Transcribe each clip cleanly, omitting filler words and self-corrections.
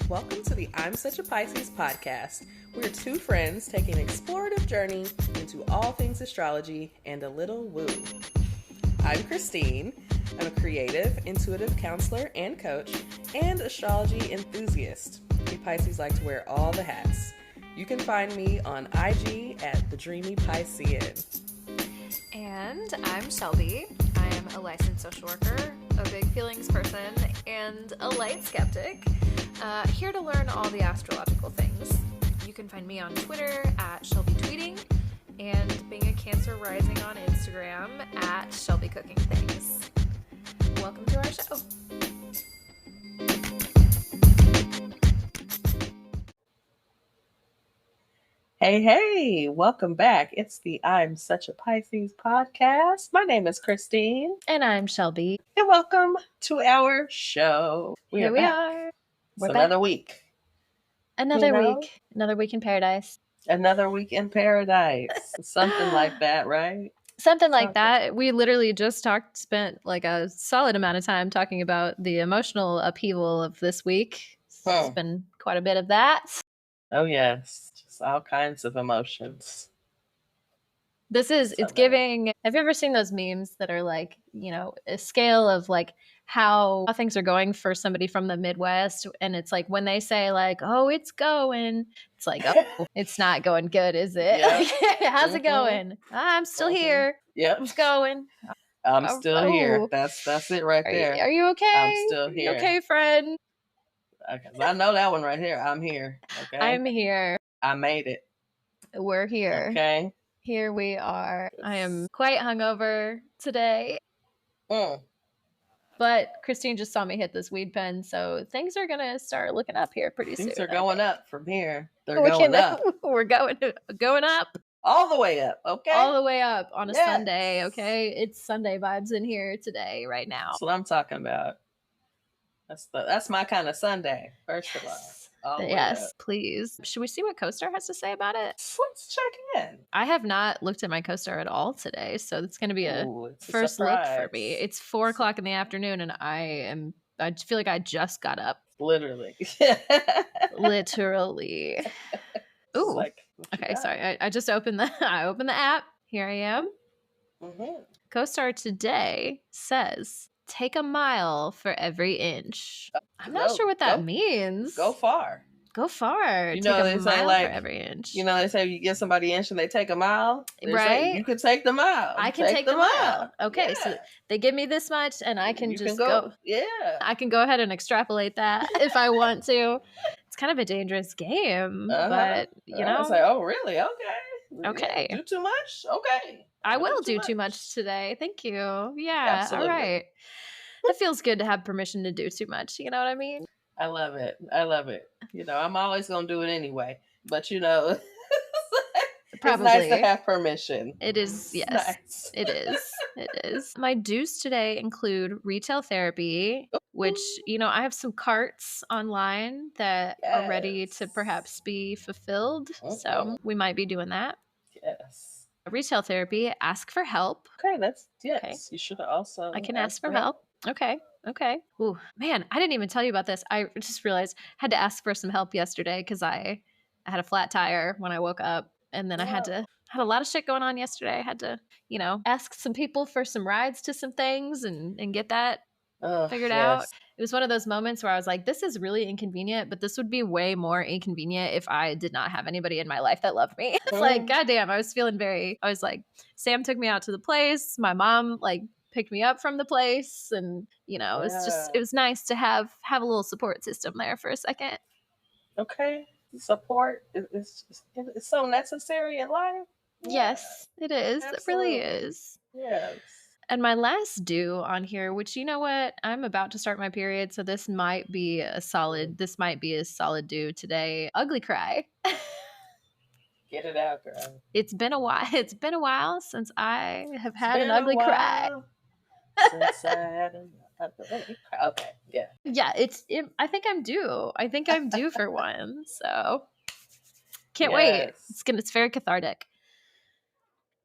Welcome to the I'm Such a Pisces podcast. We're two friends taking an explorative journey into all things astrology and a little woo. I'm Christine. I'm a creative, intuitive counselor and coach, and astrology enthusiast. We Pisces like to wear all the hats. You can find me on IG at The Dreamy Piscean. And I'm Shelby. I am a licensed social worker, a big feelings person, and a light skeptic. Here to learn all the astrological things. You can find me on Twitter at Shelby Tweeting, and being a Cancer rising on Instagram at Shelby Cooking Things. Welcome to our show. Hey, welcome back. It's the I'm Such a Pisces podcast. My name is Christine. And I'm Shelby. And welcome to our show. Here we are. It's another week. Another week in paradise. Another week in paradise. Something like that, right? Something like that. We literally just spent like a solid amount of time talking about the emotional upheaval of this week. It's been quite a bit of that. Oh, yes. Just all kinds of emotions. It's giving. Have you ever seen those memes that are like, a scale of like how things are going for somebody from the Midwest? And it's like when they say like, oh, it's going, it's like, oh, it's not going good, is it? Yeah. How's it going? I'm still here. Yep. It's going. I'm still here. That's it right there. Are you okay? I'm still here. You okay, friend? Okay. I know that one right here. I'm here. Okay. I'm here. I made it. We're here. Okay. Here we are. I am quite hungover today. But Christine just saw me hit this weed pen, so things are going to start looking up here pretty soon. Things are going up from here. They're going up. We're going up. All the way up, okay? All the way up on a Sunday, okay? It's Sunday vibes in here today, right now. That's what I'm talking about. That's my kind of Sunday, first of all. Yes, please. Should we see what CoStar has to say about it? Let's check in. I have not looked at my CoStar at all today, so it's going to be a first look for me. It's 4:00 in the afternoon, and I feel like I just got up. Literally. Ooh. Okay, sorry. I just opened the app. Here I am. Mm-hmm. CoStar today says, take a mile for every inch. I'm not sure what that means. Go far. Go far. You know, take a mile for every inch. You know, they say you give somebody an inch and they take a mile. Right? You can take the mile. I can take the mile. Okay, so they give me this much and I can just go. Yeah. I can go ahead and extrapolate that if I want to. It's kind of a dangerous game, but, I was like, oh, really? Okay. Okay. Do too much? Okay. I will do too much today. Thank you. Yeah. Absolutely. All right. It feels good to have permission to do too much. You know what I mean? I love it. You know, I'm always going to do it anyway. But, Probably. It's nice to have permission. It is. Yes. Nice. It is. It is. My dues today include retail therapy, which, I have some carts online that are ready to perhaps be fulfilled. So we might be doing that. Yes. Retail therapy, ask for help. Okay, Okay. You should also. I can ask for help. Okay. Ooh, man, I didn't even tell you about this. I just realized I had to ask for some help yesterday because I had a flat tire when I woke up, and then I had a lot of shit going on yesterday. I had to, ask some people for some rides to some things and get that figured out. It was one of those moments where I was like, this is really inconvenient, but this would be way more inconvenient if I did not have anybody in my life that loved me. It's like, goddamn, I was like, Sam took me out to the place. My mom picked me up from the place. And, it was nice to have a little support system there for a second. Okay. Support is so necessary in life. Yes, it is. Absolutely. It really is. Yes. And my last due on here, which, you know what, I'm about to start my period, so this might be a solid due today. Ugly cry. Get it out, girl. It's been a while since I have had an ugly cry. Since I had an ugly cry. Okay, yeah. Yeah, I think I'm due for one, so can't wait. It's very cathartic.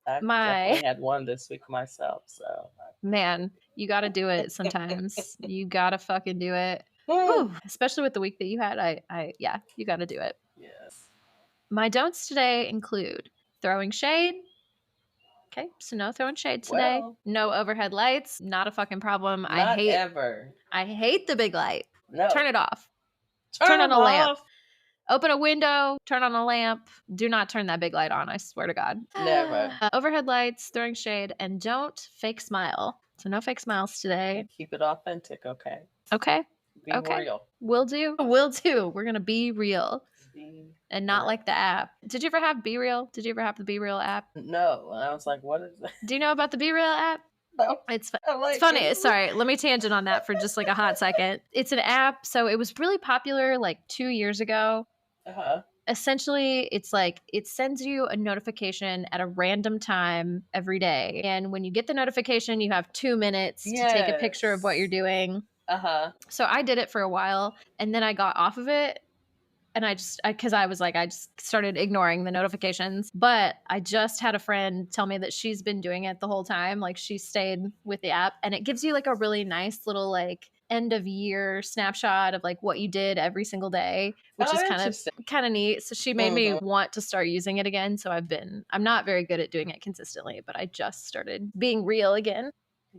I definitely had one this week myself, so. Man, you got to do it sometimes. You got to fucking do it. Whew, especially with the week that you had. Yeah, you got to do it. Yes. My don'ts today include throwing shade. Okay, so no throwing shade today. Well, no overhead lights. Not a fucking problem. not ever. I hate the big light. No. Turn it off. Turn on it a lamp. off. Open a window. Turn on a lamp. Do not turn that big light on. I swear to God. Never. Overhead lights, throwing shade, and don't fake smile. So no fake smiles today. Keep it authentic, okay? Okay. Be real. Will do. We're going to be real. And not like the app. Did you ever have Be Real? Did you ever have the Be Real app? No. And I was like, what is that? Do you know about the Be Real app? No. It's funny. Sorry, let me tangent on that for just like a hot second. It's an app. So it was really popular like 2 years ago. Essentially, it's like it sends you a notification at a random time every day. And when you get the notification, you have 2 minutes to take a picture of what you're doing. So I did it for a while and then I got off of it. And I just started ignoring the notifications. But I just had a friend tell me that she's been doing it the whole time. Like she stayed with the app and it gives you like a really nice little like end of year snapshot of like what you did every single day, which is kind of neat. So she made me want to start using it again. So I'm not very good at doing it consistently, but I just started being real again.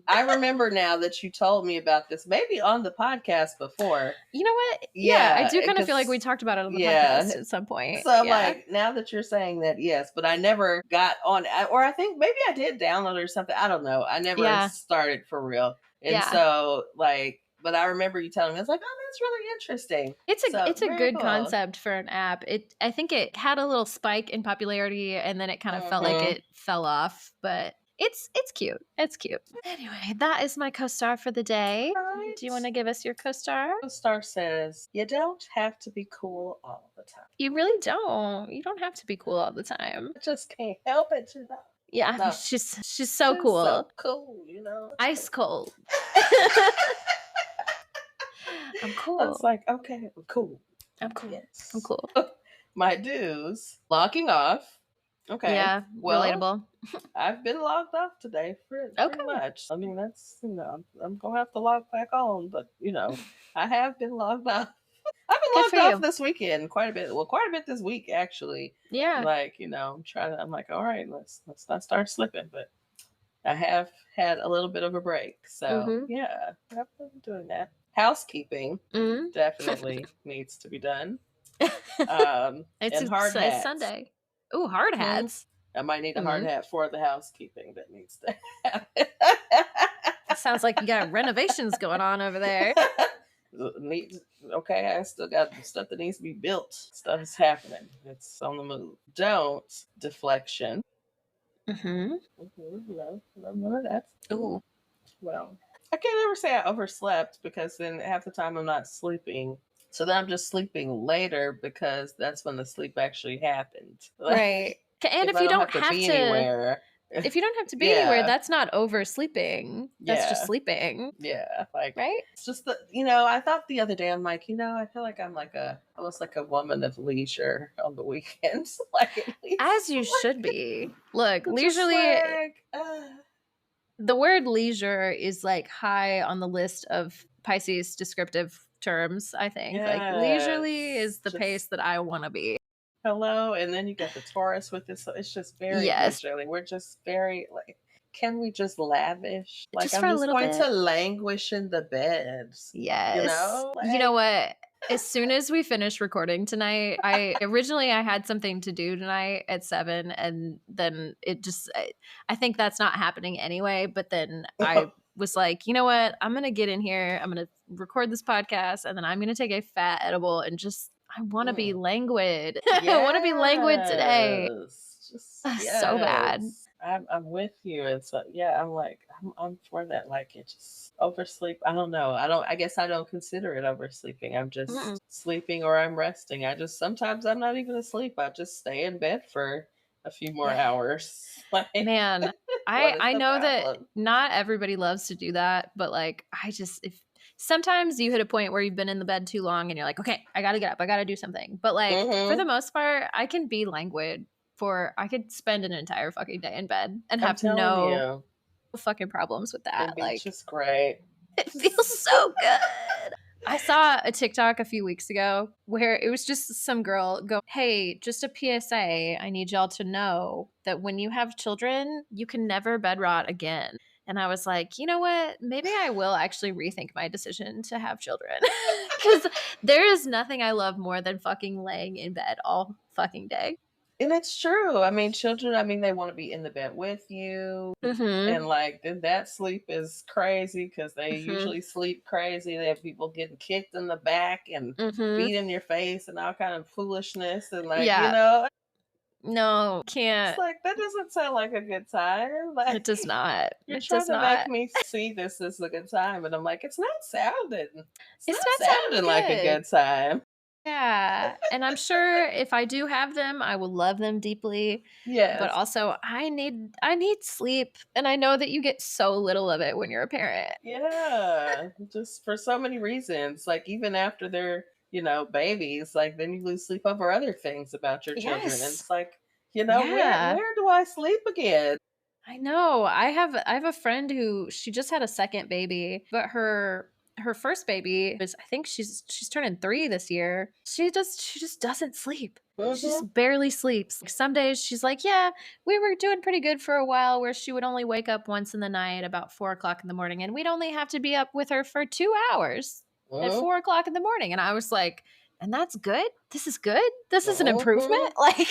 I remember now that you told me about this, maybe on the podcast before. You know what? Yeah, I do kind of feel like we talked about it on the podcast at some point. So like now that you're saying that, yes, but I never got on, or I think maybe I did download it or something. I don't know. I never started for real. And so like, but I remember you telling me, I was like, oh, that's really interesting. It's a good concept for an app. I think it had a little spike in popularity and then it kind of felt like it fell off, but it's cute. It's cute. Anyway, that is my co-star for the day. Right. Do you want to give us your co-star? Co-star says, you don't have to be cool all the time. You really don't. You don't have to be cool all the time. I just can't help it, you know. Yeah, no. She's so cool. So cool, you know. Ice cold. I'm cool. I was like, okay, I'm cool. I'm cool. Yes. I'm cool. My dues. Logging off. Okay. Yeah, well, relatable. I've been logged off today pretty much. I mean, that's, you know, I'm going to have to log back on, but, you know, I have been logged off. I've been logged off this weekend quite a bit. Well, quite a bit this week, actually. Yeah. Like, you know, I'm like, all right, let's not start slipping. But I have had a little bit of a break. So, yeah, I've been doing that. Housekeeping definitely needs to be done. It's hard hats. It's Sunday. Ooh, hard hats. I might need a hard hat for the housekeeping that needs to happen. Sounds like you got renovations going on over there. Okay, I still got stuff that needs to be built. Stuff is happening. It's on the move. Don't deflection. None of that. Ooh. Well, I can't ever say I overslept because then half the time I'm not sleeping. So then I'm just sleeping later because that's when the sleep actually happened. Right. And if you don't have to be anywhere. If you don't have to be anywhere, that's not oversleeping. That's just sleeping. Yeah. Like, right? It's just the, you know, I thought the other day, I'm like, you know, I feel like I'm like almost like a woman of leisure on the weekends. Like, at least, as you should be. Look, leisurely. The word leisure is like high on the list of Pisces descriptive terms, I think. Yes. Like leisurely is the pace that I want to be. Hello, and then you got the Taurus with this. So it's just very leisurely. We're just very like, can we just lavish? Like just I'm just going to languish in the beds. Yes. You know? Like, you know what? As soon as we finish recording tonight, I had something to do tonight at 7, and then I think that's not happening anyway. But then I was like, you know what? I'm gonna get in here. I'm gonna record this podcast, and then I'm gonna take a fat edible and just. I want to be languid. Yes. I want to be languid today. So bad. I'm with you. And so, yeah, I'm like, I'm for that. Like, it just oversleep. I don't know. I guess I don't consider it oversleeping. I'm just sleeping or I'm resting. Sometimes I'm not even asleep. I just stay in bed for a few more hours. Like, man, I know that not everybody loves to do that, but like, sometimes you hit a point where you've been in the bed too long and you're like, okay, I gotta get up. I gotta do something. But like, for the most part, I can be languid I could spend an entire fucking day in bed and have no fucking problems with that. Like, just great. It feels so good. I saw a TikTok a few weeks ago where it was just some girl go, "Hey, just a PSA. I need y'all to know that when you have children, you can never bed rot again." And I was like, you know what? Maybe I will actually rethink my decision to have children. Because there is nothing I love more than fucking laying in bed all fucking day. And it's true. I mean, children, I mean, they want to be in the bed with you. And Mm-hmm. like, then that sleep is crazy because they Mm-hmm. usually sleep crazy. They have people getting kicked in the back and Mm-hmm. feet in your face and all kind of foolishness. And like, Yeah. No, it's can't. like, that doesn't sound like a good time. Like, It does not. you're It trying does to make not. me see this as a good time. And I'm like, it's It's not not sounding sounding like a good. good time. Yeah, and I'm sure if I do have them, I will love them deeply, but Yes. also I need sleep, and I know that you get so little of it when you're a parent. Yeah, just for so many reasons. Like even after they're, babies, like then you lose sleep over other things about your children. And Yes. it's like, where Yeah. where do I sleep again? I know. I have a friend who she just had a second baby, but her first baby is I think she's turning 3 this year. She just doesn't sleep. She Mm-hmm. just barely sleeps. Like, some days she's like, yeah, we were doing pretty good for a while where she would only wake up once in the night about 4 o'clock in the morning, and we'd only have to be up with her for 2 hours at Mm-hmm. 4 o'clock in the morning. And I was like, and that's good? This is good? This is an improvement? Mm-hmm. Like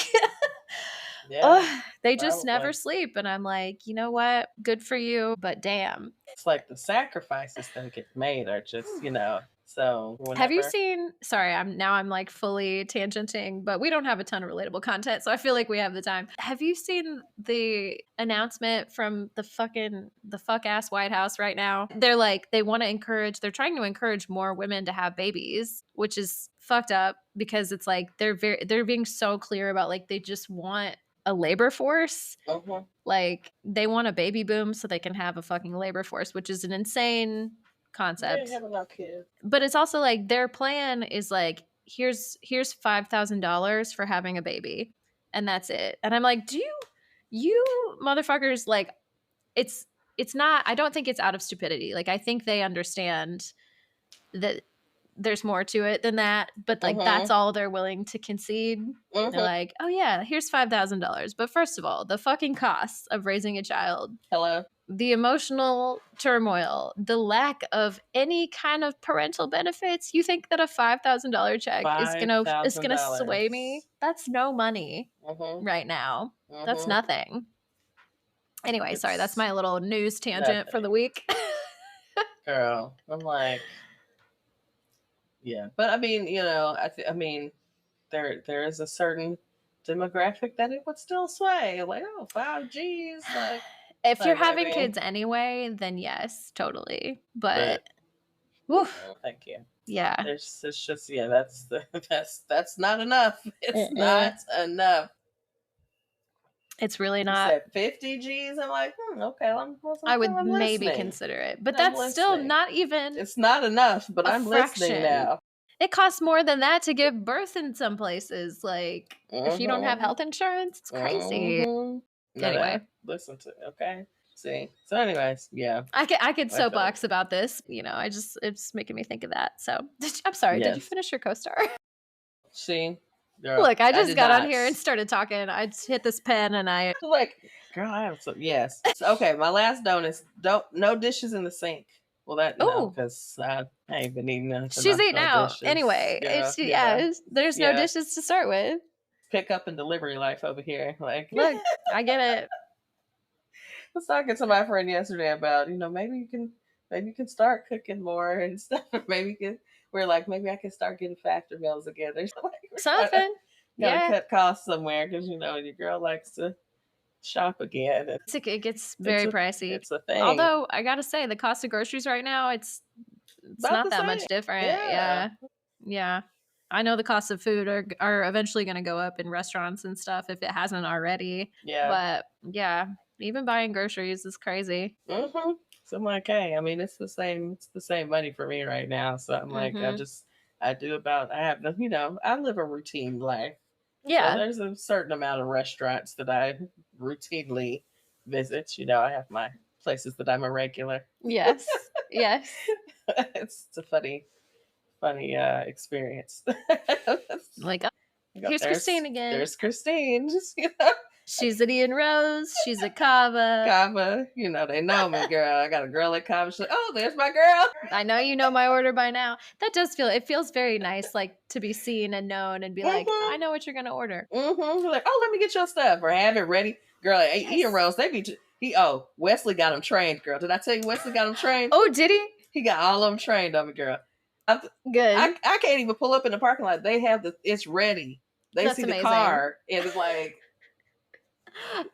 Yeah, ugh, they just never probably. sleep. And I'm like, you know what? Good for you, but damn. It's like the sacrifices that get made are just, so Have you whenever. seen? Sorry, I'm like fully tangenting, but we don't have a ton of relatable content, so I feel like we have the time. Have you seen the announcement from the fuck ass White House right now? They're like they're trying to encourage more women to have babies, which is fucked up because it's like they're being so clear about like they just want a labor force. Mm-hmm. Like they want a baby boom so they can have a fucking labor force, which is an insane They ain't concept. having no kids. But it's also like their plan is like here's $5,000 for having a baby, and that's it. And I'm like, do you motherfuckers like it's it's not. I don't think it's out of stupidity. Like I think they understand that there's more to it than that, but like that's Mm-hmm. all they're willing to concede. They're Mm-hmm. like, oh yeah, here's $5,000. But first of all, the fucking costs of raising a child, Hello. the emotional turmoil, the lack of any kind of parental benefits. You think that a $5,000 check Five is thousand gonna sway me? dollars. That's no money Mm-hmm. right now. That's Mm-hmm. nothing. Anyway, sorry, that's It's my little news tangent for the nothing. week. Girl, I'm like, yeah, but I mean, I mean, there is a certain demographic that it would still sway, like, oh, 5Gs, If you're like having baby, kids anyway, then yes, totally. but But whew, thank you. yeah. It's just, yeah, that's not enough. It's Mm-mm. not enough. It's really You not. said 50 Gs. I'm like, okay, I okay, would I'm maybe listening. consider it, but I'm that's still listening. not even It's not enough, but a I'm listening fraction. now. It costs more than that to give birth in some places. Like, if you don't have Mm-hmm. health insurance, it's crazy. Mm-hmm. No, Anyway, that listen to okay. See. So, anyways, yeah. I could I feel soapbox about this. It's making me think of that. So, I'm sorry. Did you yes. finish your co-star? See, girl, Look, I I just did got on not. here and started talking. I just hit this pen and I. Like, girl, I have some. Yes. So, okay, my last bonus. Don't no dishes in the sink. Well, that no, Oh, because I ain't been eating nothing. she's eating No out dishes. anyway. Yeah, There's no yeah. dishes to start with. Pick up and delivery life over here. Like, Look, I get it. I was talking to my friend yesterday about, maybe you can start cooking more and stuff. Maybe you can, we're like, maybe I can start getting factor meals again. There's like, we're Something. gotta Yeah. cut costs somewhere because your girl likes to shop again. And It gets it's very a pricey. it's a thing. Although I gotta say, the cost of groceries right now, it's About not the that much same. different. Yeah. Yeah. Yeah. I know the cost of food are eventually gonna go up in restaurants and stuff if it hasn't already. Yeah. But yeah, even buying groceries is crazy. Mm-hmm. So I'm like, hey, I mean, it's the same money for me right now. So I'm like, Mm-hmm. I have I live a routine life. So Yeah. there's a certain amount of restaurants that I routinely visit. I have my places that I'm a regular. Yes. Yes. It's a funny experience. Like, oh, here's Christine again. There's Christine. Just, she's at Ian Rose. She's at Kava. Kava, they know me, girl. I got a girl at Kava. She's like, oh, there's my girl. I know you know my order by now. That does it feels very nice, like to be seen and known and be like, I know what you're gonna order. Like, oh, let me get your stuff or have it ready, girl. Yes. Ian Rose, they be Wesley got him trained, girl. Did I tell you Wesley got him trained? Oh, did he? He got all of them trained on me, girl. Good. I can't even pull up in the parking lot. They have it's ready. They That's see amazing. the car and it's like,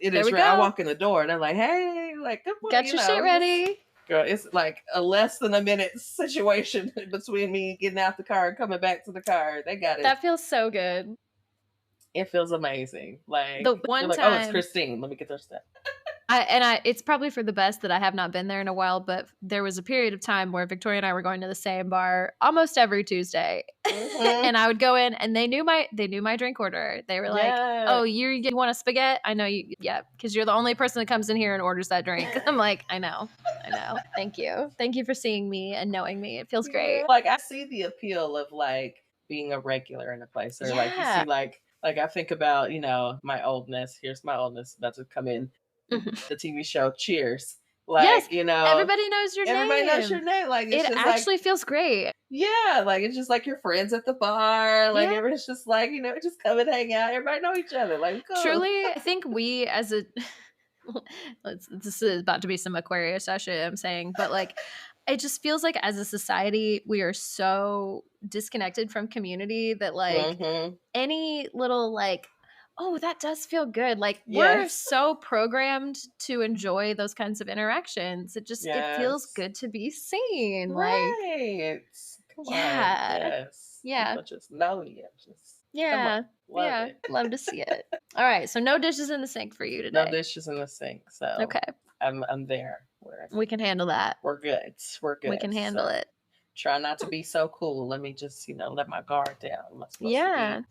it is ready. I walk in the door and they're like, hey, like, good morning. Got your shit ready. Girl, it's like a less than a minute situation between me getting out the car and coming back to the car. They got it. That feels so good. It feels amazing. Like the one time, oh, it's Christine. Let me get their stuff. It's probably for the best that I have not been there in a while, but there was a period of time where Victoria and I were going to the same bar almost every Tuesday. And I would go in and they knew my drink order. They were like, oh, you want a spaghetti? I know you, yeah, because you're the only person that comes in here and orders that drink. I'm like, I know. Thank you. Thank you for seeing me and knowing me. It feels great. Like, I see the appeal of like being a regular in a place. Or like, you see like I think about, my oldness. Here's my oldness about to come in. The TV show Cheers. Like, yes, everybody knows your name. Everybody knows your name. Like, it actually feels great. Yeah, like it's just like your friends at the bar. Like, everybody's just like, just come and hang out. Everybody know each other. Like, cool. Truly, I think we as a this is about to be some Aquarius shit I'm saying, but like it just feels like as a society we are so disconnected from community that like any little like, oh, that does feel good. Like, we're so programmed to enjoy those kinds of interactions. It just, it feels good to be seen. Right. Come on. Yes. Yeah. People just know you. Love to see it. All right. So no dishes in the sink for you today. No dishes in the sink. So okay. I'm there. We can handle that. We're good. We can handle it. Try not to be so cool. Let me just, let my guard down. Am I supposed to be?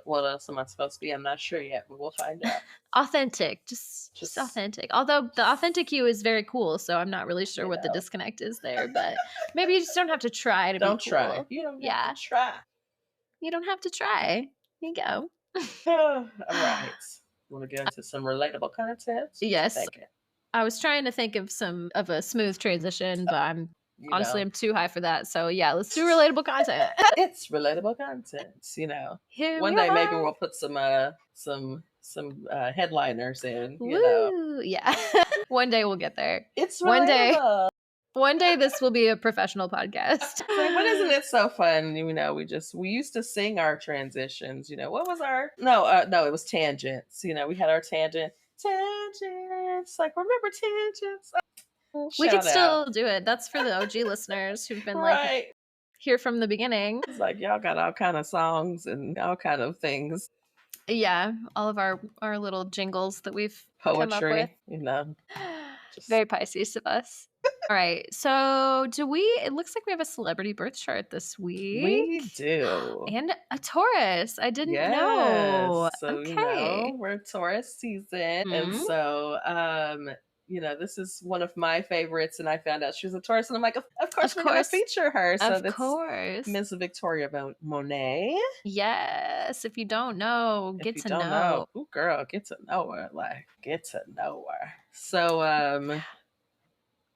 What else am I supposed to be? I'm not sure yet, but we'll find out. Authentic. Just authentic. Although the authentic you is very cool, so I'm not really sure what the disconnect is there, but maybe you just don't have to try to be cool. Don't try. You don't have to try. You don't have to try. Here you go. All right. Want to get into some relatable content? Yes. I was trying to think of a smooth transition, but I'm I'm too high for that. So yeah, let's do relatable content. It's relatable content. One day maybe we'll put some headliners in. Yeah. One day we'll get there. It's relatable. One day this will be a professional podcast. But isn't it so fun? We used to sing our transitions. What was our no, it was tangents. We had our tangents. Like, remember tangents? We could still do it. That's for the OG listeners who've been like here from the beginning. It's like y'all got all kind of songs and all kind of things. Yeah, all of our little jingles that we've poetry, come up with. Very Pisces of us. All right, so it looks like we have a celebrity birth chart this week. We do. And a Taurus. I didn't know. So, okay. We're Taurus season. And so, this is one of my favorites, and I found out she was a Taurus, and I'm like, of course we're going to feature her. So of course. Miss Victoria Monet. Yes. If you don't know, get to know. Ooh, girl, get to know her. Like, get to know her. So,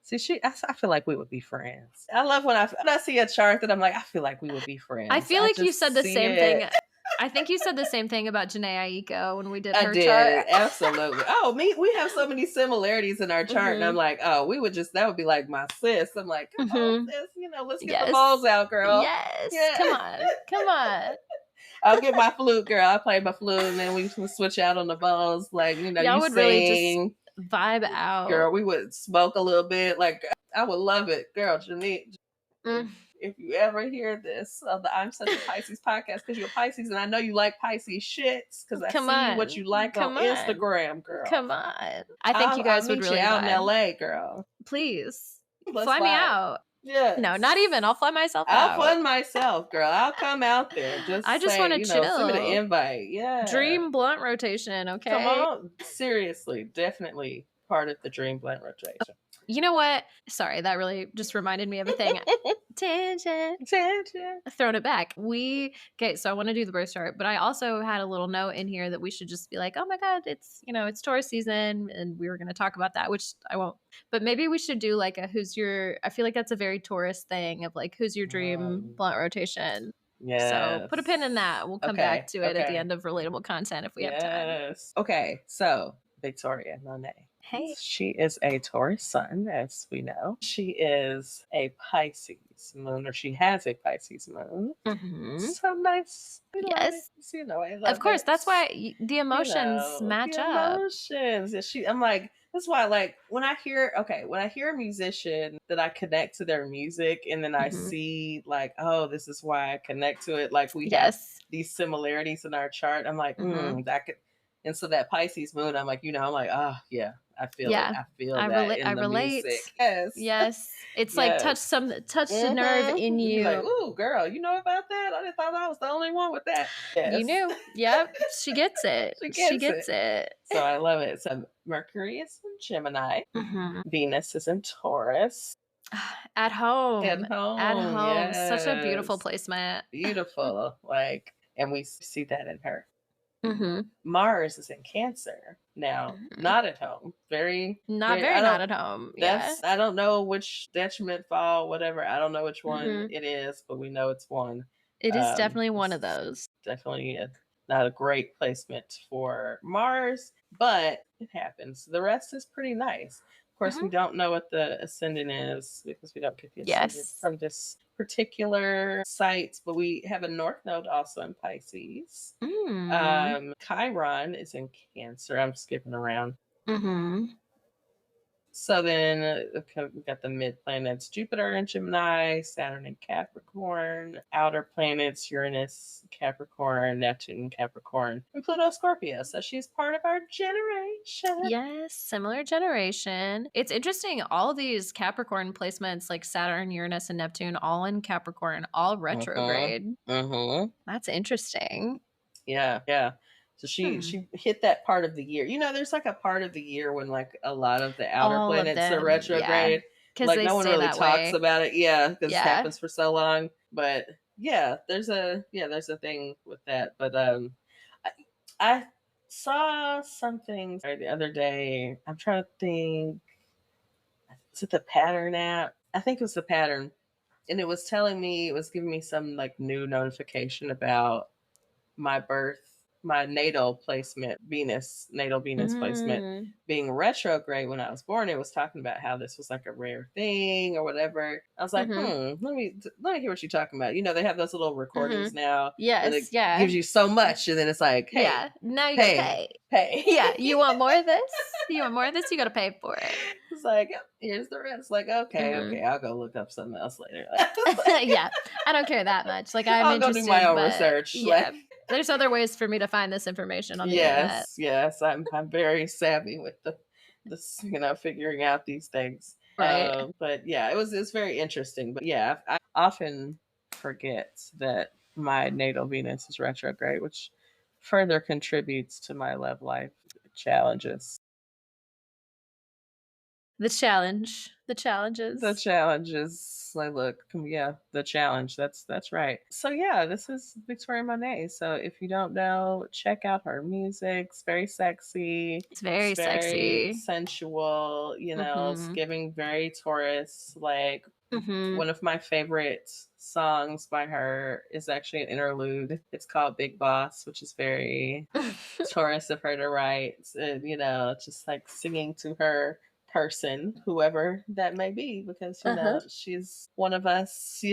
see, I feel like we would be friends. I love when I see a chart that I'm like, I feel like we would be friends. I feel like you said the same thing. I think you said the same thing about Janae Aiko when we did her chart. Absolutely. Oh, we have so many similarities in our chart, and I'm like, oh, that would be like my sis. I'm like, come on, sis, let's get the balls out, girl. Yes. Yeah. Come on. I'll get my flute, girl. I'll play my flute, and then we can switch out on the balls. Like, y'all you would sing. really just vibe out. Girl, we would smoke a little bit. Like, I would love it. Girl, Janine. If you ever hear this on the I'm Such a Pisces podcast, because you're Pisces and I know you like Pisces shits, because I see what you like on Instagram, girl. Come on. I think you guys would really out in LA, girl. Please. Fly me out. Yeah. No, not even. I'll fly myself out. I'll fund myself, girl. I'll come out there. I just want to chill. Send me the invite. Yeah. Dream blunt rotation, okay? Come on. Seriously. Definitely part of the dream blunt rotation. You know what? Sorry, that really just reminded me of a thing. Tangent. Thrown it back. So I want to do the birth chart, but I also had a little note in here that we should just be like, oh my God, it's Taurus season. And we were going to talk about that, which I won't. But maybe we should do like I feel like that's a very Taurus thing of like, who's your dream blunt rotation? Yes. So put a pin in that. We'll come back to it at the end of relatable content if we have time. Okay, so Victoria Monet. Hey. She is a Taurus sun, as we know. She is a Pisces moon, or she has a Pisces moon. Mm-hmm. So nice. Yes. I love of course, it. that's why the emotions match up. Emotions. I'm like, that's why, like, when I hear a musician that I connect to their music, and then I see, like, oh, this is why I connect to it. Like, we have these similarities in our chart. I'm like, that could. And so that Pisces moon, I'm like, I'm like, oh, yeah, I feel it. I feel that in the music. Yes. It's like touch the nerve in you. Like, ooh, girl, you know about that? I thought I was the only one with that. Yes. You knew. Yep. She gets it. she gets it. So I love it. So Mercury is in Gemini. Venus is in Taurus. At home. Yes. Such a beautiful placement. Beautiful. And we see that in her. Mars is in Cancer now, not at home. Not at home. I don't know which detriment fall, whatever. I don't know which one it is, but we know it's one. It is definitely one of those. Definitely not a great placement for Mars, but it happens. The rest is pretty nice. Of course, we don't know what the ascendant is because we don't get the ascendant from this particular site, but we have a north node also in Pisces. Chiron is in Cancer. I'm skipping around. So then we've got the mid planets, Jupiter in Gemini, Saturn in Capricorn, outer planets, Uranus, Capricorn, Neptune, Capricorn, and Pluto, Scorpio. So she's part of our generation. Yes, similar generation. It's interesting. All of these Capricorn placements, like Saturn, Uranus, and Neptune, all in Capricorn, all retrograde. That's interesting. Yeah. So she hit that part of the year. There's like a part of the year when like a lot of the outer planets are retrograde. Like no one really talks about it. Yeah, because it happens for so long. But yeah, there's a thing with that. But I saw something the other day. I'm trying to think. Is it the Pattern app? I think it was the Pattern. And it was giving me some like new notification about my natal placement, natal Venus placement being retrograde when I was born. It was talking about how this was like a rare thing or whatever. I was like, let me hear what you're talking about. They have those little recordings now. Yes, gives you so much, and then it's like, hey, now you gotta pay. Yeah, you want more of this? You gotta pay for it. It's like, here's the rest. Like, okay, I'll go look up something else later. Yeah, I don't care that much. Like, I'm interested. I'll go do my own research. Yeah. There's other ways for me to find this information on the internet. Yes, I'm very savvy with this, figuring out these things. Right. But yeah, it's very interesting. But yeah, I often forget that my natal Venus is retrograde, which further contributes to my love life challenges. The challenges. Like, look, the challenge. That's right. So yeah, this is Victoria Monet. So if you don't know, check out her music. It's very sexy. It's very sexy, sensual. It's giving very Taurus. Like one of my favorite songs by her is actually an interlude. It's called Big Boss, which is very Taurus of her to write. And, just like singing to her person, whoever that may be, because she's one of us,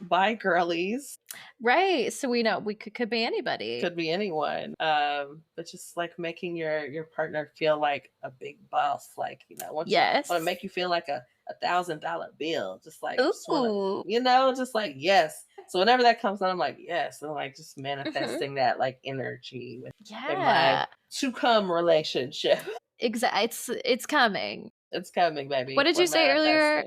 bi girlies, right? So we know we could be anybody, could be anyone, but just like making your partner feel like a big boss, like want to make you feel like a $1,000 bill, just like just like yes. So whenever that comes on, I'm like yes, and like just manifesting that like energy with in my to come relationship. Exactly. It's coming. It's coming, baby. What did you say earlier?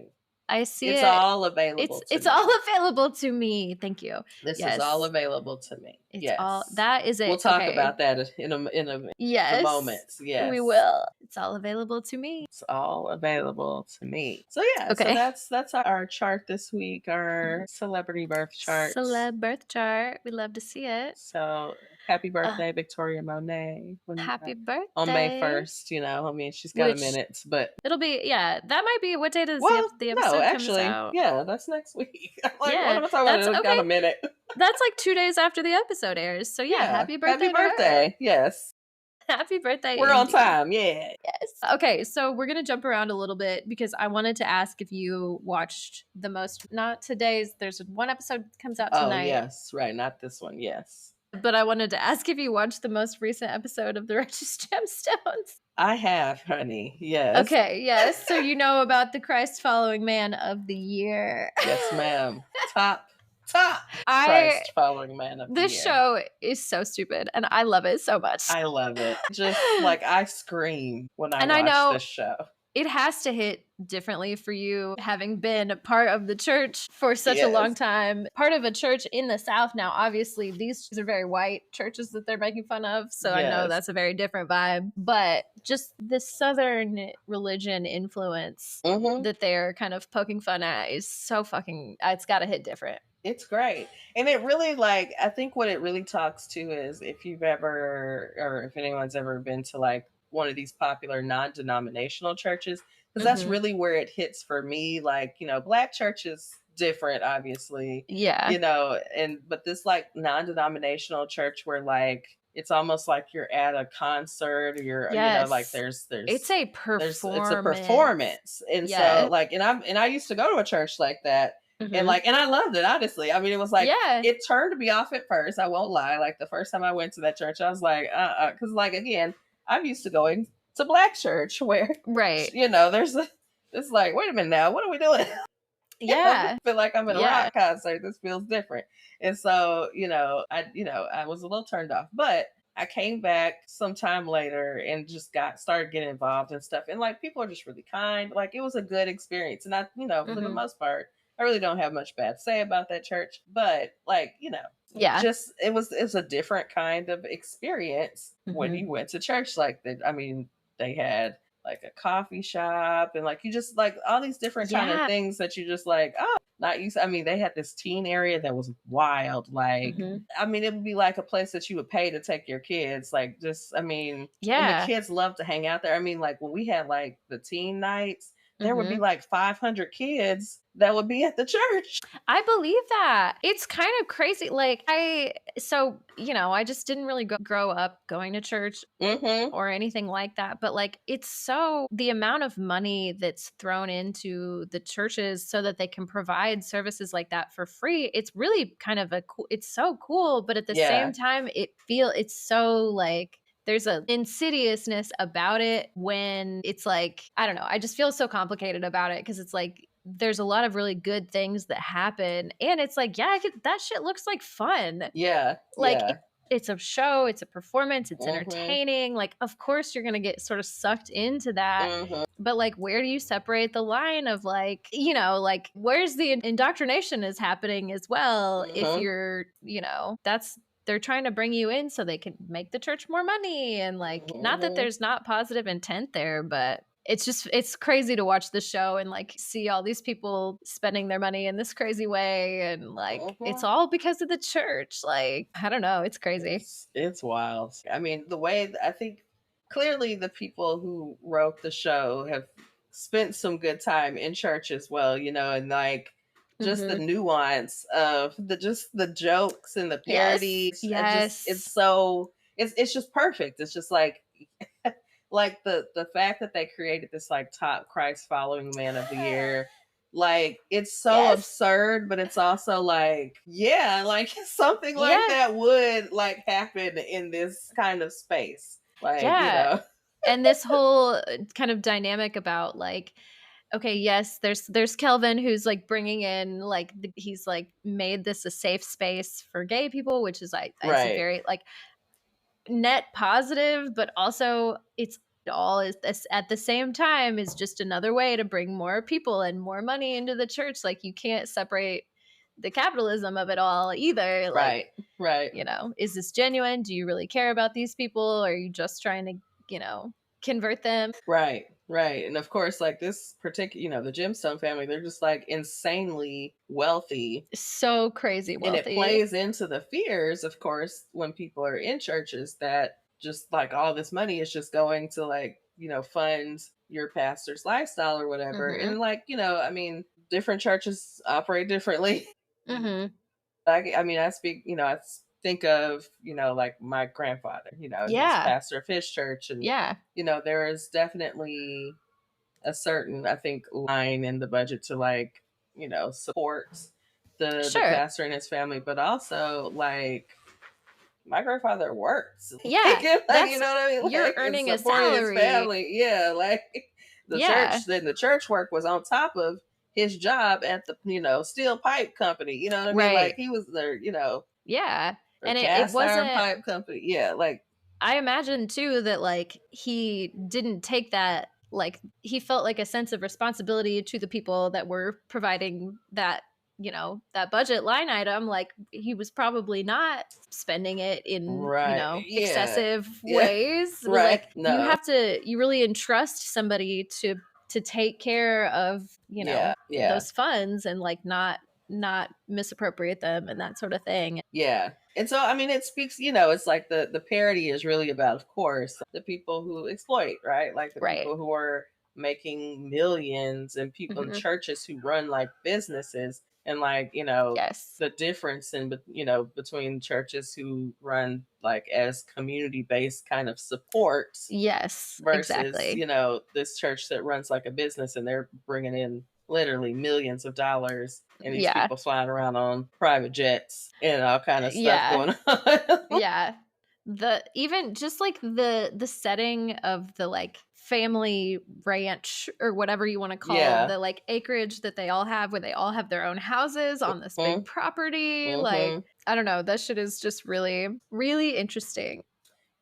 I see It's it. all available to It's me. all available to me. Thank you. This Yes. is all available to me. It's Yes. all that is it. We'll talk Okay. about that in a Yes. moment. Yes. We will. It's all available to me. It's all available to me. So yeah, Okay. so that's our chart this week, our celebrity birth chart. Celeb birth chart. We love to see it. So happy birthday, Victoria Monet. Happy birthday. On May 1st, you know, I mean, she's got a minute, but it'll be, that might be, what day does the episode no, actually, comes out? Yeah, that's next week. Like, what Yeah, am I talking about? It's got a minute. That's like 2 days after the episode airs. So yeah, happy birthday. Happy birthday. Yes. Happy birthday. We're on time. Yeah. Yes. Okay, so we're going to jump around a little bit because I wanted to ask if you watched the most, not today's, there's one episode that comes out tonight. Oh, yes. Right. Not this one. Yes. But I wanted to ask if you watched the most recent episode of The Righteous Gemstones. I have, honey. Yes. Okay, yes. So you know about the Christ following man of the year. Yes, ma'am. Top Christ following man of the year. This show is so stupid and I love it so much. I love it. Just like I scream when I watch this show. It has to hit differently for you, having been a part of the church for such a long time. Part of a church in the South now, obviously, these are very white churches that they're making fun of. So I know that's a very different vibe. But just the Southern religion influence that they're kind of poking fun at is so fucking, it's got to hit different. It's great. And it really, like, I think what it really talks to is if you've ever, or if anyone's ever been to like one of these popular non-denominational churches, because that's really where it hits for me. Like, you know, Black church is different, obviously. Yeah. You know, but this like non-denominational church where like it's almost like you're at a concert or you're, you know, like there's it's a performance. It's a performance. And so like, and I used to go to a church like that. And like, and I loved it, honestly. I mean, it was like, it turned me off at first. I won't lie. Like the first time I went to that church, I was like, cause like, again, I'm used to going to Black church where, you know, it's like, wait a minute now, what are we doing? Yeah. I feel like I'm in a rock concert. This feels different. And so, I was a little turned off, but I came back sometime later and just started getting involved and stuff. And like, people are just really kind. Like it was a good experience. And I, for the most part, I really don't have much bad to say about that church, but like, just, it was a different kind of experience when you went to church like that. I mean, they had like a coffee shop and like, you just like all these different kind of things that you just like, oh, not used. I mean, they had this teen area that was wild. Like, I mean, it would be like a place that you would pay to take your kids. Like just, I mean, and the kids love to hang out there. I mean, like when we had like the teen nights, there would be like 500 kids that would be at the church. I believe that. It's kind of crazy. Like I just didn't really grow up going to church or anything like that. But like, it's the amount of money that's thrown into the churches so that they can provide services like that for free. It's really kind of it's so cool. But at the same time, it's so like, there's an insidiousness about it when it's like, I don't know. I just feel so complicated about it because it's like, there's a lot of really good things that happen. And it's like, that shit looks like fun. Yeah. Like it's a show, it's a performance, it's entertaining. Like, of course you're going to get sort of sucked into that. But like, where do you separate the line of like, like where's the indoctrination is happening as well? If you're, they're trying to bring you in so they can make the church more money. And like, not that there's not positive intent there, but it's crazy to watch the show and like see all these people spending their money in this crazy way. And like, it's all because of the church. Like, I don't know. It's crazy. It's wild. I mean, the way I think clearly the people who wrote the show have spent some good time in church as well, and like, just the nuance of the jokes and the parodies. Yes. It's just perfect. It's just like, like the fact that they created this like top Christ following man of the year. Like it's so absurd, but it's also like, like something like that would like happen in this kind of space. Like, and this whole kind of dynamic about like, okay, yes, there's Kelvin who's like bringing in like he's like made this a safe space for gay people, which is I see very like net positive, but also it's all is this at the same time is just another way to bring more people and more money into the church. Like, you can't separate the capitalism of it all either. Like, Right. Right. is this genuine? Do you really care about these people? Or are you just trying to, convert them? Right. Right. And of course, like this particular, the Gemstone family, they're just like insanely wealthy. So crazy And it wealthy. plays into the fears, of course, when people are in churches that just like all this money is just going to like, fund your pastor's lifestyle or whatever. Mm-hmm. And like, I mean, different churches operate differently. Mm-hmm. I speak, I think of, like my grandfather, he's Yeah. pastor of his church. And, Yeah. there is definitely a certain, I think, line in the budget to like, support the Sure. pastor and his family, but also like my grandfather works. Yeah. Like, you know what I mean? You're Like, earning a supporting his salary. family. Yeah, like the Yeah. church. Then the church work was on top of his job at the steel pipe company. You know what I mean? Like Right. he was there. Yeah. And it cast iron wasn't, pipe company. Yeah, like I imagine too that like he didn't take that, like he felt like a sense of responsibility to the people that were providing that, that budget line item. Like, he was probably not spending it in, right. Yeah. excessive Yeah. ways. But Right. like, No. you really entrust somebody to take care of, Yeah. those funds, and like not misappropriate them and that sort of thing. Yeah. And so, I mean, it speaks, it's like the parody is really about, of course, the people who exploit, right? Like the Right. people who are making millions, and people in Mhm. churches who run like businesses. And like, Yes. the difference in, between churches who run like as community based kind of support Yes, versus, exactly. this church that runs like a business and they're bringing in literally millions of dollars, and these Yeah. people flying around on private jets and all kind of stuff Yeah. going on. Yeah. Even just like the setting of the like family ranch, or whatever you want to call Yeah. the like acreage that they all have, where they all have their own houses on this big property. Like, I don't know, that shit is just really, really interesting.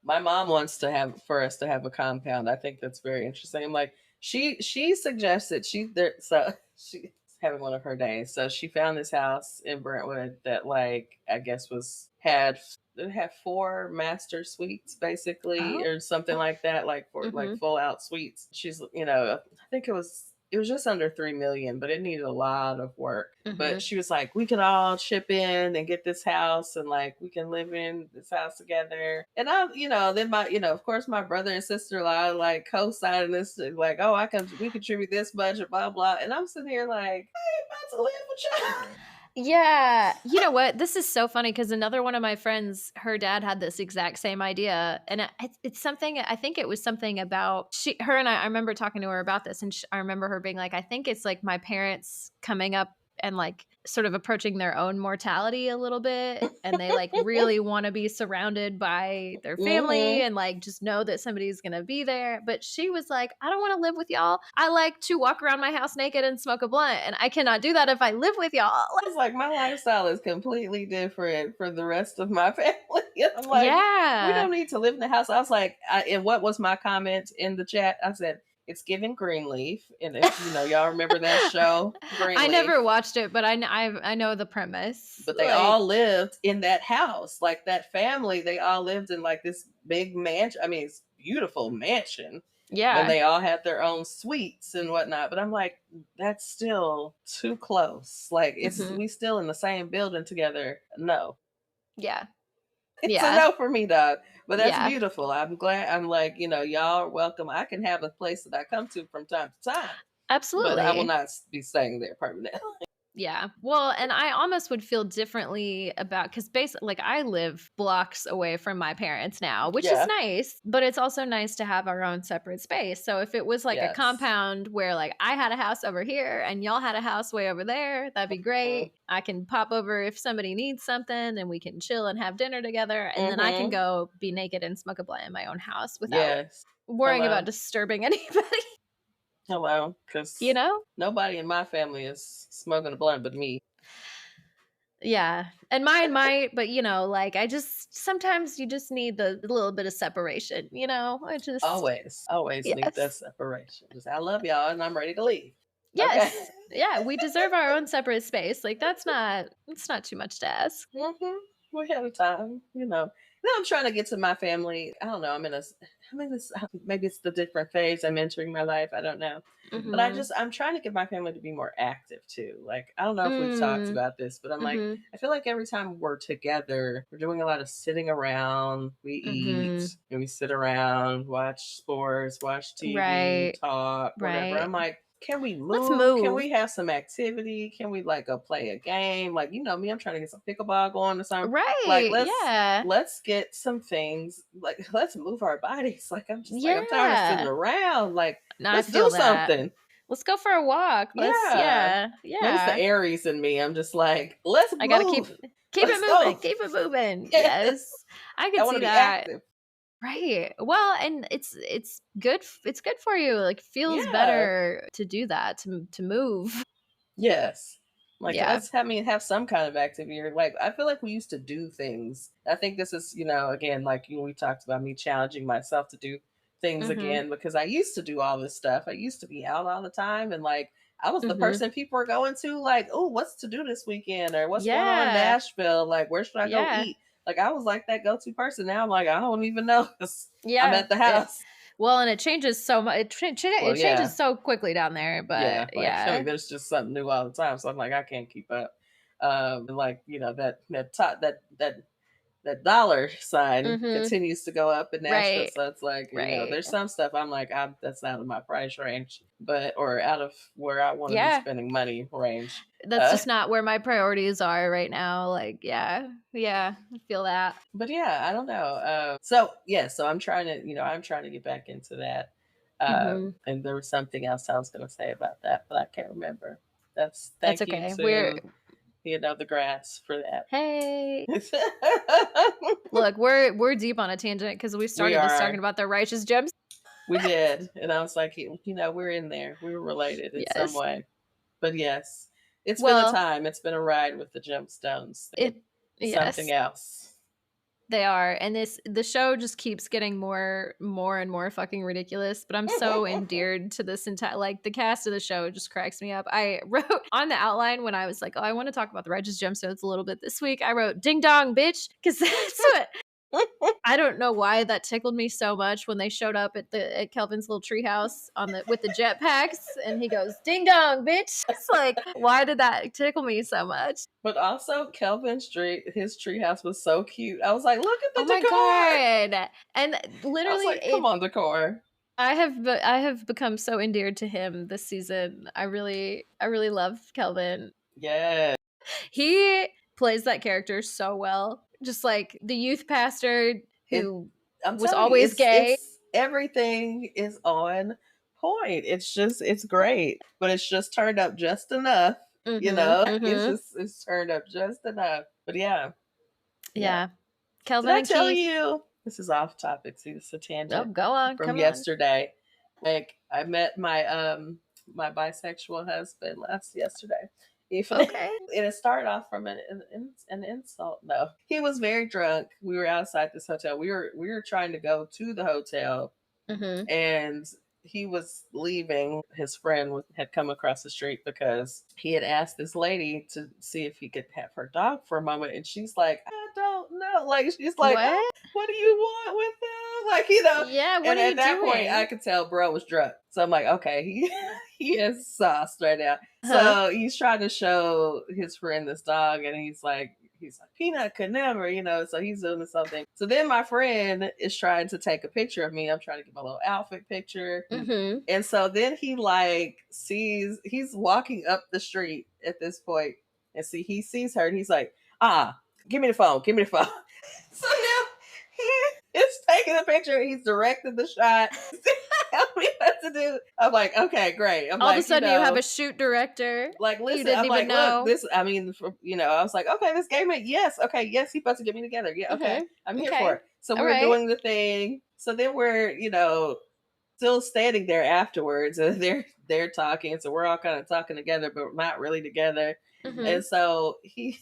My mom wants for us to have a compound. I think that's very interesting. I'm like, she suggested so she's having one of her days. So she found this house in Brentwood that like I guess it had 4 master suites basically, or something like that, like for like full out suites. She's I think it was just under 3 million, but it needed a lot of work. But she was like, we could all chip in and get this house, and like we can live in this house together. And I, then of course my brother and sister-in-law like co-signing this, like, oh, we contribute this budget, blah blah. And I'm sitting here like, I ain't about to live with y'all. Yeah. You know what? This is so funny, because another one of my friends, her dad had this exact same idea. And it's something, I think it was something about her and I remember talking to her about this. And I remember her being like, I think it's like my parents coming up and like sort of approaching their own mortality a little bit. And they like really want to be surrounded by their family and like just know that somebody's going to be there. But she was like, I don't want to live with y'all. I like to walk around my house naked and smoke a blunt. And I cannot do that if I live with y'all. It's like my lifestyle is completely different for the rest of my family. I'm like, yeah, we don't need to live in the house. I was like, and what was my comment in the chat? I said, it's giving Greenleaf. And if y'all remember that show, Greenleaf. I never watched it, but I know the premise. But they all lived in that house, like that family. They all lived in like this big mansion. I mean, it's beautiful mansion. Yeah. And they all had their own suites and whatnot. But I'm like, that's still too close. Like, we still in the same building together. No. Yeah. It's a no for me, dog. But that's beautiful. I'm glad. I'm like, y'all are welcome. I can have a place that I come to from time to time. Absolutely. But I will not be staying there permanently. Yeah. Well, and I almost would feel differently about, because basically, like, I live blocks away from my parents now, which is nice, but it's also nice to have our own separate space. So if it was like a compound where like I had a house over here and y'all had a house way over there, that'd be great. I can pop over if somebody needs something, and we can chill and have dinner together. And then I can go be naked and smoke a blunt in my own house without worrying about disturbing anybody. Hello, because nobody in my family is smoking a blunt but me. Yeah. And mine might, but like sometimes you just need the little bit of separation, I just Always need that yes. separation. Just I love y'all and I'm ready to leave. Okay. Yes. Yeah, we deserve our own separate space. Like it's not too much to ask. We have time, Now I'm trying to get to my family. I don't know. I'm in this. Maybe it's the different phase I'm entering my life. I don't know, but Mhm. I'm trying to get my family to be more active too. Like I don't know if we've talked Mm. about this, but I'm like Mhm. I feel like every time we're together, we're doing a lot of sitting around. We Mhm. eat and we sit around, watch sports, watch TV, Right. talk, whatever. Right. I'm like, can we Let's move? Can move. we have some activity? Can we like go play a game? Like, me, I'm trying to get some pickleball going or something. Like, Right. Yeah. let's get some things. Like, let's move our bodies. Like, I'm tired of sitting Yeah. around. Like, No, I let's do feel that. something. Let's go for a walk. Let's Yeah. yeah. Maybe it's the Yeah. Aries in me. I'm just like, let's I got to keep move. keep it Let's moving. go. Keep it moving. Yes. Yes. I I could want to see be that. active. Right. Well, and it's good for you. Like feels Yeah. better to do that, to move. Yes. Like Yeah. let's have some kind of activity. Or, like I feel like we used to do things. I think this is, again, like we talked about me challenging myself to do things Mhm. again because I used to do all this stuff. I used to be out all the time and like I was the Mhm. person people were going to like, oh, what's to do this weekend or what's going on in Yeah. Nashville? Like where should I go Yeah. eat? Like I was like that go-to person. Now I'm like, I don't even know 'cause I'm Yeah. at the house. Well, and it changes so much. Well, It yeah. changes so quickly down there, but Yeah, like I mean, yeah. there's just something new all the time. So I'm like, I can't keep up. And like that dollar sign Mhm. continues to go up in Nashville. Right. So it's like Right. there's some stuff I'm like, that's out of my price range, but or out of where I want to be Yeah. spending money range. That's just not where my priorities are right now. Like, yeah. Yeah. I feel that. But yeah, I don't know. So yeah, so I'm trying to get back into that. Mhm. And there was something else I was going to say about that, but I can't remember. That's That's thank you okay. to the grass for that. Hey, look, we're deep on a tangent because we We started this talking are. about the Righteous Gems. We did, and I was like, we're in there. We were related in some Yes. way. But yes, it's been a Well, time. It's been a ride with the gemstones. it Something yes, else. they are. And the show just keeps getting more and more fucking ridiculous, but I'm so endeared to this entire like the cast of the show just cracks me up. I wrote on the outline when I was like, "Oh, I want to talk about the Righteous Gemstones a little bit this week." I wrote "Ding dong, bitch," cuz that's what I don't know why that tickled me so much when they showed up at Kelvin's little treehouse on the with the jetpacks, and he goes, "Ding dong, bitch!" It's like, why did that tickle me so much? But also, Kelvin Street, his treehouse was so cute. I was like, look at Oh the my decor. god! And I was literally, like, come on, decor. I have become so endeared to him this season. I really love Kelvin. Yeah. He plays that character so well. Just like the youth pastor It who I'm was telling you, always gay. it's everything is on point. It's great, but it's just turned up just enough. Mhm. It's Mhm. just it's turned up just enough. But yeah, yeah. Yeah. Did Kelvin I and tell Keith. you? This is off topic. See, this is a Oh, tangent go on. from Come on. yesterday. Like I met my bisexual husband last yesterday evening. Okay. And it started off from an insult. No, he was very drunk. We were outside this hotel. We were trying to go to the hotel, Mhm. and he was leaving. His friend had come across the street because he had asked this lady to see if he could have her dog for a moment, and she's like, I don't know. Like she's like, What? what do you want with him? Like Yeah, what And are at you that point, I doing? could tell bro was drunk. So I'm like, okay, he is sauced right now. Huh? So he's trying to show his friend this dog, and he's like, Peanut could never, so he's doing something. So then my friend is trying to take a picture of me. I'm trying to get my little outfit picture. Mhm. And so then he like he's walking up the street at this point, and he sees her, and he's like, give me the phone, give me the phone. So now he is taking a picture, he's directed the shot. Tell me what to do. I'm like, okay, great. I'm All of a like, sudden you have a shoot director. like, You listen, didn't I'm even like, look, know. this, I mean, I was like, okay, this game, yes, okay, yes, he supposed to get me together. Yeah, okay, Mhm. I'm here for Okay. it. So All we're right. doing the thing. So then we're, still standing there afterwards, and they're talking. So we're all kind of talking together, but not really together. And Mhm. so he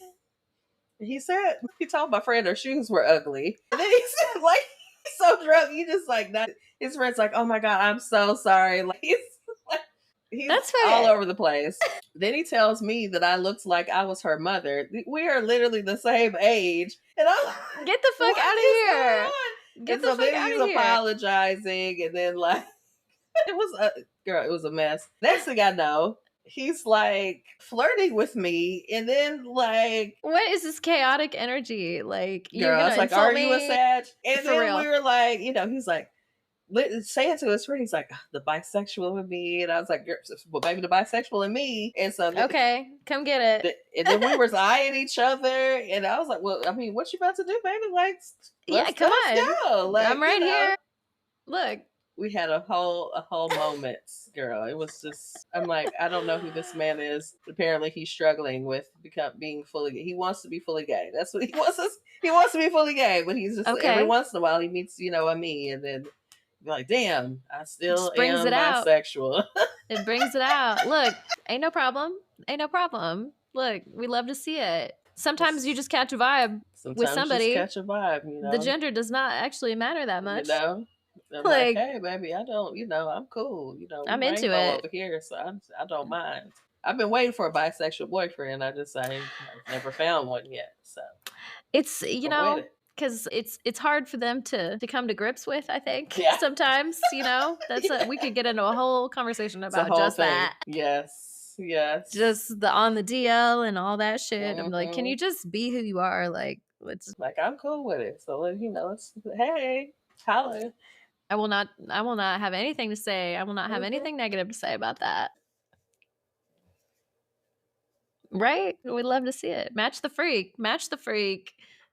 He said, he told my friend her shoes were ugly. And then he said, like, he's so drunk, he just like, not, his friend's like, oh my God, I'm so sorry. Like, he's That's all fine. over the place. Then he tells me that I looked like I was her mother. We are literally the same age. And I'm like, Get the fuck out of here. Get and the so fuck then out he's of here. apologizing, and then like it was girl, it was a mess. Next thing I know, he's like flirting with me, and then like, what is this chaotic energy? Like, you're girl, I was gonna like, insult "Are you a me? Sag?" And For then real. we were like, he's like saying to his friend, he's like, the bisexual in me, and I was like, well, maybe the bisexual in me, and so Okay, come get it. and then we were eyeing each other, and I was like, well, I mean, what you about to do, baby? Like, Yeah, come let's on. go. Like, I'm right here. Look. We had a whole moment, girl. It was just, I'm like, I don't know who this man is. Apparently he's struggling with being fully gay. He wants to be fully gay. That's what he wants. He wants to be fully gay, but he's just every once in a while he meets, a me, and then be like, damn, I still brings am it out. bisexual. It brings it out. Look, ain't no problem. Ain't no problem. Look, we love to see it. Sometimes you just catch a vibe with somebody. Just catch a vibe, The gender does not actually matter that much. I'm like, hey, baby, I don't, I'm cool. I'm into it over here, so I don't mind. I've been waiting for a bisexual boyfriend. I've never found one yet. So it's because it's hard for them to come to grips with. I think sometimes that's we could get into a whole conversation about just that. Yes, just the on the DL and all that shit. I'm like, can you just be who you are? Like, let's. Like, I'm cool with it. So let's hey, holla. I will not have anything to say. I will not have anything negative to say about that. Right? We'd love to see it. Match the freak.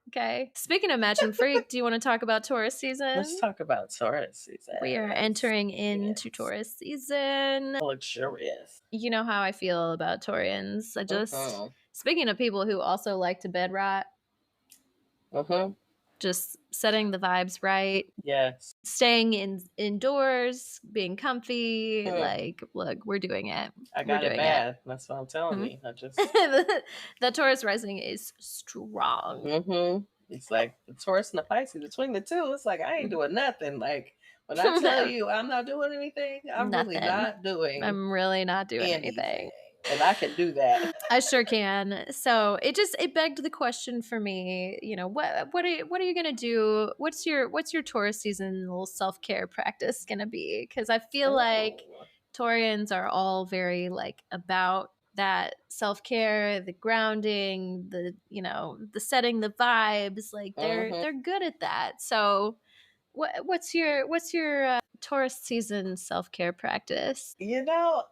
Okay. Speaking of matching freak, do you want to talk about Taurus season? Let's talk about Taurus season. We are entering into Taurus season. Luxurious. You know how I feel about Taurians. I just speaking of people who also like to bed rot. Just setting the vibes right. Yes. Staying indoors, being comfy. Like, look, we're doing it. I got it bad. That's what I'm telling you. I just the Taurus rising is strong. It's like the Taurus and the Pisces. Between the two, it's like I ain't doing nothing. Like, when I tell you I'm not doing anything, I'm really not doing anything. And I can do that. I sure can. So it begged the question for me, what are you gonna do? What's your Taurus seasonal self-care practice gonna be? Because I feel like Taurians are all very like about that self-care, the grounding, the setting the vibes. Like they're good at that. So what's your Taurus season self-care practice?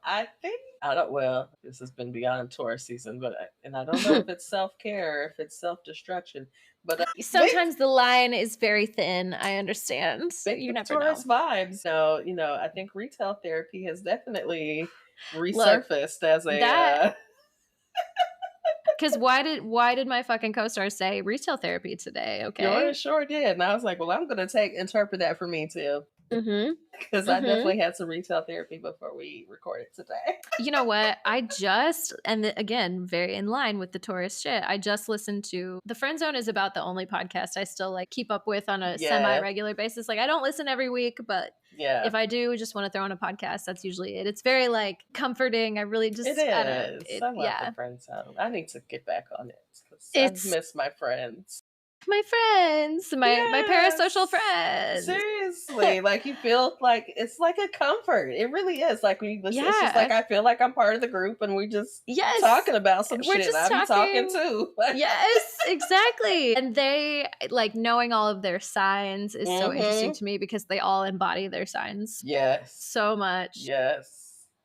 I think this has been beyond Taurus season, but I don't know if it's self-care or if it's self-destruction. But sometimes the line is very thin. I understand. You never Taurus know. Vibes. So, I think retail therapy has definitely resurfaced as a because why did my fucking co-star say retail therapy today? Okay, yours sure did, and I was like, well, I'm gonna interpret that for me too. Because I definitely had some retail therapy before we recorded today. You know what? Again, very in line with the Taurus shit. I just listened to The Friend Zone is about the only podcast I still like keep up with on a semi-regular basis. Like I don't listen every week, but if I do just want to throw on a podcast, that's usually it. It's very like comforting. I really just it is. I love The Friend Zone. I need to get back on it because I miss my friends. My parasocial friends. Seriously, like you feel like it's like a comfort. It really is. Like when you listen, it's just like I feel like I'm part of the group and we just talking about some shit. I'm talking too. Yes, exactly. And they like knowing all of their signs is so interesting to me because they all embody their signs. Yes. So much. Yes.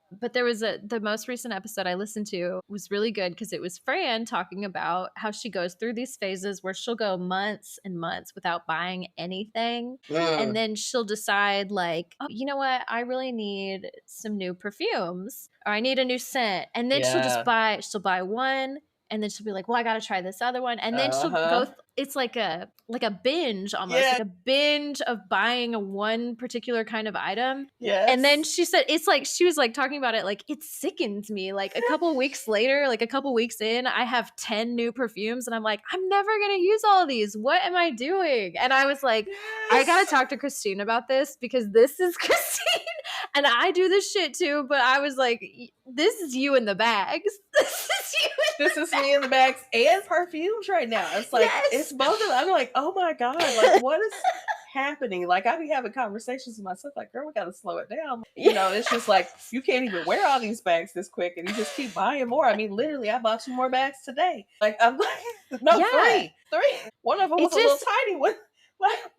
But there was the most recent episode I listened to was really good because it was Fran talking about how she goes through these phases where she'll go months and months without buying anything. And then she'll decide like, oh, you know what? I really need some new perfumes or I need a new scent. And then she'll buy one and then she'll be like, well, I gotta try this other one, and then she'll go it's like a binge almost, like a binge of buying one particular kind of item. And then she said it's like she was like talking about it like it sickens me. Like a couple weeks later, like a couple weeks in, I have 10 new perfumes and I'm like, I'm never gonna use all of these. What am I doing? And I was like, I gotta talk to Christine about this because this is Christine and I do this shit too, but I was like, this is you in the bags. This is me in the bags and perfumes right now. It's like, it's both of them. I'm like, oh my God, like what is happening? Like I be having conversations with myself like, girl, we got to slow it down. You know, it's just like, you can't even wear all these bags this quick and you just keep buying more. I mean, literally, I bought 2 more bags today. Like, I'm like, no, 3. One of them was a little tiny one.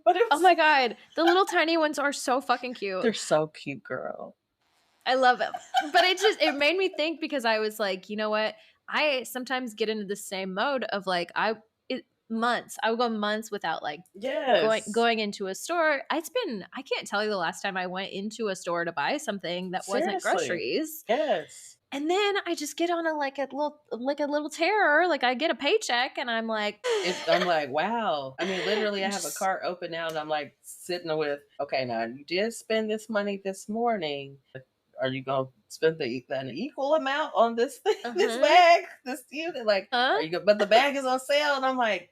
But it was, oh my God, the little tiny ones are so fucking cute. They're so cute, girl. I love them. But it made me think because I was like, you know what? I sometimes get into the same mode of like, months. I would go months without like going into a store. I can't tell you the last time I went into a store to buy something that wasn't groceries. And then I just get on a little terror. Like I get a paycheck and I'm like, I'm like, wow. I mean, literally, I have a cart open now and I'm like sitting with, okay, now you did spend this money this morning. Are you gonna spend an equal amount on this thing, this bag, this unit? Like, are you? But the bag is on sale, and I'm like,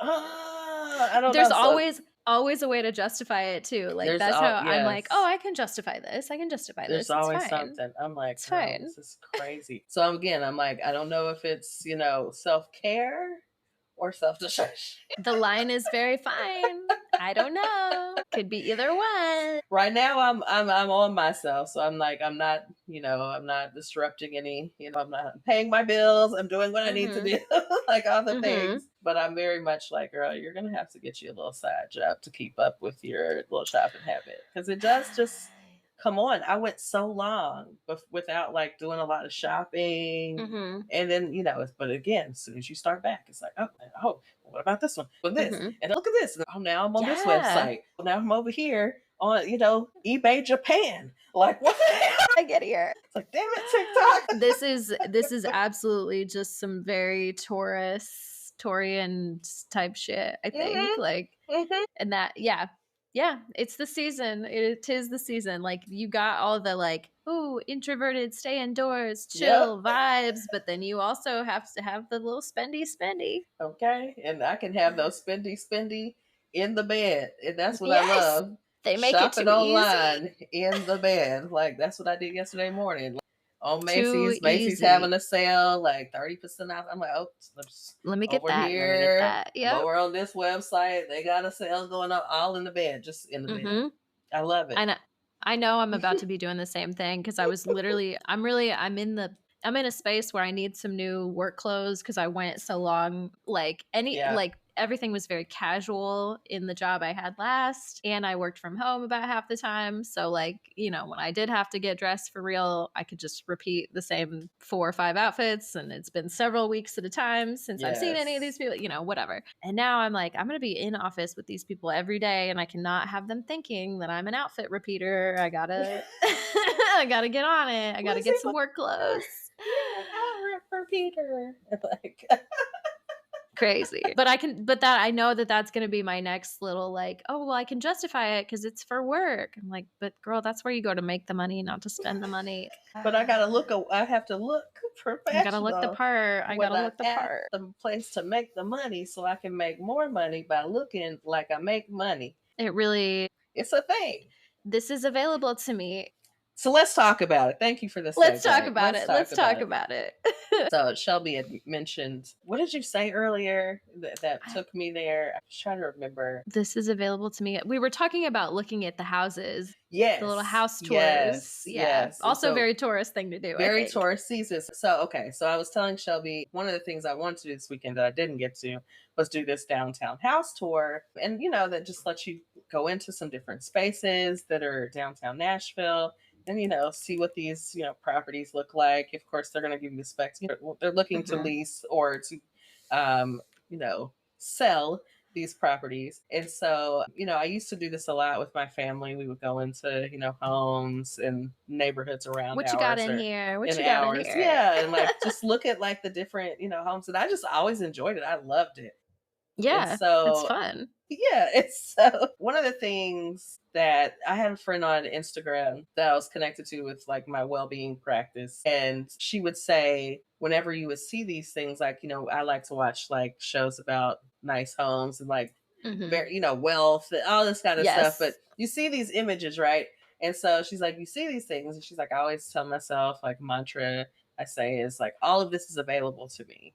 I don't know. There's always a way to justify it too. Like that's how I'm like, oh, I can justify this. I can justify this. There's always something. I'm like, it's fine. This is crazy. So I'm like, I don't know if it's self-care or self-destruction. The line is very fine. I don't know. Could be either one. Right now I'm on myself. So I'm like, I'm not disrupting any, I'm not paying my bills. I'm doing what I need to do, like all the things. But I'm very much like, girl, you're going to have to get you a little side job to keep up with your little shopping habit. Because it does just, come on. I went so long without like doing a lot of shopping. And then, but again, as soon as you start back, it's like, oh, what about this one? With this? And look at this. Oh, now I'm on this website. Now I'm over here on, eBay Japan. Like, what the hell? I get here. It's like, damn it, TikTok. This is absolutely just some very Taurian type shit, I think. And that, yeah, it's the season. It is the season. Like you got all the like, ooh, introverted, stay indoors, chill vibes, but then you also have to have the little spendy. Okay, and I can have those spendy in the bed, and that's what I love. They make shopping it too online easy. in the bed. Like that's what I did yesterday morning. On Macy's. Macy's having a sale, like 30% off. I'm like, oh, let me get over that. here. Yep. Over on this website, they got a sale going on, all in the bed, just in the bed. I love it. I know I'm about to be doing the same thing because I was literally, I'm in a space where I need some new work clothes because I went so long, like everything was very casual in the job I had last, and I worked from home about half the time. So like, when I did have to get dressed for real, I could just repeat the same 4 or 5 outfits, and it's been several weeks at a time since I've seen any of these people, whatever. And now I'm like, I'm going to be in office with these people every day, and I cannot have them thinking that I'm an outfit repeater. I gotta, I gotta get on it. I gotta get some work clothes. Outfit repeater. Like crazy. But I know that that's going to be my next little like, oh, well, I can justify it because it's for work. I'm like, but girl, that's where you go to make the money, not to spend the money. But I have to look professional. I gotta look the part. The place to make the money so I can make more money by looking like I make money. It's a thing. This is available to me. So let's talk about it. Thank you for this. Let's talk about it. So Shelby had mentioned, what did you say earlier that took me there? I'm just trying to remember. This is available to me. We were talking about looking at the houses. Yes. The little house tours. Yes. Also very Taurus thing to do. Very Taurus season. So I was telling Shelby, one of the things I wanted to do this weekend that I didn't get to was do this downtown house tour. And, that just lets you go into some different spaces that are downtown Nashville. And, see what these, properties look like. Of course, they're going to give you the specs. They're looking to lease or to, sell these properties. And so, I used to do this a lot with my family. We would go into, homes and neighborhoods around What you got ours in or here? What in you got in ours. here? Yeah. And like just look at like the different, homes. And I just always enjoyed it. I loved it. And Yeah, it's so fun. yeah, it's so one of the things that I had a friend on Instagram that I was connected to with like my well-being practice. And she would say, whenever you would see these things, like, I like to watch like shows about nice homes and like very, wealth and all this kind of stuff. But Yes. you see these images, right? And so she's like, you see these things, and she's like, I always tell myself, like, mantra I say is like, all of this is available to me.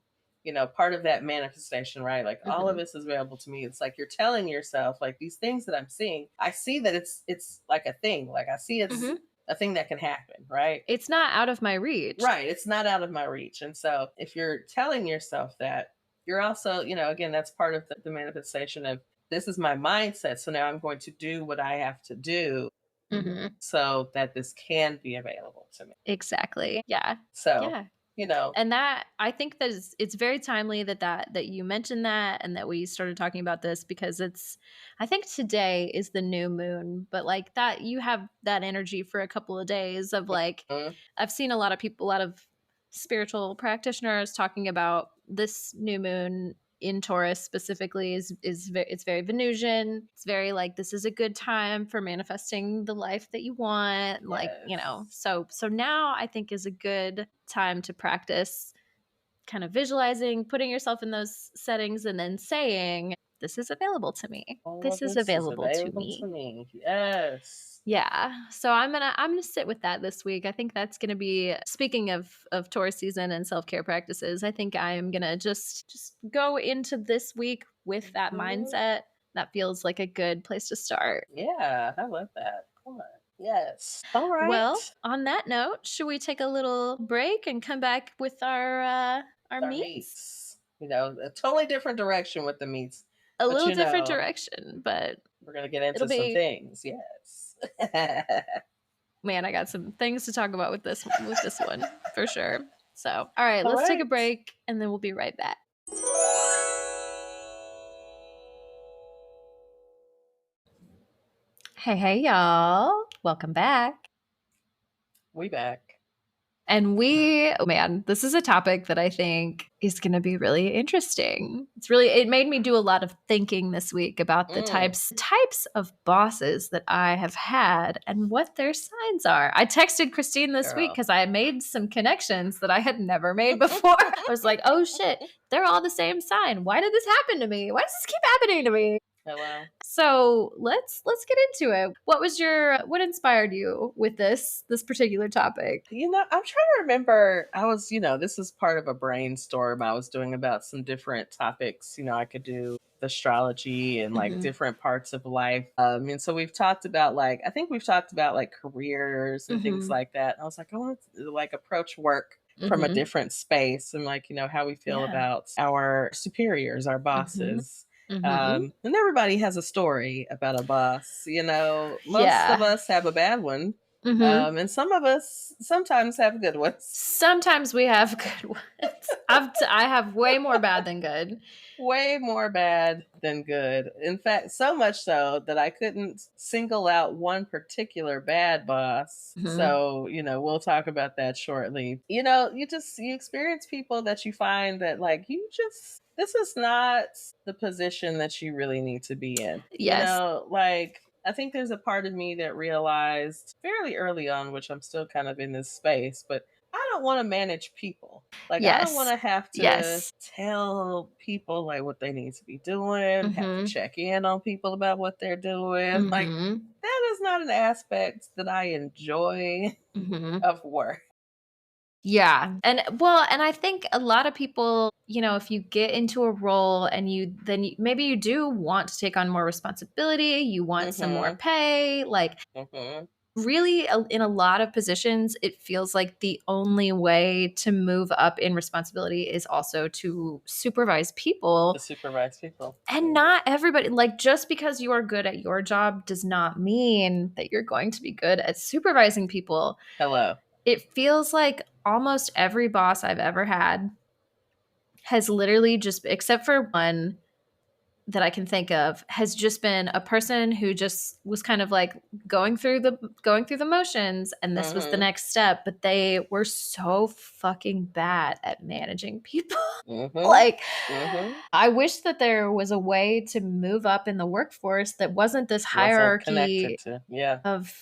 Part of that manifestation, right? Like all of this is available to me. It's like you're telling yourself, like these things that I'm seeing, I see that it's like a thing. Like I see it's a thing that can happen, right? It's not out of my reach. Right. It's not out of my reach. And so if you're telling yourself that, you're also, again, that's part of the manifestation of this is my mindset. So now I'm going to do what I have to do so that this can be available to me. Exactly. Yeah. So, Yeah. And that, I think that it's very timely that you mentioned that and that we started talking about this, because I think today is the new moon, but like that you have that energy for a couple of days of like, I've seen a lot of people, a lot of spiritual practitioners talking about this new moon in Taurus specifically it's very Venusian. It's very like, this is a good time for manifesting the life that you want. Yes. Like, so now I think is a good time to practice kind of visualizing, putting yourself in those settings and then saying, this is available to me. This is available to me. Yes. Yeah. So I'm gonna sit with that this week. I think that's gonna be, speaking of Taurus season and self-care practices, I think I am gonna just go into this week with that mindset. That feels like a good place to start. Yeah, I love that. Come on. Yes. All right. Well, on that note, should we take a little break and come back with our meats? A totally different direction with the meats. A little different direction, but we're gonna get into some things. Yes. Man, I got some things to talk about with this one for sure. So, all right, let's take a break and then we'll be right back. Hey, y'all. Welcome back. We back. And this is a topic that I think is going to be really interesting. It made me do a lot of thinking this week about the types of bosses that I have had and what their signs are. I texted Christine this week because I made some connections that I had never made before. I was like, oh shit, they're all the same sign. Why did this happen to me? Why does this keep happening to me? Hello. So let's get into it. What inspired you with this particular topic? I'm trying to remember. I was, this is part of a brainstorm I was doing about some different topics. I could do astrology and like different parts of life. And so we've talked about like careers and things like that. And I was like, I want to like approach work from a different space and like, how we feel about our superiors, our bosses. And everybody has a story about a boss. Most of us have a bad one. And some of us sometimes have good ones. Sometimes we have good ones. I have way more bad than good. Way more bad than good. In fact, so much so that I couldn't single out one particular bad boss. So, we'll talk about that shortly. You experience people that you find that like, this is not the position that you really need to be in. Yes. I think there's a part of me that realized fairly early on, which I'm still kind of in this space, but I don't want to manage people. Like, I don't want to have to tell people like what they need to be doing, have to check in on people about what they're doing. Like, that is not an aspect that I enjoy of work. Yeah. And I think a lot of people, if you get into a role and maybe you do want to take on more responsibility, you want some more pay, like really in a lot of positions, it feels like the only way to move up in responsibility is also to supervise people. And not everybody, like just because you are good at your job does not mean that you're going to be good at supervising people. Hello. It feels like almost every boss I've ever had has literally just, except for one, that I can think of has just been a person who just was kind of like going through the motions, and this was the next step, but they were so fucking bad at managing people. Like, I wish that there was a way to move up in the workforce that wasn't this hierarchy of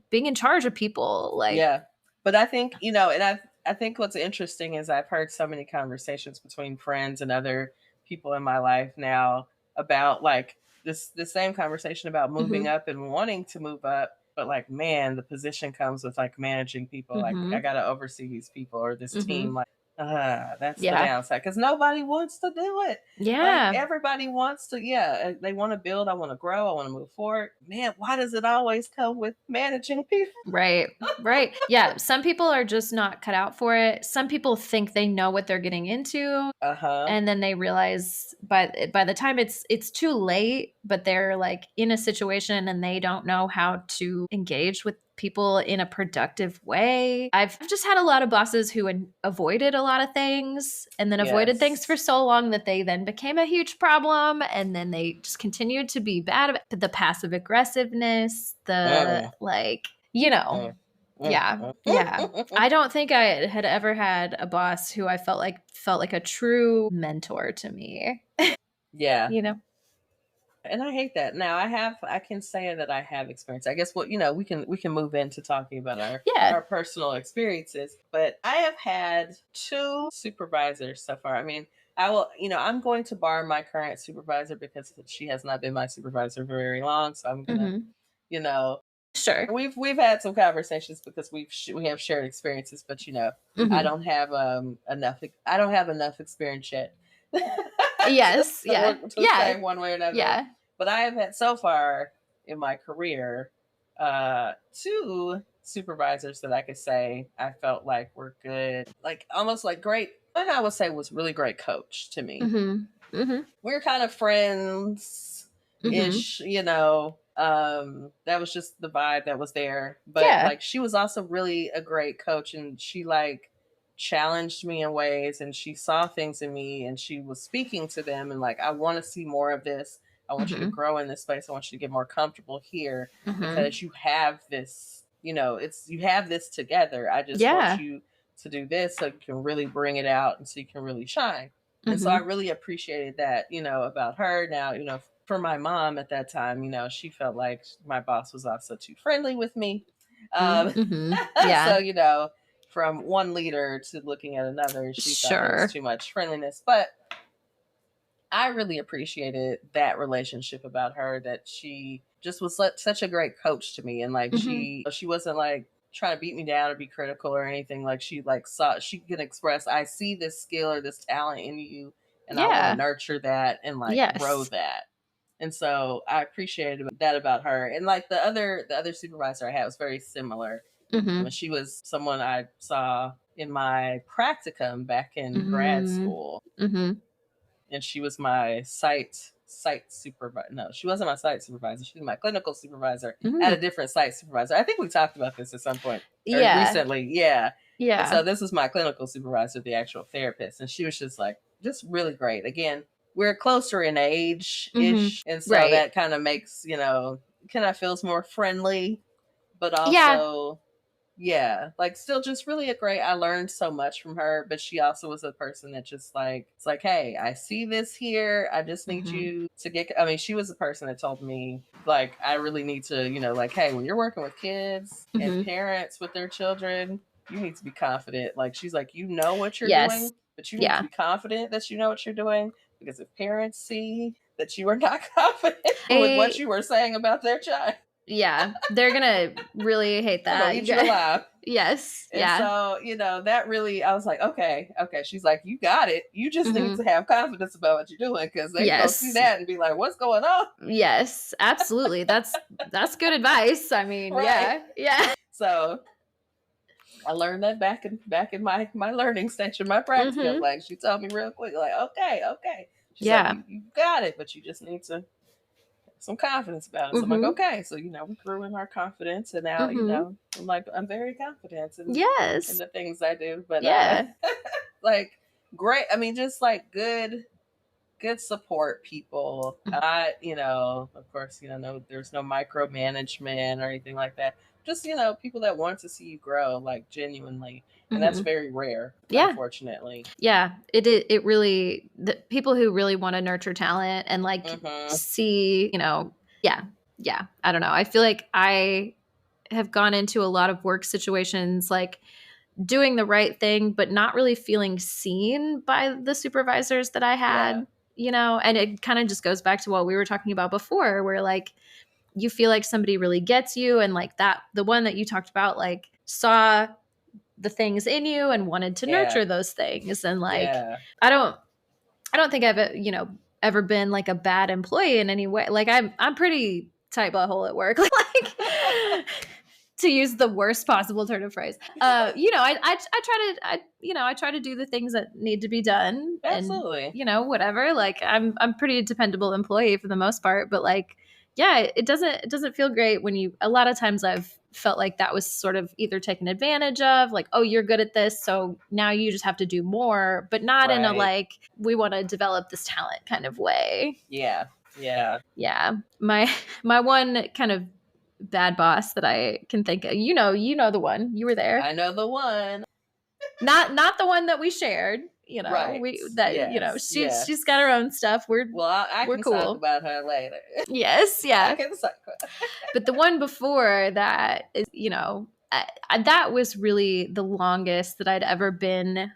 being in charge of people. Like, but I think, and I think what's interesting is I've heard so many conversations between friends and other people in my life now about like the same conversation about moving up and wanting to move up, but like, man, the position comes with like managing people. Like, I got to oversee these people or this team. Like, that's the downside, because nobody wants to do it. Yeah. Like, everybody wants to, they want to build, I want to grow, I want to move forward. Man, why does it always come with managing people? Right. Yeah. Some people are just not cut out for it. Some people think they know what they're getting into. And then they realize by the time it's too late, but they're like in a situation and they don't know how to engage with people in a productive way. I've just had a lot of bosses who avoided a lot of things, and then avoided things for so long that they then became a huge problem, and then they just continued to be bad about the passive aggressiveness, the yeah. I don't think I had ever had a boss who I felt like a true mentor to me. Yeah. You know? And I hate that. Now I can say that I have experience. I guess we can move into talking about our personal experiences. But I have had 2 supervisors so far. I mean, I'm going to bar my current supervisor because she has not been my supervisor for very long. So I'm gonna, Sure. We've had some conversations because we have shared experiences, but I don't have enough. I don't have enough experience yet. Yes. to say one way or another. Yeah. But I have had so far in my career 2 supervisors that I could say I felt like were good, like almost like great. And I would say was really great coach to me. We're kind of friends ish, that was just the vibe that was there. But like, she was also really a great coach, and she like challenged me in ways, and she saw things in me, and she was speaking to them, and like, I want to see more of this. I want you to grow in this space. I want you to get more comfortable here because you have this, you have this together. I just want you to do this so you can really bring it out and so you can really shine. And so I really appreciated that, about her. Now, for my mom at that time, she felt like my boss was also too friendly with me. So, from one leader to looking at another, she thought it was too much friendliness. But I really appreciated that relationship about her, that she just was such a great coach to me. And like, she wasn't like trying to beat me down or be critical or anything. Like, she like saw, she could express, I see this skill or this talent in you, and I want to nurture that and like grow that. And so I appreciated that about her. And like the other supervisor I had was very similar. She was someone I saw in my practicum back in grad school. And she was my site supervisor. No, she wasn't my site supervisor. She was my clinical supervisor at a different site supervisor. I think we talked about this at some point recently. Yeah. And so this was my clinical supervisor, the actual therapist. And she was just really great. Again, we're closer in age-ish. And so that kind of makes, kind of feels more friendly, but also... Yeah, like still just really I learned so much from her, but she also was a person that just like, it's like, hey, I see this here. I just need you to she was a person that told me like, I really need to, like, hey, when you're working with kids and parents with their children, you need to be confident. Like, she's like, you know what you're doing, but you need to be confident that you know what you're doing, because if parents see that you are not confident with what you were saying about their child, they're gonna really hate that. They'll eat you alive. Yes. And so, that really, I was like, okay. She's like, you got it. You just need to have confidence about what you're doing, because they go see that and be like, what's going on? Yes, absolutely. That's good advice. I mean, yeah. So I learned that back in my learning station, my practicum. Like, she told me real quick, like, okay. She's like, you got it, but you just need to some confidence about it. So I'm like, okay. So, we grew in our confidence, and now, I'm very confident in the things I do. But like, great. I mean, just like good good support people. Of course, no, there's no micromanagement or anything like that. Just, people that want to see you grow, like genuinely. And that's very rare, Yeah. unfortunately. Yeah, it really, the people who really want to nurture talent and like see, yeah, I don't know. I feel like I have gone into a lot of work situations like doing the right thing, but not really feeling seen by the supervisors that I had, and it kind of just goes back to what we were talking about before, where like you feel like somebody really gets you, and like that, the one that you talked about, like saw the things in you and wanted to nurture those things. And like, I don't think I've, ever been like a bad employee in any way. Like I'm pretty tight butthole at work. Like to use the worst possible turn of phrase. I try to, I try to do the things that need to be done. Absolutely. And, whatever. Like I'm pretty dependable employee for the most part, but like, yeah, it doesn't feel great when a lot of times I've felt like that was sort of either taken advantage of, like, oh, you're good at this, so now you just have to do more, but not in a like, we want to develop this talent kind of way. Yeah. My one kind of bad boss that I can think of, you know the one, you were there. I know the one. Not the one that we shared, Right. She's got her own stuff. We're can cool. talk about her later. Yes, yeah. I can talk about But the one before that is, that was really the longest that I'd ever been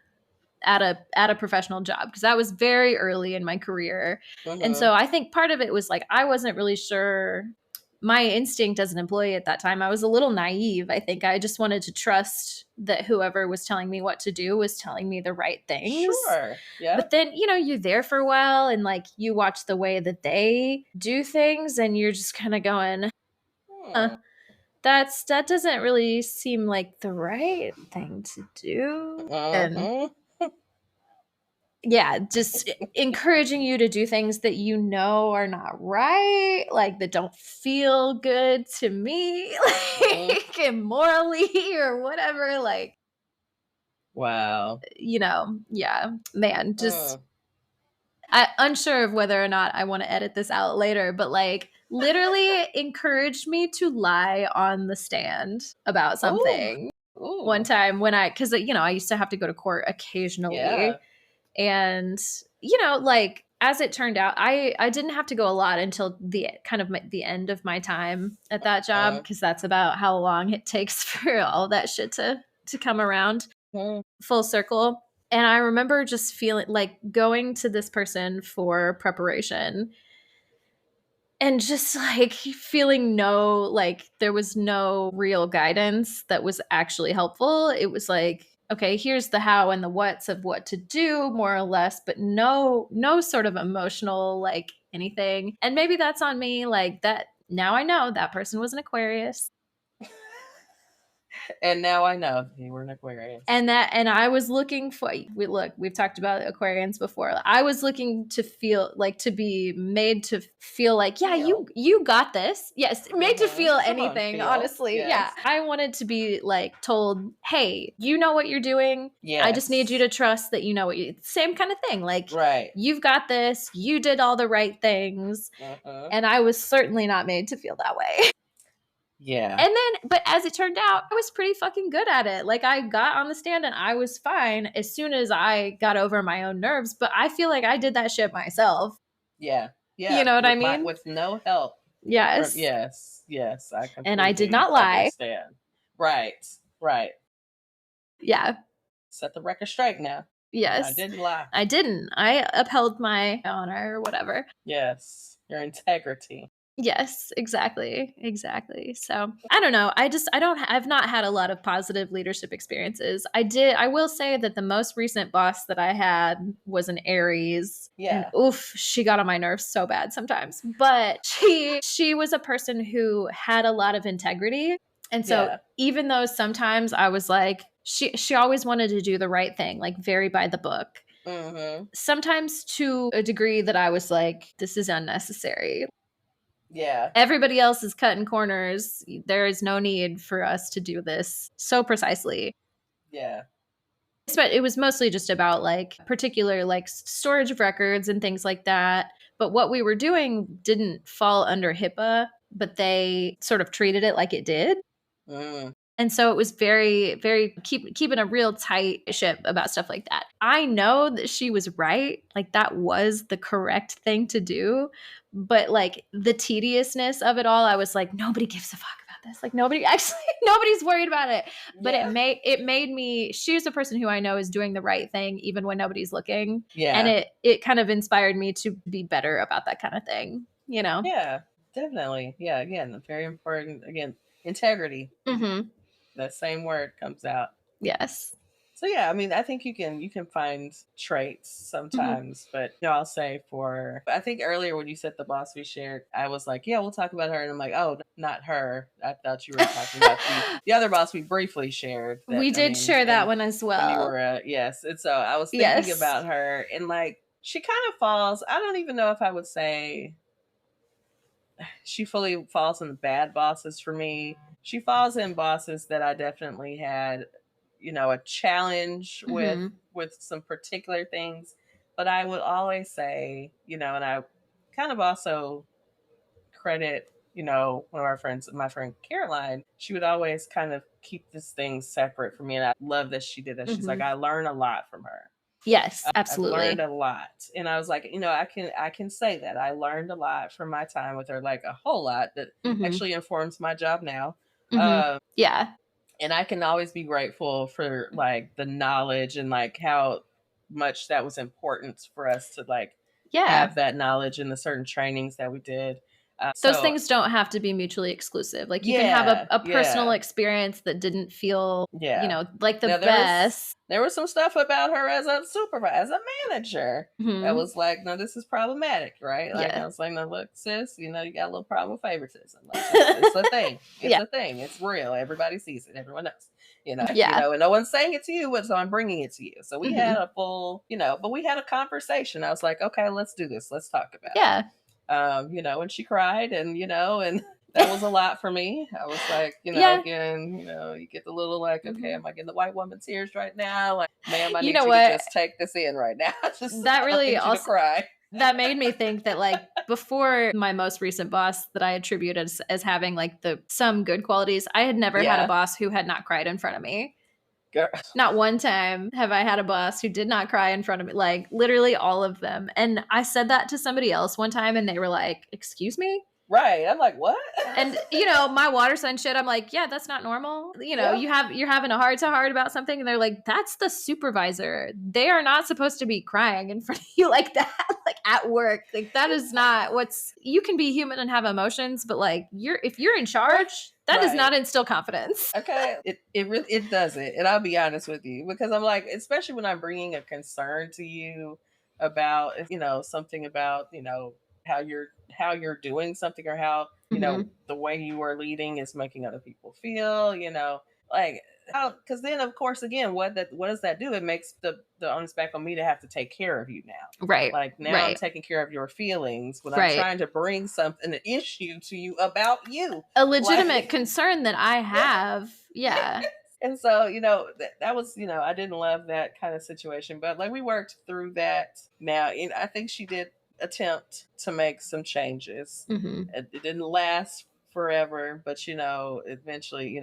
at a professional job, because that was very early in my career. And so I think part of it was like I wasn't really sure. My instinct as an employee at that time, I was a little naive. I think I just wanted to trust that whoever was telling me what to do was telling me the right things. Sure. Yeah. But then, you're there for a while and like you watch the way that they do things and you're just kind of going, that doesn't really seem like the right thing to do. And yeah, just encouraging you to do things that are not right, like that don't feel good to me, like morally or whatever. Like, wow. Yeah, man, just I'm unsure of whether or not I want to edit this out later, but like literally encouraged me to lie on the stand about something. Ooh. One time when because I used to have to go to court occasionally. And, like, as it turned out, I didn't have to go a lot until the kind of the end of my time at that job, because that's about how long it takes for all that shit to come around full circle. And I remember just feeling like going to this person for preparation and just like feeling there was no real guidance that was actually helpful. It was like, okay, here's the how and the what's of what to do, more or less, but no sort of emotional like anything. And maybe that's on me, like that. Now I know that person was an Aquarius. And now I know you were an Aquarius. And I was looking for, we've talked about Aquarians before. I was looking to feel like, to be made to feel like, yeah, you got this. Yes. Made to feel anything, honestly. Yes. Yeah. I wanted to be like told, hey, you know what you're doing. Yes. I just need you to trust that you know same kind of thing. Like, you've got this, you did all the right things. And I was certainly not made to feel that way. Yeah. And then, but as it turned out, I was pretty fucking good at it. Like, I got on the stand and I was fine as soon as I got over my own nerves. But I feel like I did that shit myself. Yeah. Yeah. You know what I mean? With no help. Yes. Yes. I completely and I did not lie. Understand. Right. Yeah. Set the record straight now. Yes. I didn't lie. I didn't. I upheld my honor or whatever. Yes. Your integrity. Yes, exactly. So I don't know. I've not had a lot of positive leadership experiences. I will say that the most recent boss that I had was an Aries. Yeah. And oof, she got on my nerves so bad sometimes. But she was a person who had a lot of integrity. And so even though sometimes I was like, she always wanted to do the right thing, like very by the book. Sometimes to a degree that I was like, this is unnecessary. Yeah. Everybody else is cutting corners. There is no need for us to do this so precisely. Yeah. But it was mostly just about like particular like storage of records and things like that. But what we were doing didn't fall under HIPAA, but they sort of treated it like it did. Mm. And so it was very, very keeping a real tight ship about stuff like that. I know that she was right. Like that was the correct thing to do. But like the tediousness of it all, I was like, nobody gives a fuck about this. Like nobody's worried about it. But Yeah. it made me, she's a person who I know is doing the right thing even when nobody's looking. Yeah. And it kind of inspired me to be better about that kind of thing, you know? Yeah, definitely. Yeah, again, very important. Again, integrity. Mm-hmm. That same word comes out. Yes. So yeah, I mean, I think you can find traits sometimes, but I'll say I think earlier when you said the boss we shared, I was like, yeah, we'll talk about her, and I'm like, oh, not her. I thought you were talking about the other boss we briefly shared. We did share that one as well. When you were yes, and so I was thinking about her, and like she kind of falls. I don't even know if I would say she fully falls in the bad bosses for me. She falls in bosses that I definitely had, a challenge with some particular things. But I would always say, and I kind of also credit, one of our friends, my friend Caroline, she would always kind of keep this thing separate from me. And I love that she did that. She's like, I learn a lot from her. Yes, absolutely. I've learned a lot. And I was like, I can say that I learned a lot from my time with her, like a whole lot that actually informs my job now. Yeah. And I can always be grateful for like the knowledge and like how much that was important for us to like have that knowledge in the certain trainings that we did. Those things don't have to be mutually exclusive. Like you can have a personal experience that didn't feel, like the best. There was some stuff about her as a supervisor, as a manager, that was like, no, this is problematic, right? Like I was like, no, look, sis, you got a little problem with favoritism. Like, it's a thing. It's a thing. It's real. Everybody sees it. Everyone knows. And no one's saying it to you, so I'm bringing it to you. So we had a full, but we had a conversation. I was like, okay, let's do this. Let's talk about it. And she cried and, and that was a lot for me. I was like, again, you get the little like, okay, am I getting the white woman tears right now? Like, ma'am, I need you to just take this in right now. That really also cry. That made me think that like before my most recent boss that I attribute as having like some good qualities, I had never had a boss who had not cried in front of me. Girl. Not one time have I had a boss who did not cry in front of me, like literally all of them. And I said that to somebody else one time and they were like, excuse me? Right. I'm like, what? And my water sign shit, I'm like, yeah, that's not normal. You're having a heart to heart about something and they're like, that's the supervisor. They are not supposed to be crying in front of you like that, like at work. Like that is not you can be human and have emotions, but like if you're in charge, that does not instill confidence. Okay. It doesn't. And I'll be honest with you because I'm like, especially when I'm bringing a concern to you about, something about, how you're doing something or how, the way you are leading is making other people feel, like how, because then of course, again, what does that do? It makes the onus back on me to have to take care of you now. Right. Like now I'm taking care of your feelings when I'm trying to bring an issue to you about you. A legitimate concern that I have. Yeah. And so, that was, I didn't love that kind of situation, but like we worked through that now. And I think she did attempt to make some changes. It didn't last forever, but eventually,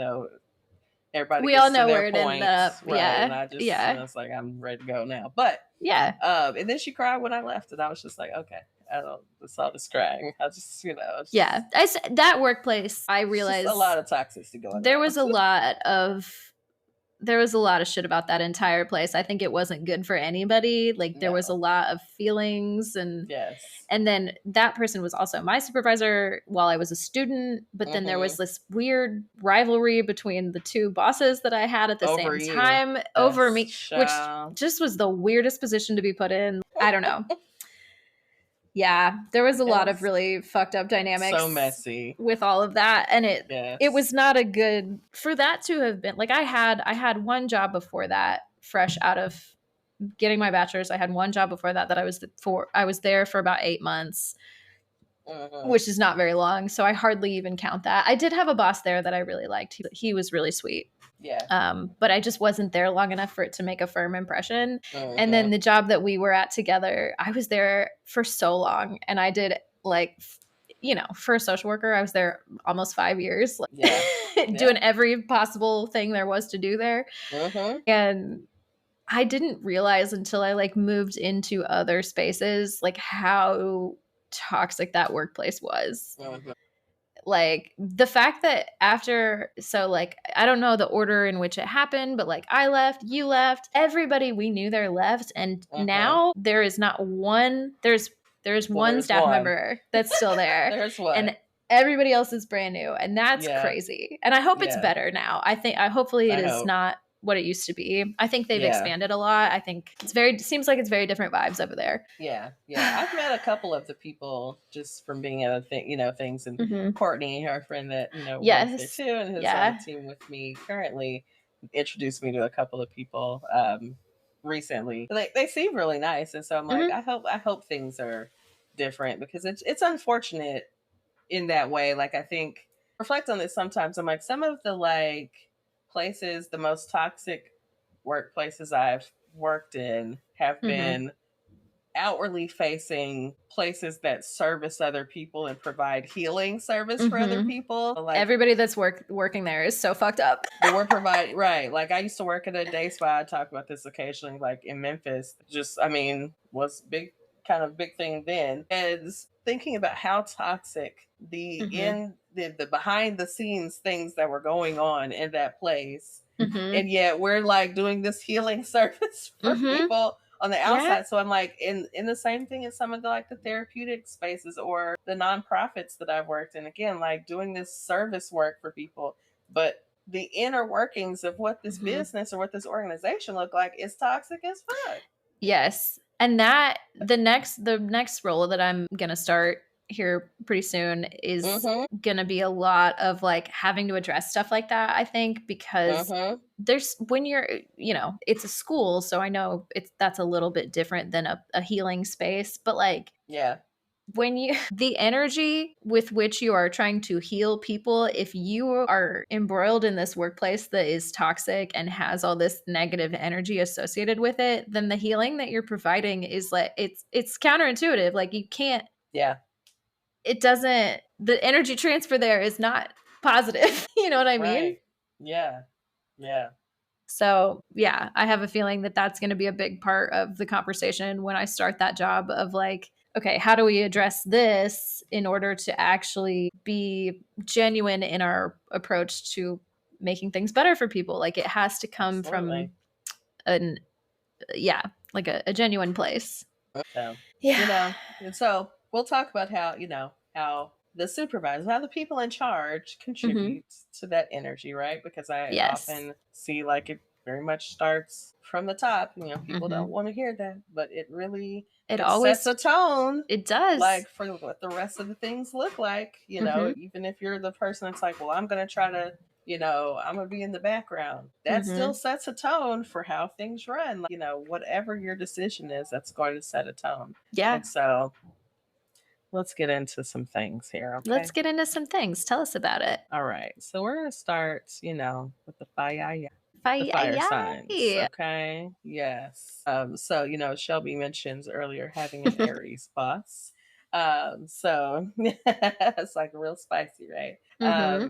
everybody we gets all know to their where it points, ended up. right? Yeah. And I just, it's like, I'm ready to go now. But and then she cried when I left, and I was just like, okay, I saw this crying. I just, that workplace, I realized a lot of toxicity going on. There was a lot of shit about that entire place. I think it wasn't good for anybody. Like there was a lot of feelings and then that person was also my supervisor while I was a student. But then there was this weird rivalry between the two bosses that I had at the same time over me, which just was the weirdest position to be put in. I don't know. Yeah, there was a lot of really fucked up dynamics. So messy with all of that. And it was not a good, for that to have been, like I had one job before that, fresh out of getting my bachelor's. I had one job before that I was there for about 8 months. which is not very long. So I hardly even count that. I did have a boss there that I really liked. He was really sweet. Yeah. But I just wasn't there long enough for it to make a firm impression. And then the job that we were at together, I was there for so long, and I did like, you know, for a social worker, I was there almost 5 years, like, doing every possible thing there was to do there. And I didn't realize until I like moved into other spaces, like how toxic that workplace was. Like the fact that after, so like, I don't know the order in which it happened, but like I left, you left, everybody we knew there left. And now there is not one, there's one staff member that's still there. There's one. And everybody else is brand new. And that's crazy. And I hope it's better now. Hopefully it is not what it used to be. I think they've expanded a lot. I think seems like it's very different vibes over there. Yeah. I've met a couple of the people just from being at things, and Courtney, our friend that works there too, and who's on the team with me currently, introduced me to a couple of people recently. They seem really nice, and so I'm like, I hope things are different, because it's unfortunate in that way. Like, I think reflect on this sometimes. I'm like, some of the like places, the most toxic workplaces I've worked in have been outwardly facing places that service other people and provide healing service for other people. Like, everybody that's working there is so fucked up. But we're providing, right. Like, I used to work at a day spa. I talk about this occasionally, like in Memphis. Just, I mean, was big thing then, is thinking about how toxic the behind the scenes things that were going on in that place. And yet we're like doing this healing service for people on the outside. So I'm like, in the same thing as some of the like the therapeutic spaces or the nonprofits that I've worked in, again, like doing this service work for people, but the inner workings of what this business or what this organization look like is toxic as fuck. Yes. And that the next role that I'm gonna start here pretty soon is gonna be a lot of like having to address stuff like that, I think, because there's, when you're, it's a school, so I know that's a little bit different than a healing space, but like, when the energy with which you are trying to heal people, if you are embroiled in this workplace that is toxic and has all this negative energy associated with it, then the healing that you're providing is like, it's counterintuitive. Like, you can't, it doesn't, the energy transfer there is not positive. You know what I mean? Yeah. So yeah, I have a feeling that that's going to be a big part of the conversation when I start that job of like, okay, how do we address this in order to actually be genuine in our approach to making things better for people? Like, it has to come from like a genuine place. So, and so we'll talk about how the supervisors, how the people in charge contribute to that energy, right? Because I often see like it very much starts from the top. People don't want to hear that, but it really it always sets a tone. It does, like for what the rest of the things look like. Even if you're the person that's like, well, I'm going to try to, I'm going to be in the background. That still sets a tone for how things run. Like, whatever your decision is, that's going to set a tone. Yeah. And so let's get into some things here. Okay? Let's get into some things. Tell us about it. All right. So we're going to start, with the fire signs. Okay. Yes. So, Shelby mentions earlier having an Aries boss. So it's like real spicy, right?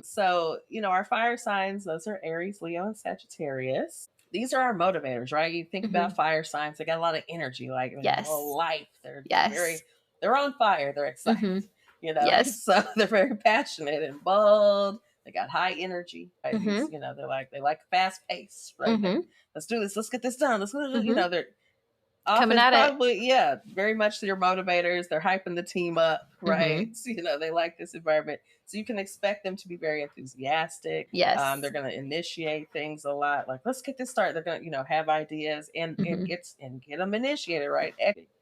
So, our fire signs, those are Aries, Leo, and Sagittarius. These are our motivators, right? You think about fire signs, they got a lot of energy, like life. They're on fire. They're excited, so they're very passionate and bold. They got high energy. Right? They like fast pace, right? Let's do this. Let's get this done. Let's they're coming at probably, very much their motivators. They're hyping the team up, right? So, they like this environment. So you can expect them to be very enthusiastic. Yes. They're going to initiate things a lot. Like, let's get this started. They're going to, have ideas and get them initiated, right?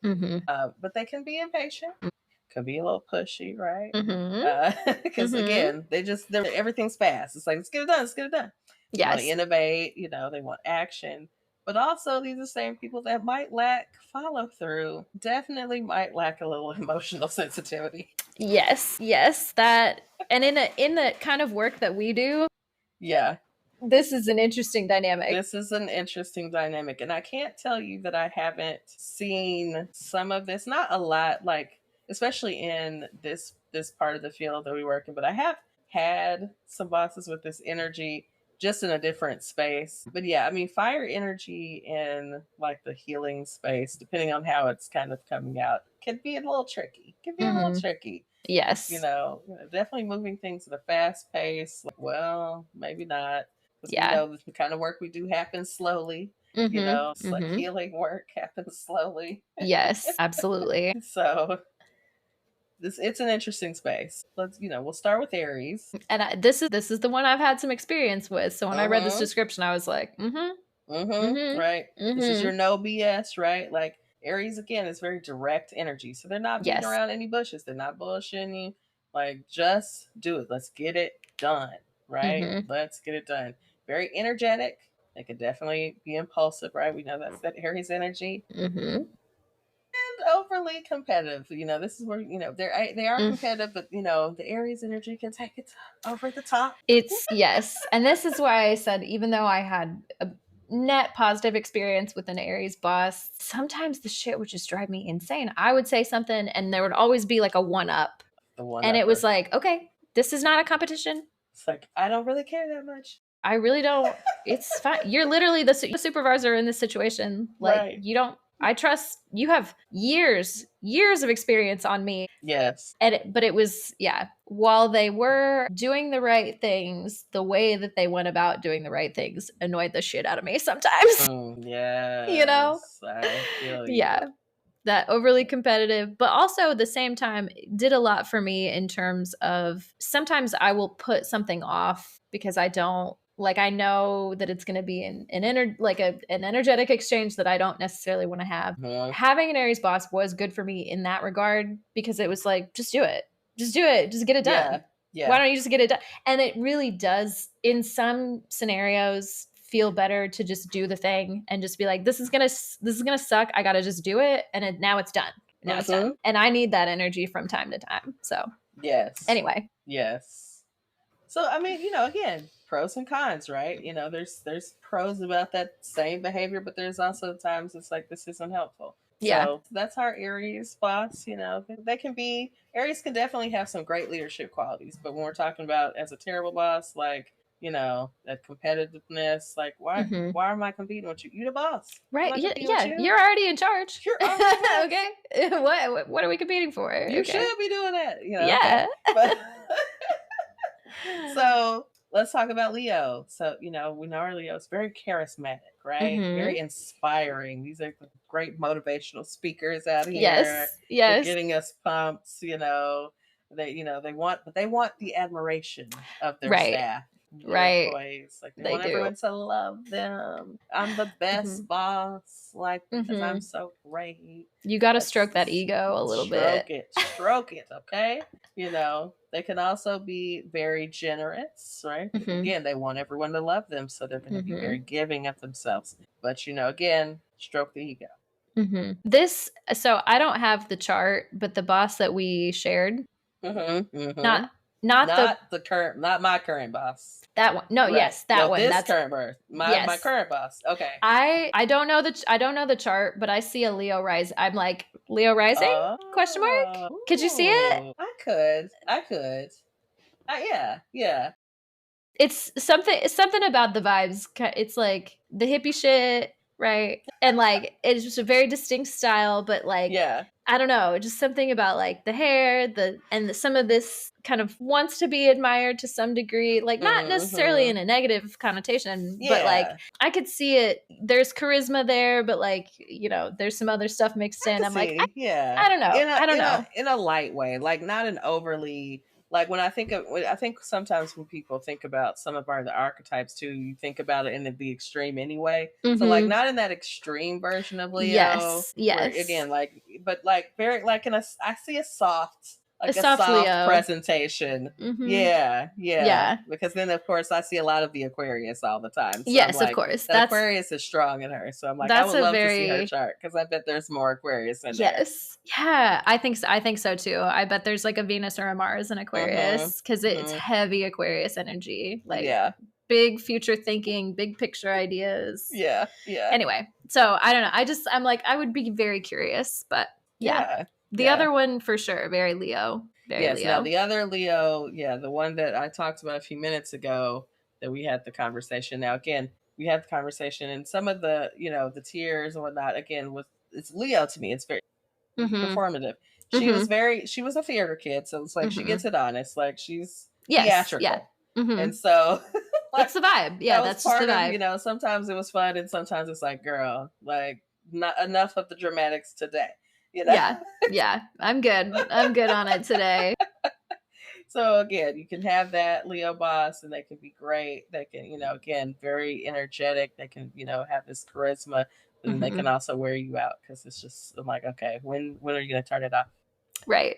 But they can be impatient. Can be a little pushy, right? Because again, everything's fast. It's like, let's get it done. Yes. They want to innovate. They want action. But also, these are the same people that might lack follow through. Definitely might lack a little emotional sensitivity. Yes, that, and in the kind of work that we do, yeah, this is an interesting dynamic. This is an interesting dynamic, and I can't tell you that I haven't seen some of this. Not a lot, like especially in this part of the field that we work in, but I have had some bosses with this energy, just in a different space. But yeah, I mean, fire energy in like the healing space, depending on how it's kind of coming out, can be a little tricky. Can be a little tricky. Yes. Definitely moving things at a fast pace. Like, well, maybe not. Because Yeah. the kind of work we do happens slowly. It's like healing work happens slowly. Yes, absolutely. So it's an interesting space. We'll start with Aries. And this is the one I've had some experience with. So when I read this description, I was like, right. This is your no BS, right? Like Aries, again, is very direct energy. So they're not beating around any bushes. They're not bullshitting you. Like, just do it. Let's get it done, right? Let's get it done. Very energetic. They could definitely be impulsive, right? We know that's that Aries energy. And overly competitive. This is where, they are competitive, but, the Aries energy can take it over the top. Yes. And this is why I said, even though I had a net positive experience with an Aries boss, sometimes the shit would just drive me insane. I would say something and there would always be like a one up. And it was like, okay, this is not a competition. It's like, I don't really care that much. I really don't. It's fine. You're literally the supervisor in this situation. Like, right. You don't, I trust you have years of experience on me. Yes. But it was, while they were doing the right things, the way that they went about doing the right things annoyed the shit out of me sometimes. Yeah. I feel you. Yeah. That overly competitive, but also at the same time did a lot for me in terms of sometimes I will put something off because I don't, like, I know that it's going to be an energetic exchange that I don't necessarily want to have. Having an Aries boss was good for me in that regard because it was like, just do it. Just get it done. Yeah. Why don't you just get it done? And it really does, in some scenarios, feel better to just do the thing and just be like, this is gonna suck. I gotta just do it, and now it's done. It's done. And I need that energy from time to time. So yes. Anyway. Yes. So I mean, again, pros and cons, right? There's pros about that same behavior, but there's also times it's like this isn't helpful. Yeah. So that's our Aries boss. Aries can definitely have some great leadership qualities, but when we're talking about as a terrible boss, like, that competitiveness, like, why am I competing with you? You the boss. Right. Yeah. You're already in charge. You're already okay. What are we competing for? You should be doing that. Yeah. Okay? So let's talk about Leo. So, we know our Leo is very charismatic, right? Very inspiring. These are great motivational speakers out here. Yes. They're getting us pumped, they want the admiration of their staff. Right. Employees. Like, they want everyone to love them. I'm the best boss, like, because I'm so great. You got to stroke that ego a little bit. Stroke it, okay? They can also be very generous, right? Again, they want everyone to love them, so they're going to be very giving of themselves. But, again, stroke the ego. So I don't have the chart, but the boss that we shared, not my current boss. That one. No, right. Yes, that one. That's current boss. My current boss. Okay. I don't know the chart, but I see a Leo rise. I'm like, Leo rising? Question mark? Could you see it? I could. Yeah. It's something about the vibes. It's like the hippie shit, right? And like it's just a very distinct style, but like I don't know, just something about like the hair, some of this kind of wants to be admired to some degree, like not necessarily in a negative connotation, but like I could see it. There's charisma there, but like, there's some other stuff mixed in. I'm like, I don't know. I don't know. In a light way, like not an overly, like I think sometimes when people think about some of the archetypes too, you think about it in the extreme anyway. So like not in that extreme version of Leo. Yes. Where, again, like, but like very like I see a soft A soft Leo presentation. Mm-hmm. Yeah. Because then, of course, I see a lot of the Aquarius all the time. So yes, I'm like, of course. that Aquarius is strong in her. So I'm like, I would love to see her chart because I bet there's more Aquarius in there. Yes. Yeah, I think so. I think so too. I bet there's like a Venus or a Mars in Aquarius because it's heavy Aquarius energy. Like big future thinking, big picture ideas. Yeah. Anyway, so I don't know. I'm like, I would be very curious, but the other one for sure, very Leo. Very Leo. Now the other Leo, the one that I talked about a few minutes ago that we had the conversation. Now again, we had the conversation and some of the, the tiers and whatnot, again, it's Leo to me. It's very performative. She was a theater kid, so it's like she gets it on. It's like she's theatrical. Yeah. And so that's the vibe. Yeah, that's just the vibe. Of, sometimes it was fun and sometimes it's like, girl, like not enough of the dramatics today. Yeah. I'm good on it today. So again, you can have that Leo boss and they can be great. They can, again, very energetic. They can, have this charisma and they can also wear you out because it's just, I'm like, okay, when are you going to turn it off? Right.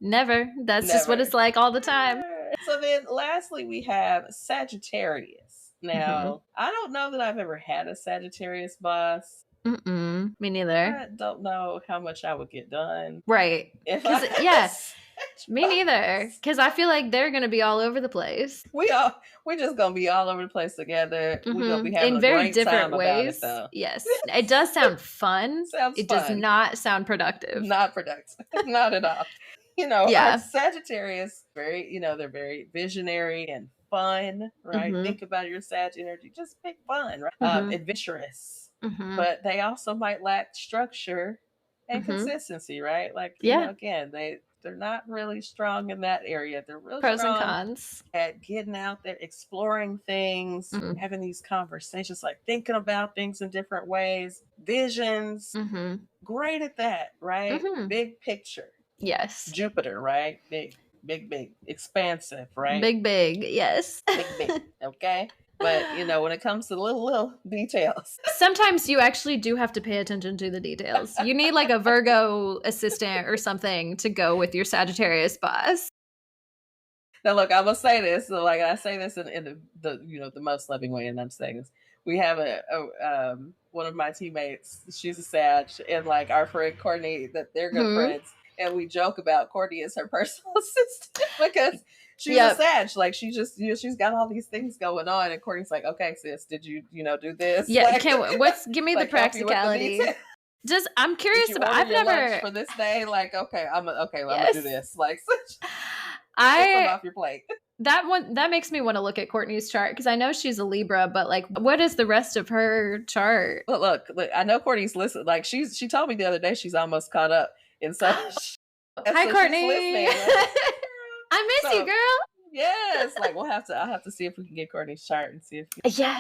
Never. That's just what it's like all the time. So then lastly, we have Sagittarius. Now, I don't know that I've ever had a Sagittarius boss. Me neither. I don't know how much I would get done. Right. Me neither. Because I feel like they're gonna be all over the place. We're just gonna be all over the place together. We're gonna be having in very different ways. Yes, it does sound fun. It does not sound productive. Not productive. Not at all. Our Sagittarius, very, they're very visionary and fun, right? Think about your Sag energy, just big fun, right? Adventurous, but they also might lack structure and consistency, right? Like, again, they're not really strong in that area. They're really pros strong and cons at getting out there, exploring things, having these conversations, like thinking about things in different ways, visions. Great at that, right? Big picture. Yes. Jupiter, right? Big, expansive, right? Big, yes. Big, okay? But, when it comes to little details. Sometimes you actually do have to pay attention to the details. You need like a Virgo assistant or something to go with your Sagittarius boss. Now, look, I'm going to say this. So, like, I say this in the most loving way, and I'm saying this. We have one of my teammates, she's a Sag, and like our friend Courtney, that they're good friends. And we joke about Courtney as her personal assistant because she's a Sag. Like she just, she's got all these things going on. And Courtney's like, okay, sis, did you, do this? Yeah. Like, give me the practicality. I'm curious about, I've never for this day. Like, okay, I'm gonna do this. Like, off your plate. That makes me want to look at Courtney's chart because I know she's a Libra, but like, what is the rest of her chart? But look, I know Courtney's listening. Like she told me the other day she's almost caught up. And so, hi Courtney. I miss you, girl. Yes, like I'll have to see if we can get Courtney's chart and see if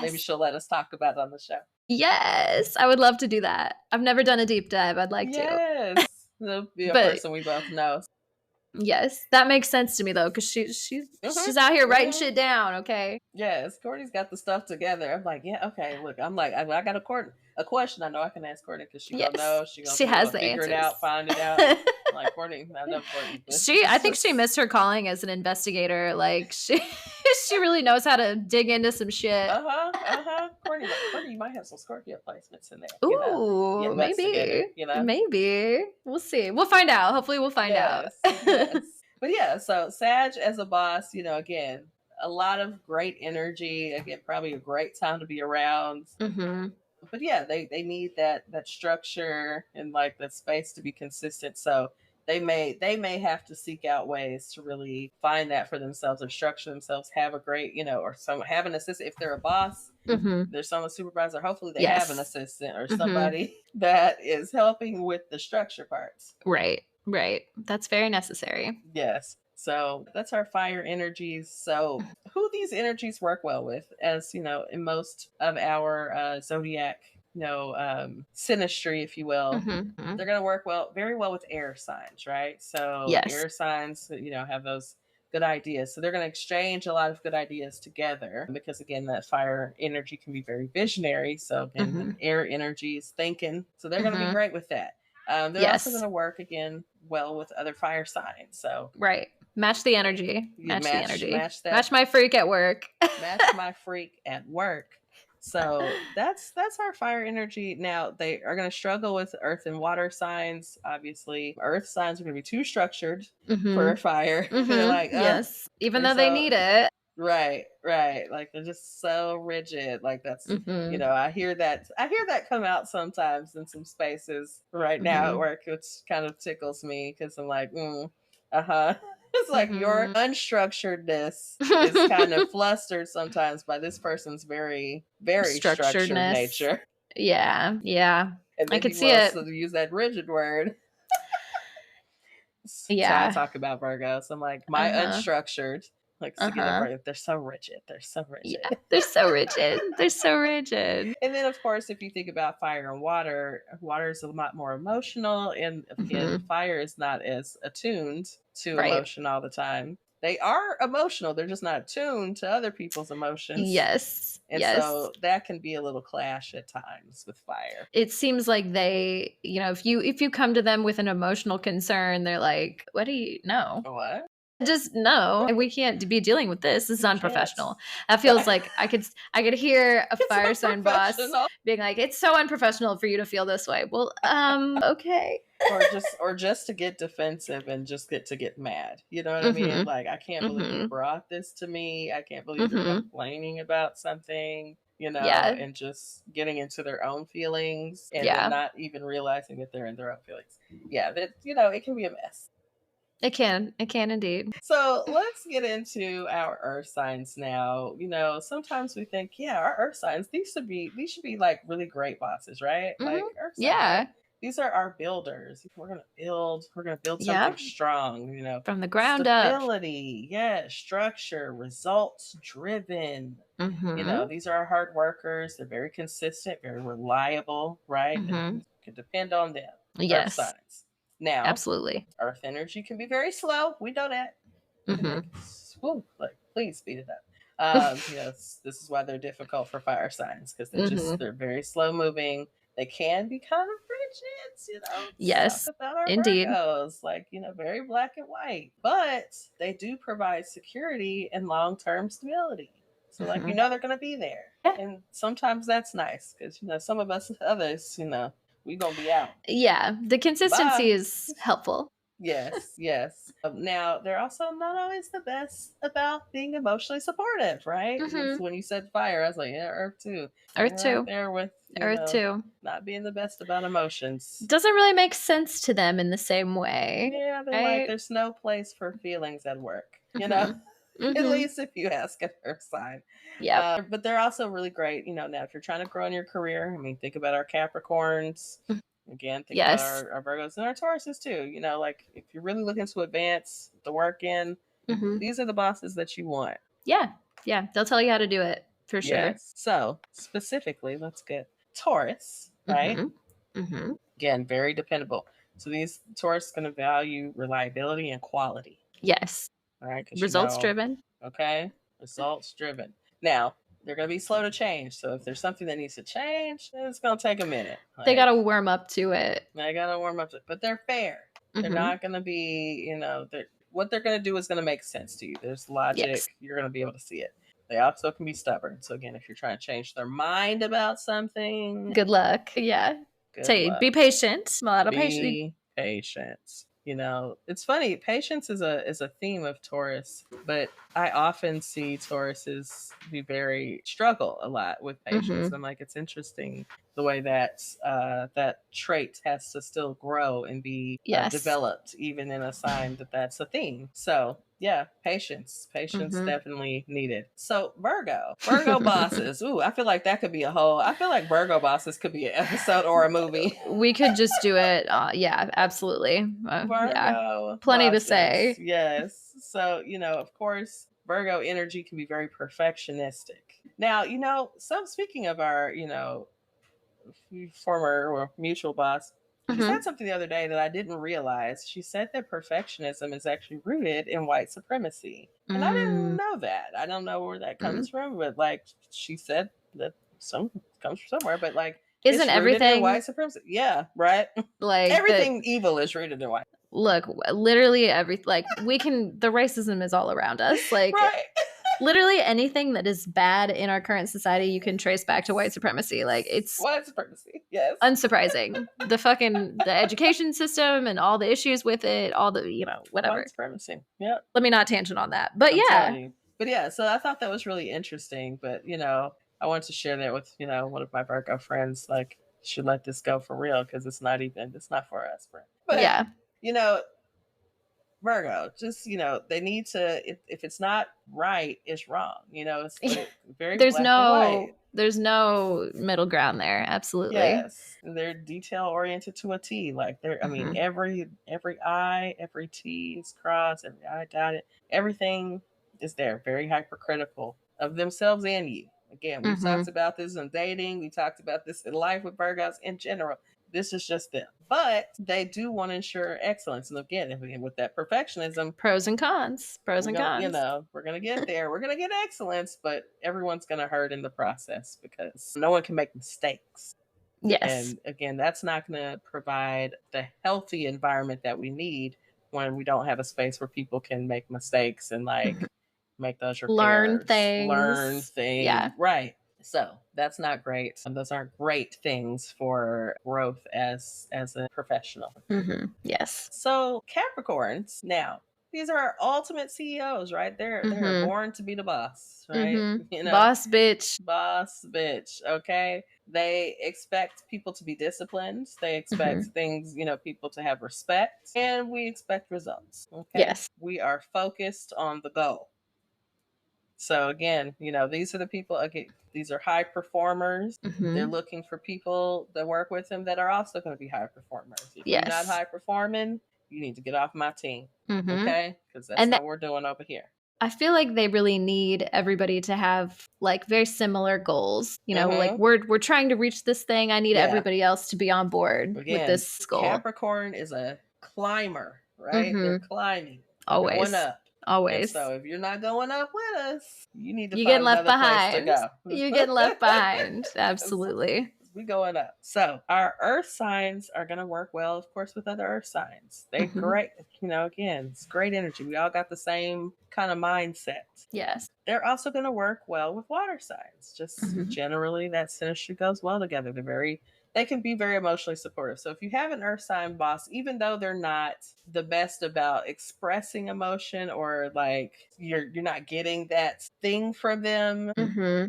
maybe she'll let us talk about it on the show. Yes, I would love to do that. I've never done a deep dive. I'd like to. Yes, that'll be a person we both know. Yes, that makes sense to me though, because she's out here writing shit down. Okay. Yes, Courtney's got the stuff together. I'm like, yeah, okay. Look, I'm like, I got a question. I know I can ask Courtney because she gonna know. She has the figure answers. It out, find it out. I'm like Courtney, I know Courtney. I think she missed her calling as an investigator. Like she really knows how to dig into some shit. Courtney, you might have some Scorpio placements in there. Ooh, maybe. Maybe we'll see. We'll find out. Hopefully, we'll find out. Yes. But yeah, so Sag as a boss, again, a lot of great energy. Again, probably a great time to be around. But yeah, they need that structure and like that space to be consistent. So they may have to seek out ways to really find that for themselves or structure themselves, have a great, or have an assistant. If they're a boss, there's someone supervisor. Hopefully they have an assistant or somebody that is helping with the structure parts. Right. That's very necessary. Yes. So that's our fire energies. So who these energies work well with, as in most of our zodiac, synastry, if you will, they're going to work very well with air signs, right? So air signs, have those good ideas. So they're going to exchange a lot of good ideas together because, again, that fire energy can be very visionary. So then air energy is thinking. So they're going to be great with that. They're also going to work again well with other fire signs. So right, match the energy. you Match that. Match my freak at work. Match my freak at work. So that's our fire energy. Now they are going to struggle with earth and water signs. Obviously, earth signs are going to be too structured for fire. They're like, yes, even though they need it. Right. Like they're just so rigid. Like that's I hear that come out sometimes in some spaces right now at work, which kind of tickles me because I'm like, It's like your unstructuredness is kind of flustered sometimes by this person's very, very structured nature. Yeah. And then I could see it. So to use that rigid word. Yeah. So I talk about Virgo. So I'm like, my unstructured. Like, they're so rigid. Yeah, they're so rigid. And then, of course, if you think about fire and water is a lot more emotional. And again, fire is not as attuned to emotion all the time. They are emotional. They're just not attuned to other people's emotions. Yes. And so that can be a little clash at times with fire. It seems like they, if you come to them with an emotional concern, they're like, what do you know? What? Just no, we can't be dealing with this. This is unprofessional. That feels like I could hear a fire sign boss being like, it's so unprofessional for you to feel this way. Well, okay. or just to get defensive and just to get mad. You know what I mean? Like, I can't believe you brought this to me. I can't believe you're complaining about something, and just getting into their own feelings and then not even realizing that they're in their own feelings. Yeah, that it can be a mess. It can indeed. So let's get into our earth signs now. Sometimes we think, our earth signs, these should be like really great bosses, right? Like earth signs. Yeah. These are our builders. We're gonna build something strong, from the ground up. Stability, structure, results driven. These are our hard workers. They're very consistent, very reliable, right? You can depend on them. Yes. Earth signs. Now, absolutely, earth energy can be very slow. We know that. Please speed it up. This is why they're difficult for fire signs, because they're very slow moving. They can be kind of rigid, Yes, talk about our indeed. Virgos, very black and white, but they do provide security and long-term stability. So they're going to be there. Yeah. And sometimes that's nice because, some of us others, we gonna be out. Yeah, the consistency is helpful. Yes. Now, they're also not always the best about being emotionally supportive, right? When you said fire, I was like, Earth too. Earth too. Right there with Earth too. Not being the best about emotions. Doesn't really make sense to them in the same way. Yeah, they're like, there's no place for feelings at work, At least if you ask an earth sign. Yeah. But they're also really great, now if you're trying to grow in your career, think about our Capricorns. Again, think about our Virgos and our Tauruses too. Like if you're really looking to advance the work in, these are the bosses that you want. Yeah. They'll tell you how to do it for sure. Yes. So specifically, let's get Taurus, right? Again, very dependable. So these Taurus are going to value reliability and quality. Yes. All right. Results driven. Okay. Results driven. Now, they're going to be slow to change. So if there's something that needs to change, it's going to take a minute. They got to warm up to it. But they're fair. They're not going to be, what they're going to do is going to make sense to you. There's logic. Yes. You're going to be able to see it. They also can be stubborn. So again, if you're trying to change their mind about something, good luck. Yeah. Be patient. A lot of patience. Be patient. It's funny. Patience is a theme of Taurus, but I often see Tauruses struggle a lot with patience. I'm like, it's interesting the way that that trait has to still grow and be developed, even in a sign that's a theme. So yeah, patience definitely needed. So Virgo bosses. Ooh, I feel like that could be Virgo bosses could be an episode or a movie. We could just do it. Yeah, absolutely. Virgo plenty bosses. To say. Yes. So, of course, Virgo energy can be very perfectionistic. Now, speaking of our, former or mutual boss, she said something the other day that I didn't realize. She said that perfectionism is actually rooted in white supremacy. And I didn't know that. I don't know where that comes from, but she said that some comes from somewhere, but Isn't everything white supremacy? Yeah, right. like everything evil is rooted in white. Look, literally the racism is all around us. Like, right. Literally anything that is bad in our current society, you can trace back to white supremacy. Like, it's white supremacy. Yes. Unsurprising. The education system and all the issues with it, all the, whatever. White supremacy. Yep. Let me not tangent on that. But But yeah, so I thought that was really interesting. But, I wanted to share that with, one of my Virgo friends. Like, should let this go for real because it's not for us. But, yeah. Virgo, just, they need to, if it's not right, it's wrong. It's very there's black and white. There's no middle ground there. Absolutely. Yes. They're detail oriented to a T. Like I mean, every I, every T is crossed, every I dotted, everything is there. Very hypercritical of themselves and you. Again, we've talked about this in dating. We talked about this in life with Virgos in general. This is just them. But they do want to ensure excellence. And again, with that perfectionism. Pros and cons. We're going to get there. We're going to get excellence, but everyone's going to hurt in the process because no one can make mistakes. Yes. And again, that's not going to provide the healthy environment that we need when we don't have a space where people can make mistakes and make those repairs. Learn things. Yeah. Right. So that's not great. Those aren't great things for growth as a professional. Yes. So Capricorns, now, these are our ultimate CEOs, right? They're born to be the boss, right? Boss bitch. Boss bitch. Okay. They expect people to be disciplined. They expect things, people to have respect, and we expect results. Okay. Yes. We are focused on the goal. So again, these are the people, these are high performers. They're looking for people that work with them that are also going to be high performers. If you're not high performing, you need to get off my team. Okay? Because that's what we're doing over here. I feel like they really need everybody to have very similar goals. Like we're trying to reach this thing. I need everybody else to be on board with this goal. Capricorn is a climber, right? They're climbing. Always. Going up. Always. And so if you're not going up with us, you need to find another place to go. You're getting left behind. Absolutely. We going up. So our earth signs are going to work well, of course, with other earth signs. They're great. Again, it's great energy. We all got the same kind of mindset. Yes. They're also going to work well with water signs. Just generally that synergy goes well together. They can be very emotionally supportive. So if you have an earth sign boss, even though they're not the best about expressing emotion or you're not getting that thing from them,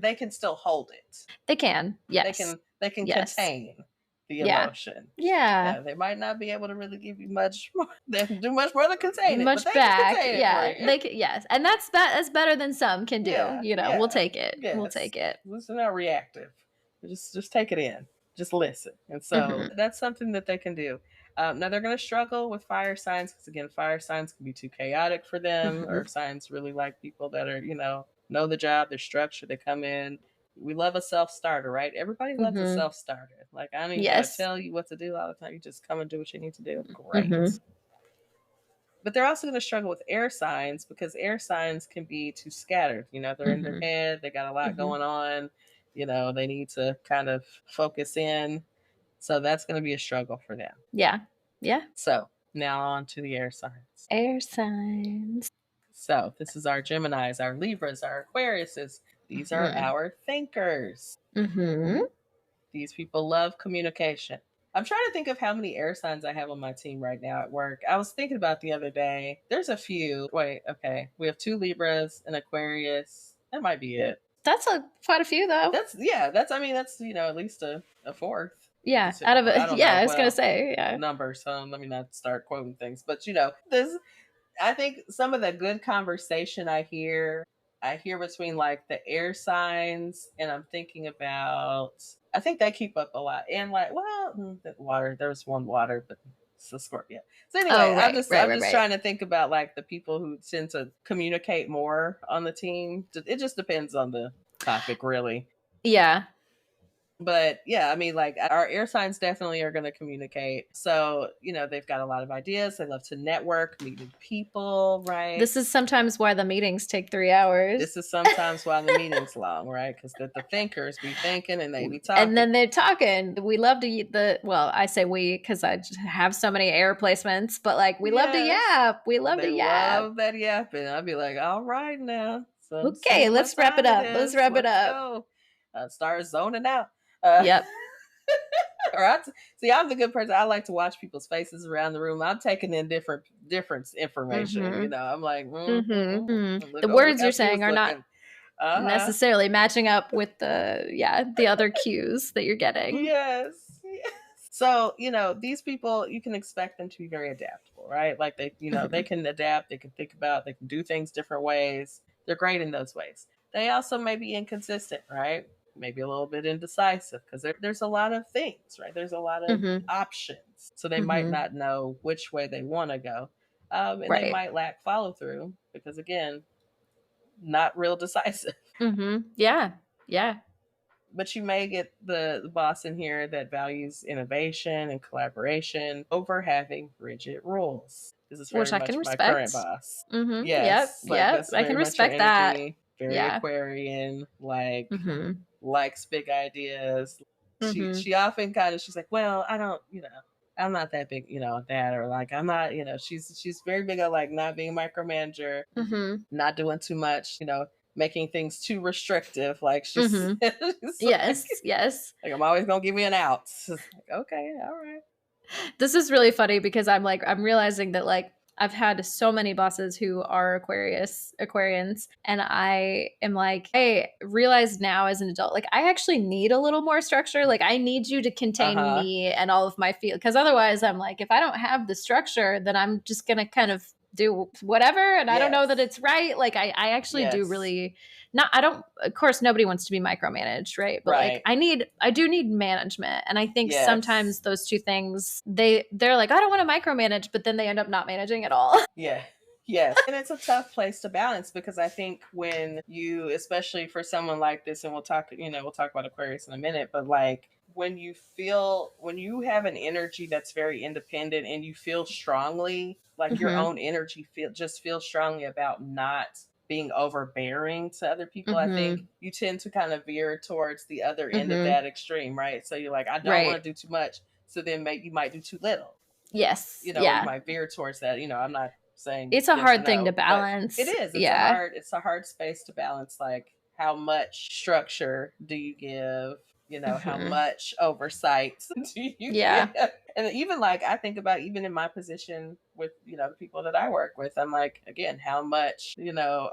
they can still hold it. They can. Yes. They can contain the emotion. Yeah. They might not be able to really give you much more. They can do much more to contain it. Much but they back. Can contain yeah. it They can, yes. And that's better than some can do. We'll take it. Yes. We'll take it. It's not reactive. Just take it in. Just listen. And so that's something that they can do. Now they're going to struggle with fire signs because again, fire signs can be too chaotic for them. Earth signs really like people that are, know the job, they're structured, they come in. We love a self-starter, right? Everybody loves a self-starter. Like I don't even gotta tell you what to do all the time. You just come and do what you need to do. Great. But they're also going to struggle with air signs because air signs can be too scattered. They're in their head. They got a lot going on. They need to kind of focus in. So that's going to be a struggle for them. Yeah. Yeah. So now on to the air signs. Air signs. So this is our Geminis, our Libras, our Aquariuses. These are our thinkers. These people love communication. I'm trying to think of how many air signs I have on my team right now at work. I was thinking about the other day. There's a few. Wait, okay. We have 2 Libras, an Aquarius. That might be it. That's quite a few though. That's at least a fourth. Yeah, out of it. I was gonna say numbers. So let me not start quoting things, but this. I think some of the good conversation I hear between the air signs, and I'm thinking about. I think they keep up a lot, and the water. There's one water, but it's a Scorpio. So anyway, I'm just trying to think about the people who tend to communicate more on the team. It just depends on the topic, really. Yeah. But yeah, I mean, like our air signs definitely are going to communicate. So, they've got a lot of ideas. They love to network, meet new people, right? This is sometimes why the meetings take 3 hours. This is sometimes why the meeting's long, right? Because the thinkers be thinking and they be talking. And then they're talking. We love to eat I say we because I just have so many air placements, but like we love to yap. We love to yap. Love that yapping. I'd be like, all right now. So okay, let's wrap it up. Let's wrap it up. Go. Start zoning out. Yep. See, I'm the good person. I like to watch people's faces around the room. I'm taking in different information. Mhm. I'm like, the words you're saying are not necessarily matching up with the other cues that you're getting. Yes. So, these people, you can expect them to be very adaptable, right? Like they can adapt, they can think about, they can do things different ways. They're great in those ways. They also may be inconsistent, right? Maybe a little bit indecisive because there's a lot of things, right? There's a lot of options. So they might not know which way they want to go. And they might lack follow through because, again, not real decisive. Yeah. Yeah. But you may get the boss in here that values innovation and collaboration over having rigid rules. This is very much my current boss. Yes. Yep. I can respect that. Very Aquarian, likes big ideas. She often she's like, well, I don't, I'm not that big, that, or like, I'm not, she's very big on like not being a micromanager, not doing too much, making things too restrictive. Like she's, yes. Like, I'm always going to give me an out. Like, okay. All right. This is really funny because I'm realizing that like, I've had so many bosses who are Aquarians, and I am like, I realize now as an adult, like I actually need a little more structure. Like I need you to contain me and all of my feelings, because otherwise I'm like, if I don't have the structure, then I'm just gonna kind of do whatever, and I don't know that it's right. Like I actually do really not. I don't. Of course, nobody wants to be micromanaged, right? But like I do need management, and I think sometimes those two things they're like, I don't want to micromanage, but then they end up not managing at all. Yeah. Yes. And it's a tough place to balance, because I think when you, especially for someone like this, and we'll talk about Aquarius in a minute, but like when you have an energy that's very independent and you feel strongly, like your own energy feels strongly about not being overbearing to other people, I think you tend to kind of veer towards the other end of that extreme, right? So you're like, I don't want to do too much. So then you might do too little. Yes. You might veer towards that. I'm not saying it's a hard thing to balance. It is. It's a hard space to balance. Like, how much structure do you give? How much oversight do you give? And even like, I think about even in my position with, the people that I work with, I'm like, again, how much,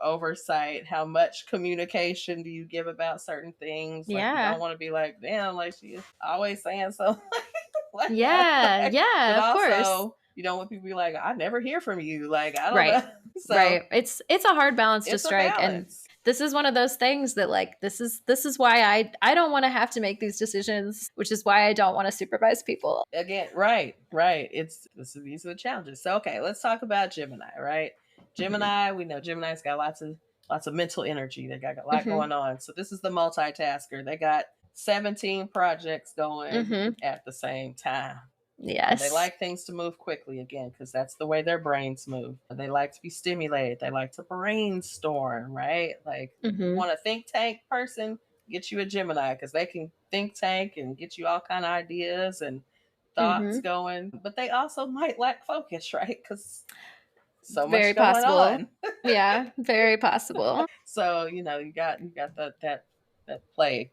oversight, how much communication do you give about certain things? Like, you don't want to be like, damn, like she's always saying something. Like that, right? Of course. You don't want people to be like, I never hear from you. Like, I don't know. So, it's a hard balance to strike. And this is one of those things that like, this is why I don't want to have to make these decisions, which is why I don't want to supervise people. Again, right. These are the challenges. So, okay, let's talk about Gemini, right? Gemini, we know Gemini's got lots of mental energy. They got a lot going on. So this is the multitasker. They got 17 projects going at the same time. Yes. And they like things to move quickly, again, because that's the way their brains move. They like to be stimulated. They like to brainstorm, right? Like, you want a think tank person, get you a Gemini, because they can think tank and get you all kind of ideas and thoughts going. But they also might lack focus, right? Because so very much going on. Yeah, very possible. So, you got that play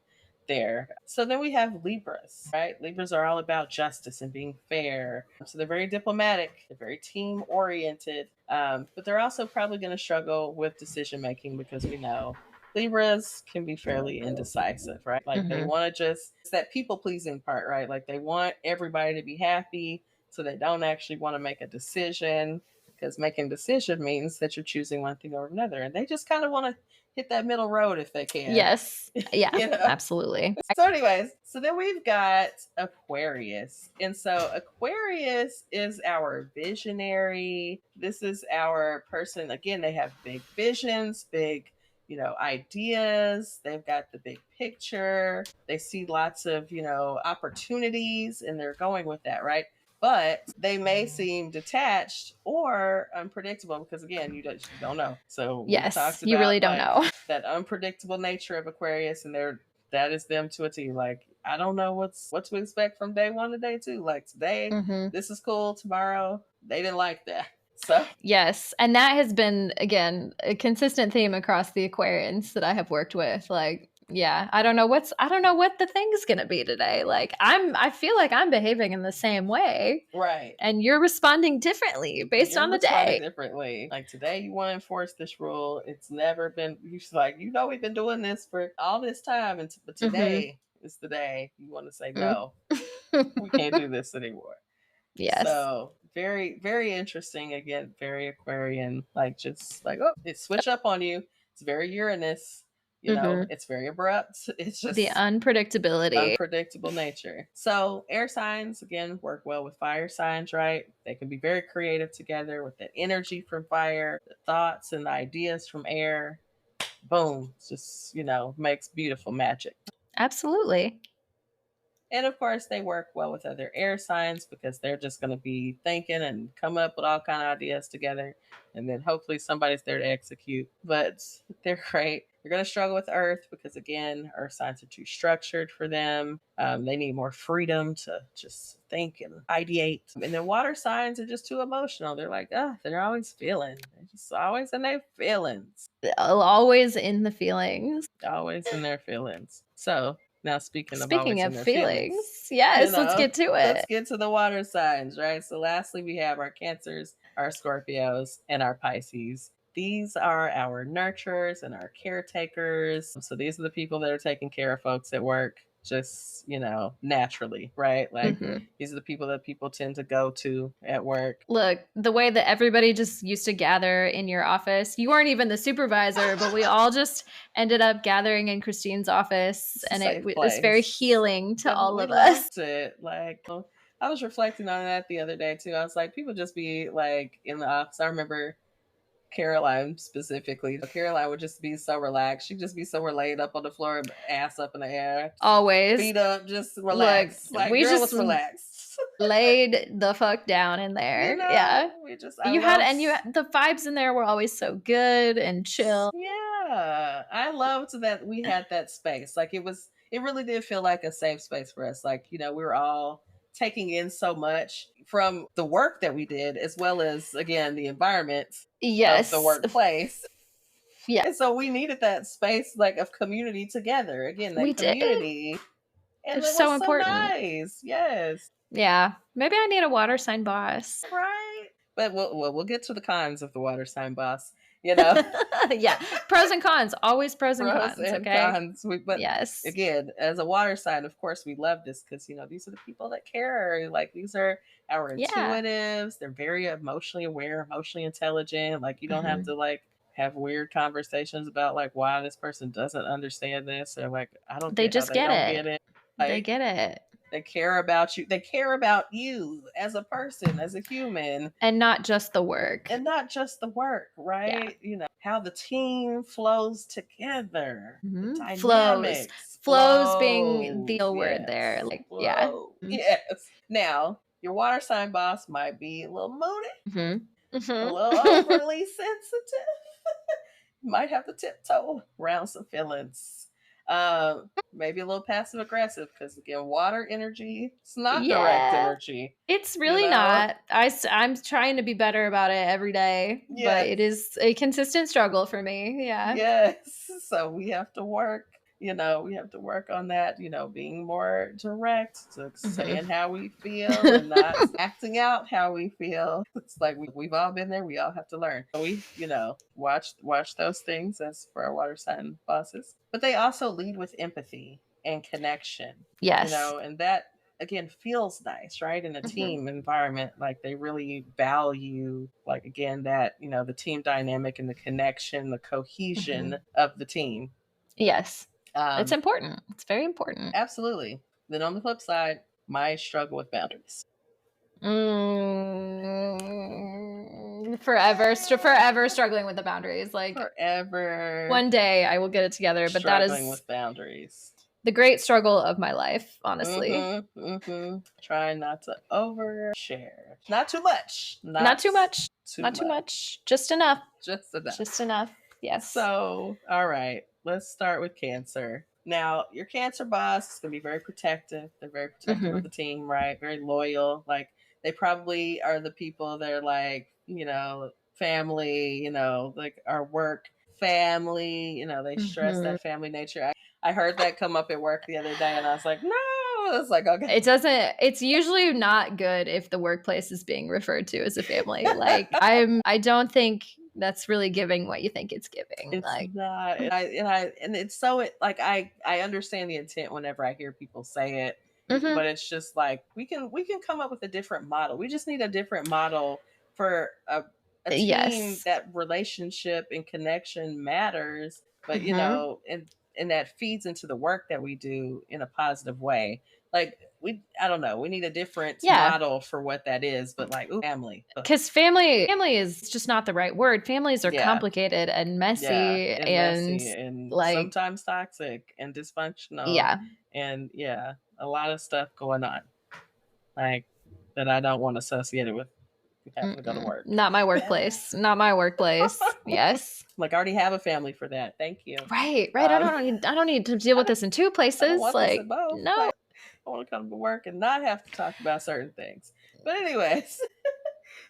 there. So then we have Libras, right? Libras are all about justice and being fair. So they're very diplomatic, they're very team oriented, but they're also probably going to struggle with decision making, because we know Libras can be fairly indecisive, right? Like they want to it's that people pleasing part, right? Like they want everybody to be happy, so they don't actually want to make a decision, because making a decision means that you're choosing one thing over another, and they just kind of want to hit that middle road if they can. Yes. Yeah, absolutely. So anyways, so then we've got Aquarius. And so Aquarius is our visionary. This is our person. Again, they have big visions, big, ideas. They've got the big picture. They see lots of, opportunities, and they're going with that, right? But they may seem detached or unpredictable because, again, you don't know. So we talked you really about don't know. that unpredictable nature of Aquarius, and that is them to a T. Like, I don't know what to expect from day 1 to day 2. Like, today, this is cool. Tomorrow, they didn't like that. So yes, and that has been, again, a consistent theme across the Aquarians that I have worked with. Like, yeah, I don't know what the thing's gonna be today. Like, I feel like I'm behaving in the same way, right, and you're responding differently based on the day. Differently. Like, today, you want to enforce this rule. It's never been. You're like, we've been doing this for all this time, but today is the day you want to say no. We can't do this anymore. Yes. So very, very interesting. Again, very Aquarian. Like, just like, oh, it switch up on you. It's very Uranus. It's very abrupt. It's just the unpredictability. Unpredictable nature. So air signs, again, work well with fire signs, right? They can be very creative together with the energy from fire, the thoughts and the ideas from air. Boom. It's just, makes beautiful magic. Absolutely. And of course, they work well with other air signs because they're just going to be thinking and come up with all kind of ideas together. And then hopefully somebody's there to execute. But they're great. They're going to struggle with Earth because, again, Earth signs are too structured for them. They need more freedom to just think and ideate. And then water signs are just too emotional. They're like, they're always feeling. They're just always in their feelings. Always in the feelings. Always in their feelings. So now, speaking of feelings, yes, let's get to it. Let's get to the water signs, right? So lastly, we have our Cancers, our Scorpios, and our Pisces. These are our nurturers and our caretakers. So these are the people that are taking care of folks at work, just, naturally, right? Like, these are the people that people tend to go to at work. Look, the way that everybody just used to gather in your office, you weren't even the supervisor, but we all just ended up gathering in Christine's office, and it was very healing to all of us. It. Like, I was reflecting on that the other day too. I was like, people just be like in the office. I remember Caroline specifically. Caroline would just be so relaxed. She'd just be so laid up on the floor, ass up in the air. Always. Feet up, just relaxed. Look, we girl, just relaxed. laid the fuck down in there. Yeah. The vibes in there were always so good and chill. Yeah. I loved that we had that space. Like, it really did feel like a safe space for us. Like, we were all taking in so much from the work that we did, as well as, again, the environment of the workplace. Yeah. And so we needed that space, like, of community together. Again, that community. And it was so important. Nice. Yes. Yeah. Maybe I need a water sign boss. Right. But we'll get to the cons of the water sign boss. Yeah. Pros and cons. Always pros and cons. Cons. But yes. Again, as a water sign, of course, we love this because, these are the people that care. Like, these are our intuitives. They're very emotionally aware, emotionally intelligent. Like, you don't have to, like, have weird conversations about, like, why this person doesn't understand this. Or, like, I don't They just get it. Like, they get it. They care about you. They care about you as a person, as a human. And not just the work. Right? Yeah. How the team flows together. Mm-hmm. Flows being the word there. Like, flow. Yeah. Mm-hmm. Yes. Now, your water sign boss might be a little moody, a little overly sensitive. Might have to tiptoe around some feelings. Maybe a little passive aggressive because, again, water energy, it's not direct energy. It's really not. I'm trying to be better about it every day, but it is a consistent struggle for me. Yeah. Yes. So we have to work. We have to work on that, being more direct, to saying how we feel and not acting out how we feel. It's like we've all been there. We all have to learn. So we, watch those things as for our water sign bosses. But they also lead with empathy and connection. Yes. And that, again, feels nice, right? In a team environment, like, they really value, like, again, that, the team dynamic and the connection, the cohesion of the team. Yes. It's important. It's very important. Absolutely. Then on the flip side, my struggle with boundaries. forever struggling with the boundaries. Like forever. One day I will get it together, but that struggling is with boundaries. The great struggle of my life, honestly. Trying not to overshare. Not too much. Not too much. Not too much. Just enough. Just enough. Just enough. Yes. So, all right. Let's start with Cancer. Now, your Cancer boss is going to be very protective. They're very protective of the team, right? Very loyal. Like, they probably are the people that are like, you know, family, you know, like our work family, you know, they stress that family nature. I heard that come up at work the other day and I was like, no. It's like, okay. It's usually not good if the workplace is being referred to as a family. Like I don't think that's really giving what you think it's giving. It's like not. And it's so like I understand the intent whenever I hear people say it. But it's just like we can come up with a different model. We just need a different model for a team. That relationship and connection matters, but you know, and that feeds into the work that we do in a positive way. Like I don't know, we need a different model for what that is, but like family. Because family is just not the right word. Families are complicated and messy, and like sometimes toxic and dysfunctional. And a lot of stuff going on, like that I don't want associated with having to go to work. Not my workplace. Not my workplace. Yes. Like I already have a family for that. Thank you. Right. I don't need to deal with this in two places. I want this in both. No. Like, I want to come to work and not have to talk about certain things. But anyways.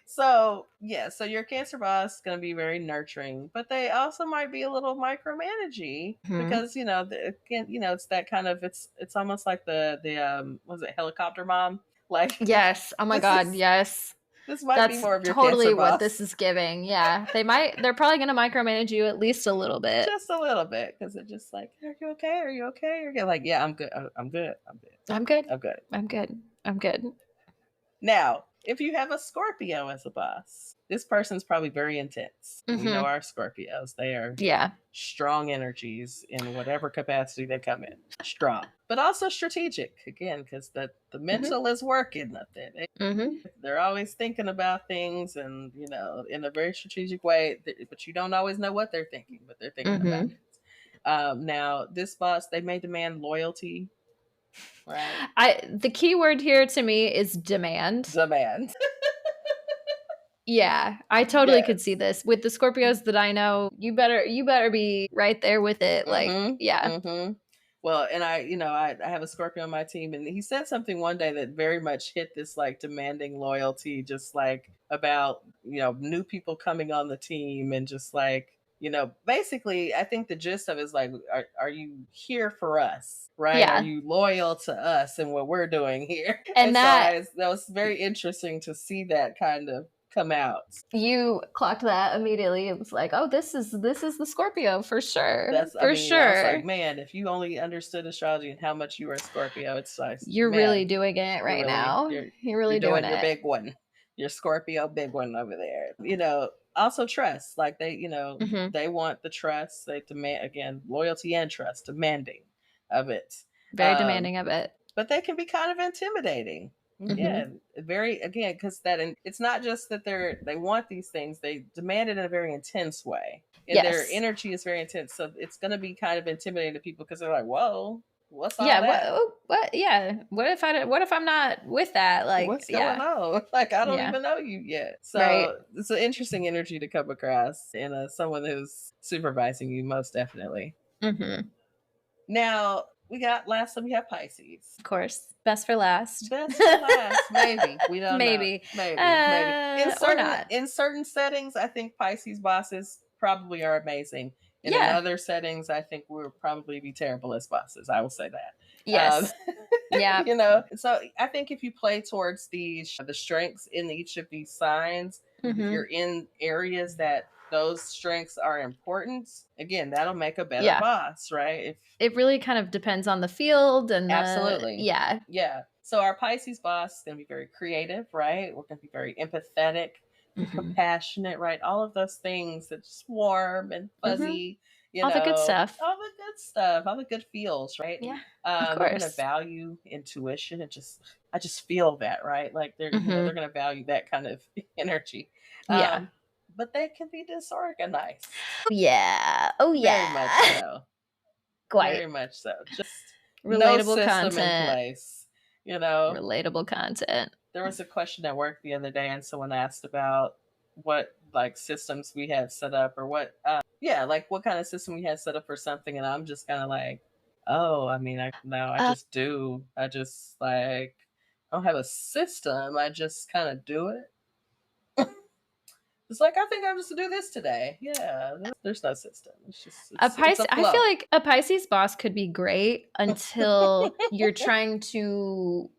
So your Cancer boss is going to be very nurturing, but they also might be a little micromanaging because you know it's that kind of it's almost like the was it helicopter mom? Like yes, oh my god, yes. This might be more of your totally Cancer boss. What this is giving. Yeah, they're probably going to micromanage you at least a little bit, just a little bit, because they're just like, are you okay? Are you okay? You're like, yeah, I'm good. I'm good. I'm good. I'm good. I'm good. I'm good. I'm good. Now, if you have a Scorpio as a boss, this person's probably very intense. We know our Scorpios. They are strong energies in whatever capacity they come in. Strong. But also strategic, again, because the mental is working up there. They're always thinking about things and, you know, in a very strategic way, but you don't always know what they're thinking, but they're thinking about it. Now, this boss, they may demand loyalty. Right. The key word here to me is demand. Yeah, I totally could see this with the Scorpios that I know. You better be right there with it. Like, Well, and I have a Scorpio on my team, and he said something one day that very much hit this like demanding loyalty, just like about, you know, new people coming on the team and just like, you know, basically, I think the gist of it is like, are you here for us? Right? Yeah. Are you loyal to us and what we're doing here? And that was very interesting to see that kind of come out. You clocked that immediately. It was like, oh, this is the Scorpio for sure. I was like, man, if you only understood astrology and how much you are a Scorpio, it's like, you're really doing it right now. You're really doing it. Your big one, your Scorpio big one over there. You know, also trust. Like they, you know, they want the trust. They demand, again, loyalty and trust, demanding of it. Very demanding of it. But they can be kind of intimidating. Yeah, very, again, because it's not just that they want these things, they demand it in a very intense way, and their energy is very intense, so it's going to be kind of intimidating to people because they're like, whoa, what's all that? What what if I'm not with that? Like, what's going on? Like, I don't even know you yet. So it's an interesting energy to come across in someone who's supervising you, most definitely. Now we have Pisces. Of course. Best for last. Maybe. We don't know. Maybe. In certain settings, I think Pisces bosses probably are amazing. In other settings, I think we'll probably be terrible as bosses. I will say that. Yes. Yeah. You know, so I think if you play towards the strengths in each of these signs, if you're in areas that those strengths are important, again, that'll make a better boss, right? It really kind of depends on the field and absolutely. Yeah. So our Pisces boss is going to be very creative, right? We're going to be very empathetic, compassionate, right? All of those things that's warm and fuzzy. You all know, the good stuff. All the good feels, right? Yeah. Of course. They're going to value intuition and I just feel that, right? Like they're they're going to value that kind of energy. but they can be disorganized. Yeah. Very much so. Quite. Very much so. Just no Relatable system in content. place. You know, Relatable content. there was a question at work the other day, and someone asked about what like systems we had set up, or what, like what kind of system we had set up for something, and I'm just kind of like, oh, I mean, I just do. I just like I don't have a system. I just kind of do it. It's like I think I'm just to do this today. Yeah, there's no system. It's just it's a I flow. feel like a Pisces boss could be great until you're trying to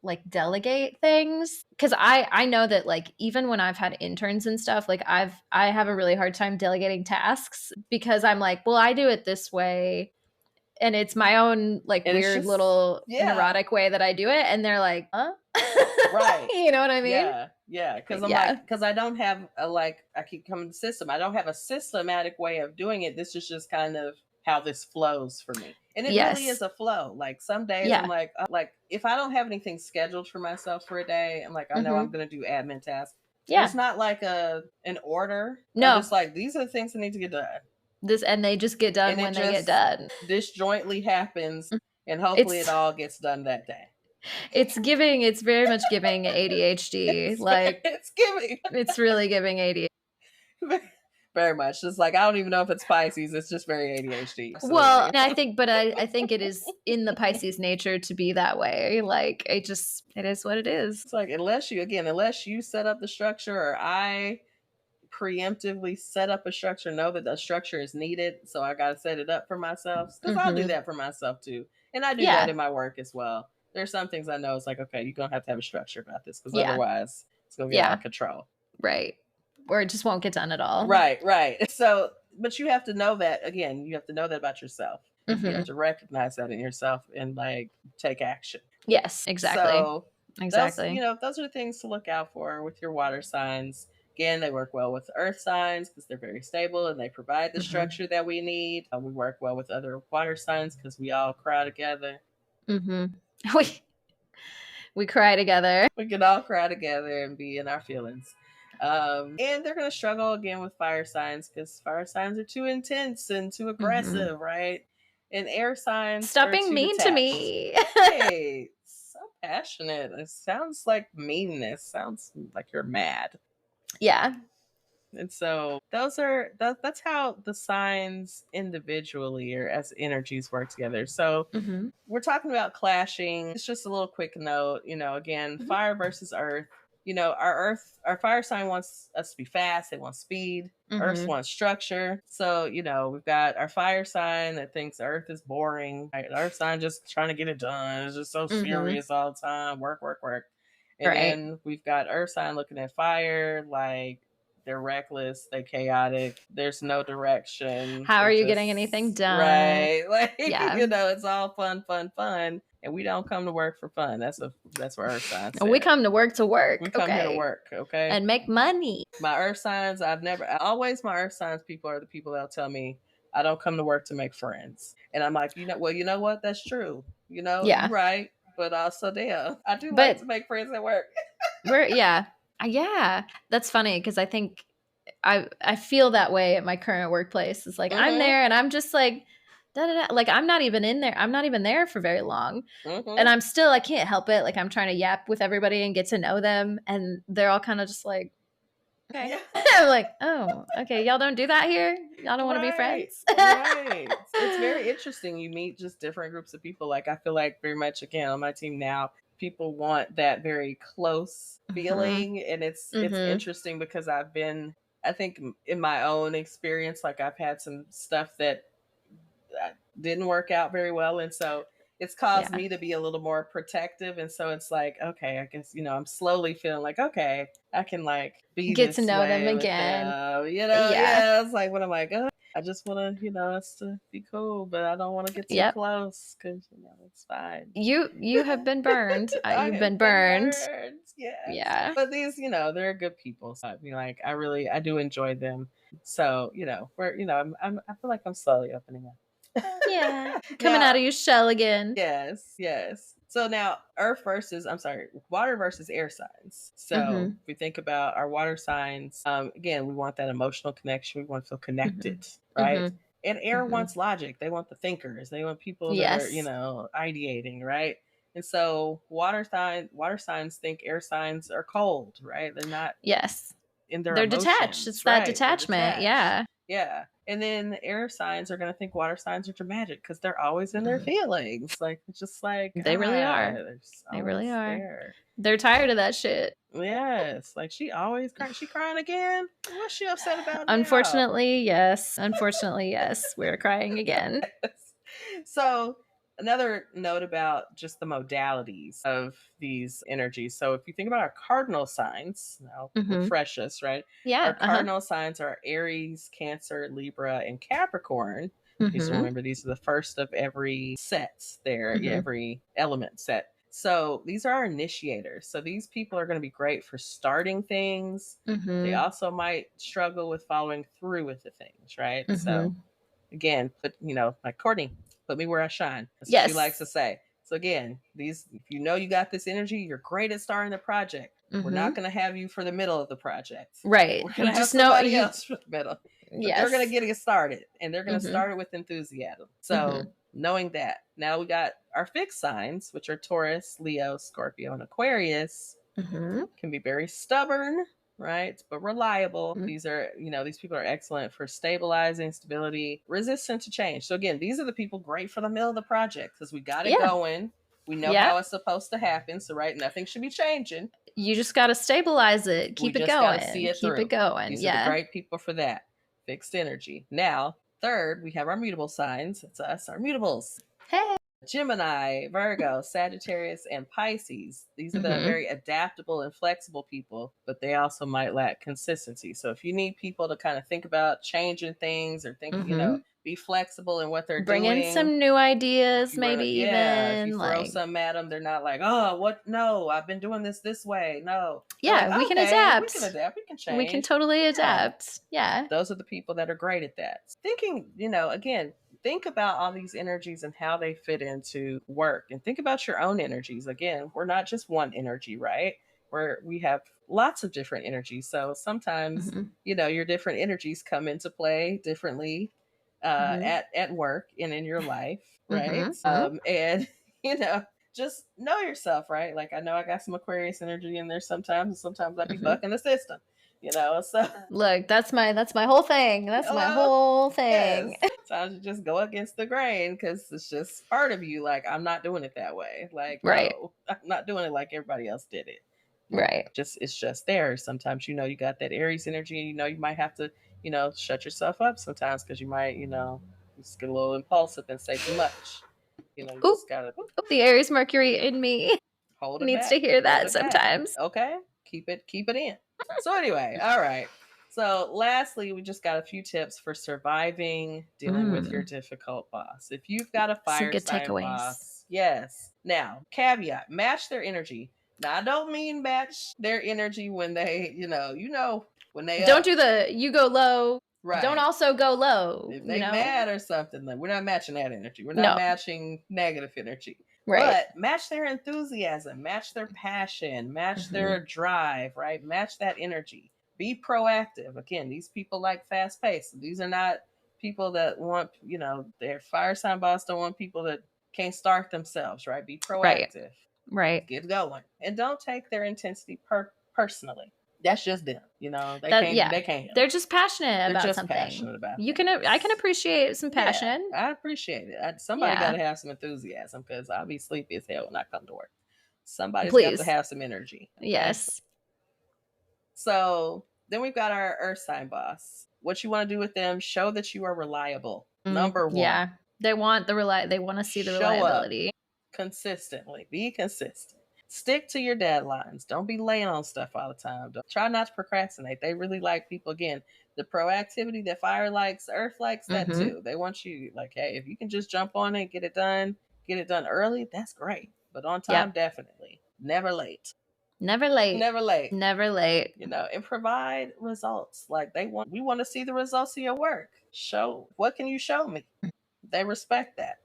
like delegate things. Because I know that like even when I've had interns and stuff, like I have a really hard time delegating tasks because I'm like, well, I do it this way. And it's my own like And weird little yeah. neurotic way that I do it. And they're like, huh? Right. You know what I mean? Yeah. Because I'm Yeah. like, because I don't have a like, I keep coming to system. I don't have a systematic way of doing it. This is just kind of how this flows for me. And it really is a flow. Like some days Yeah. I'm like if I don't have anything scheduled for myself for a day, I'm like, I know I'm going to do admin tasks. Yeah. It's not like an order. No. I'm just like, these are the things that need to get done. And they just get done And when they get done. Disjointly happens, and hopefully it all gets done that day. It's very much giving ADHD. Like it's giving. It's really giving ADHD. Very much. It's like I don't even know if it's Pisces. It's just very ADHD. Absolutely. Well, I think it is in the Pisces nature to be that way. Like it is what it is. It's like unless you set up the structure, or I preemptively set up a structure, know that the structure is needed, so I got to set it up for myself, because I'll do that for myself too, and I do that in my work as well. There's some things I know it's like, okay, you're gonna have to have a structure about this, because otherwise it's gonna get out of control. Right. Or it just won't get done at all. Right. So, but you have to know that, again, you have to know that about yourself. You have to recognize that in yourself and like take action. Yes, exactly. So exactly. Those are things to look out for with your water signs. Again, they work well with earth signs because they're very stable and they provide the structure that we need. We work well with other water signs because we all cry together. We cry together. We can all cry together and be in our feelings. And they're going to struggle again with fire signs because fire signs are too intense and too aggressive, right? And air signs stop being mean detached. To me. Hey, so passionate. It sounds like meanness. Sounds like you're mad. Yeah. And so that's how the signs individually or as energies work together. So we're talking about clashing. It's just a little quick note, again, fire versus earth. Our fire sign wants us to be fast. They want speed. Earth wants structure. So, we've got our fire sign that thinks earth is boring. Right? Earth sign just trying to get it done. It's just so serious all the time. Work. And then we've got earth sign looking at fire like they're reckless, they're chaotic, there's no direction. How are you getting anything done? Right. Like, it's all fun. And we don't come to work for fun. That's what earth signs say. We come to work. We come here to work, okay? And make money. My earth signs, my earth signs people are the people that'll tell me, I don't come to work to make friends. And I'm like, you know what? That's true. You're right. But also, damn, I do like to make friends at work. Yeah, that's funny because I think I feel that way at my current workplace. It's like I'm there and I'm just like, like I'm not even in there. I'm not even there for very long, and I can't help it. Like I'm trying to yap with everybody and get to know them, and they're all kind of just like, okay. Yeah. I'm like, oh, okay, y'all don't do that here. Y'all don't want to be friends. Right. It's very interesting. You meet just different groups of people. Like I feel like very much again on my team now, people want that very close feeling, and it's interesting because I think in my own experience, like I've had some stuff that didn't work out very well, and so it's caused me to be a little more protective. And so it's like, okay, I guess I'm slowly feeling like, okay, I can like get to know them again. It's like when I'm like, oh, I just want to us to be cool, but I don't want to get too close because it's fine. You have been burned. You've been burned. Yeah. But these they're good people, so I do enjoy them. So we're I feel like I'm slowly opening up. Yeah. Coming out of your shell again. Yes. So now water versus air signs. So if we think about our water signs, again, we want that emotional connection. We want to feel connected, right? And air wants logic. They want the thinkers. They want people that are, Yes. ideating, right? And so water signs think air signs are cold, right? They're not Yes. in their They're detached. emotions, It's that right? They're detachment. detached. Yeah. Yeah. And then air signs are going to think water signs are dramatic because they're always in their feelings. Like, it's just like, They really are. they're just They always really are. there. They're tired of that shit. Yes. Like, she always crying. She crying again? What's she upset about now? Unfortunately, yes. Unfortunately, yes. We're crying again. So, another note about just the modalities of these energies. So, if you think about our cardinal signs, I'll refresh us, right? Yeah. Our cardinal signs are Aries, Cancer, Libra, and Capricorn. Just remember, these are the first of every set there, every element set. So these are our initiators. So these people are going to be great for starting things. They also might struggle with following through with the things, right? So again, like Courtney, put me where I shine. That's what she likes to say. So again, if you know you got this energy, you're great at starting the project. We're not going to have you for the middle of the project. Right. We're going to have somebody else for the middle. But they're going to get it started, and they're going to start it with enthusiasm. So knowing that, now we got our fixed signs, which are Taurus, Leo, Scorpio, and Aquarius, can be very stubborn, right? But reliable. These people are excellent for stabilizing, stability, resistant to change. So again, these are the people great for the middle of the project because we got it going. We know how it's supposed to happen. So nothing should be changing. You just got to stabilize it. Keep it going. See it through. Keep it going. These are the great people for that. Fixed energy. Now, third, we have our mutable signs. It's us, our mutables. Hey. Gemini, Virgo, Sagittarius, and Pisces. These are the very adaptable and flexible people, but they also might lack consistency. So if you need people to kind of think about changing things or think, be flexible in what they're doing. Bring in some new ideas, maybe if you throw something at them, they're not like, oh, what? No, I've been doing this way. No. Yeah, like, we can adapt. We can adapt. We can change. We can totally adapt. Yeah. Those are the people that are great at that. Thinking, again, think about all these energies and how they fit into work, and think about your own energies. Again, we're not just one energy, right? We have lots of different energies. So sometimes, your different energies come into play differently at work and in your life, right? And, just know yourself, right? Like, I know I got some Aquarius energy in there sometimes, and sometimes I be bucking the system. So look, that's my whole thing. That's my whole thing. Yes. Sometimes you just go against the grain because it's just part of you. Like, I'm not doing it that way. Like, no, I'm not doing it like everybody else did it. Right. It's just there. Sometimes, you got that Aries energy, and you might have to, shut yourself up sometimes because you might, just get a little impulsive and say too much. You just gotta the Aries Mercury in me hold it needs back. to hear that sometimes. Okay, keep it in. So anyway, all right. So lastly, we just got a few tips for surviving dealing with your difficult boss. If you've got a fire sign boss, yes. Now, caveat: match their energy. Now, I don't mean match their energy when they, when they don't do the you go low. Right. Don't also go low. If they mad or something, then we're not matching that energy. We're not matching negative energy. Right. But match their enthusiasm, match their passion, match their drive, right? Match that energy. Be proactive. Again, these people like fast pace. These are not people that want, their fire sign boss don't want people that can't start themselves, right? Be proactive. Right. Get going. And don't take their intensity personally. That's just them, They can't. They're just passionate about something. Passionate about. I can appreciate some passion. Yeah, I appreciate it. Somebody got to have some enthusiasm because I'll be sleepy as hell when I come to work. Somebody's got to have some energy. Okay? Yes. So then we've got our earth sign boss. What you want to do with them? Show that you are reliable. Number one. Yeah, they want they want to see the reliability. Consistently. Be consistent. Stick to your deadlines. Don't be laying on stuff all the time. Try not to procrastinate. They really like people. Again, the proactivity that fire likes, earth likes that too. They want you like, hey, if you can just jump on it, get it done early, that's great. But on time, definitely. Never late. Never late. Never late. Never late. And provide results. Like we want to see the results of your work. What can you show me? They respect that.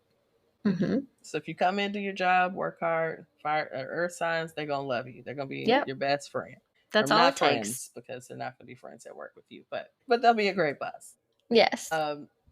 So if you come into your job, work hard, fire earth signs, they're gonna love you. They're gonna be your best friend. That's or all not it friends takes. because they're not gonna be friends at work with you, but they'll be a great boss. Yes.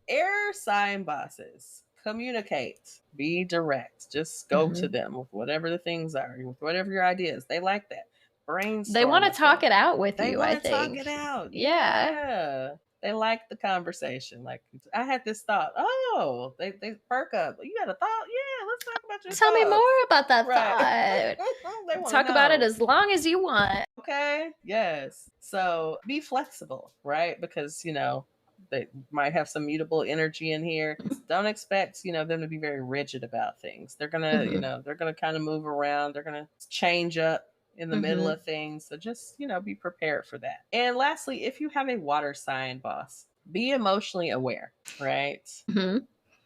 Air sign bosses, communicate, be direct. Just go to them with whatever the things are, with whatever your ideas. They like that. Brainstorm. They want to talk it out with they you, want I to think. talk it out. Yeah. They like the conversation. Like, I had this thought. Oh, they perk up. You had a thought? Yeah, let's talk about your Tell me thoughts. more about that Right. thought. They wanna Talk about it know. as long as you want. Okay. Yes. So be flexible, right? Because, they might have some mutable energy in here. Don't expect, them to be very rigid about things. They're gonna, they're gonna kind of move around. They're gonna change up in the middle of things. So just, be prepared for that. And lastly, if you have a water sign boss, be emotionally aware, right?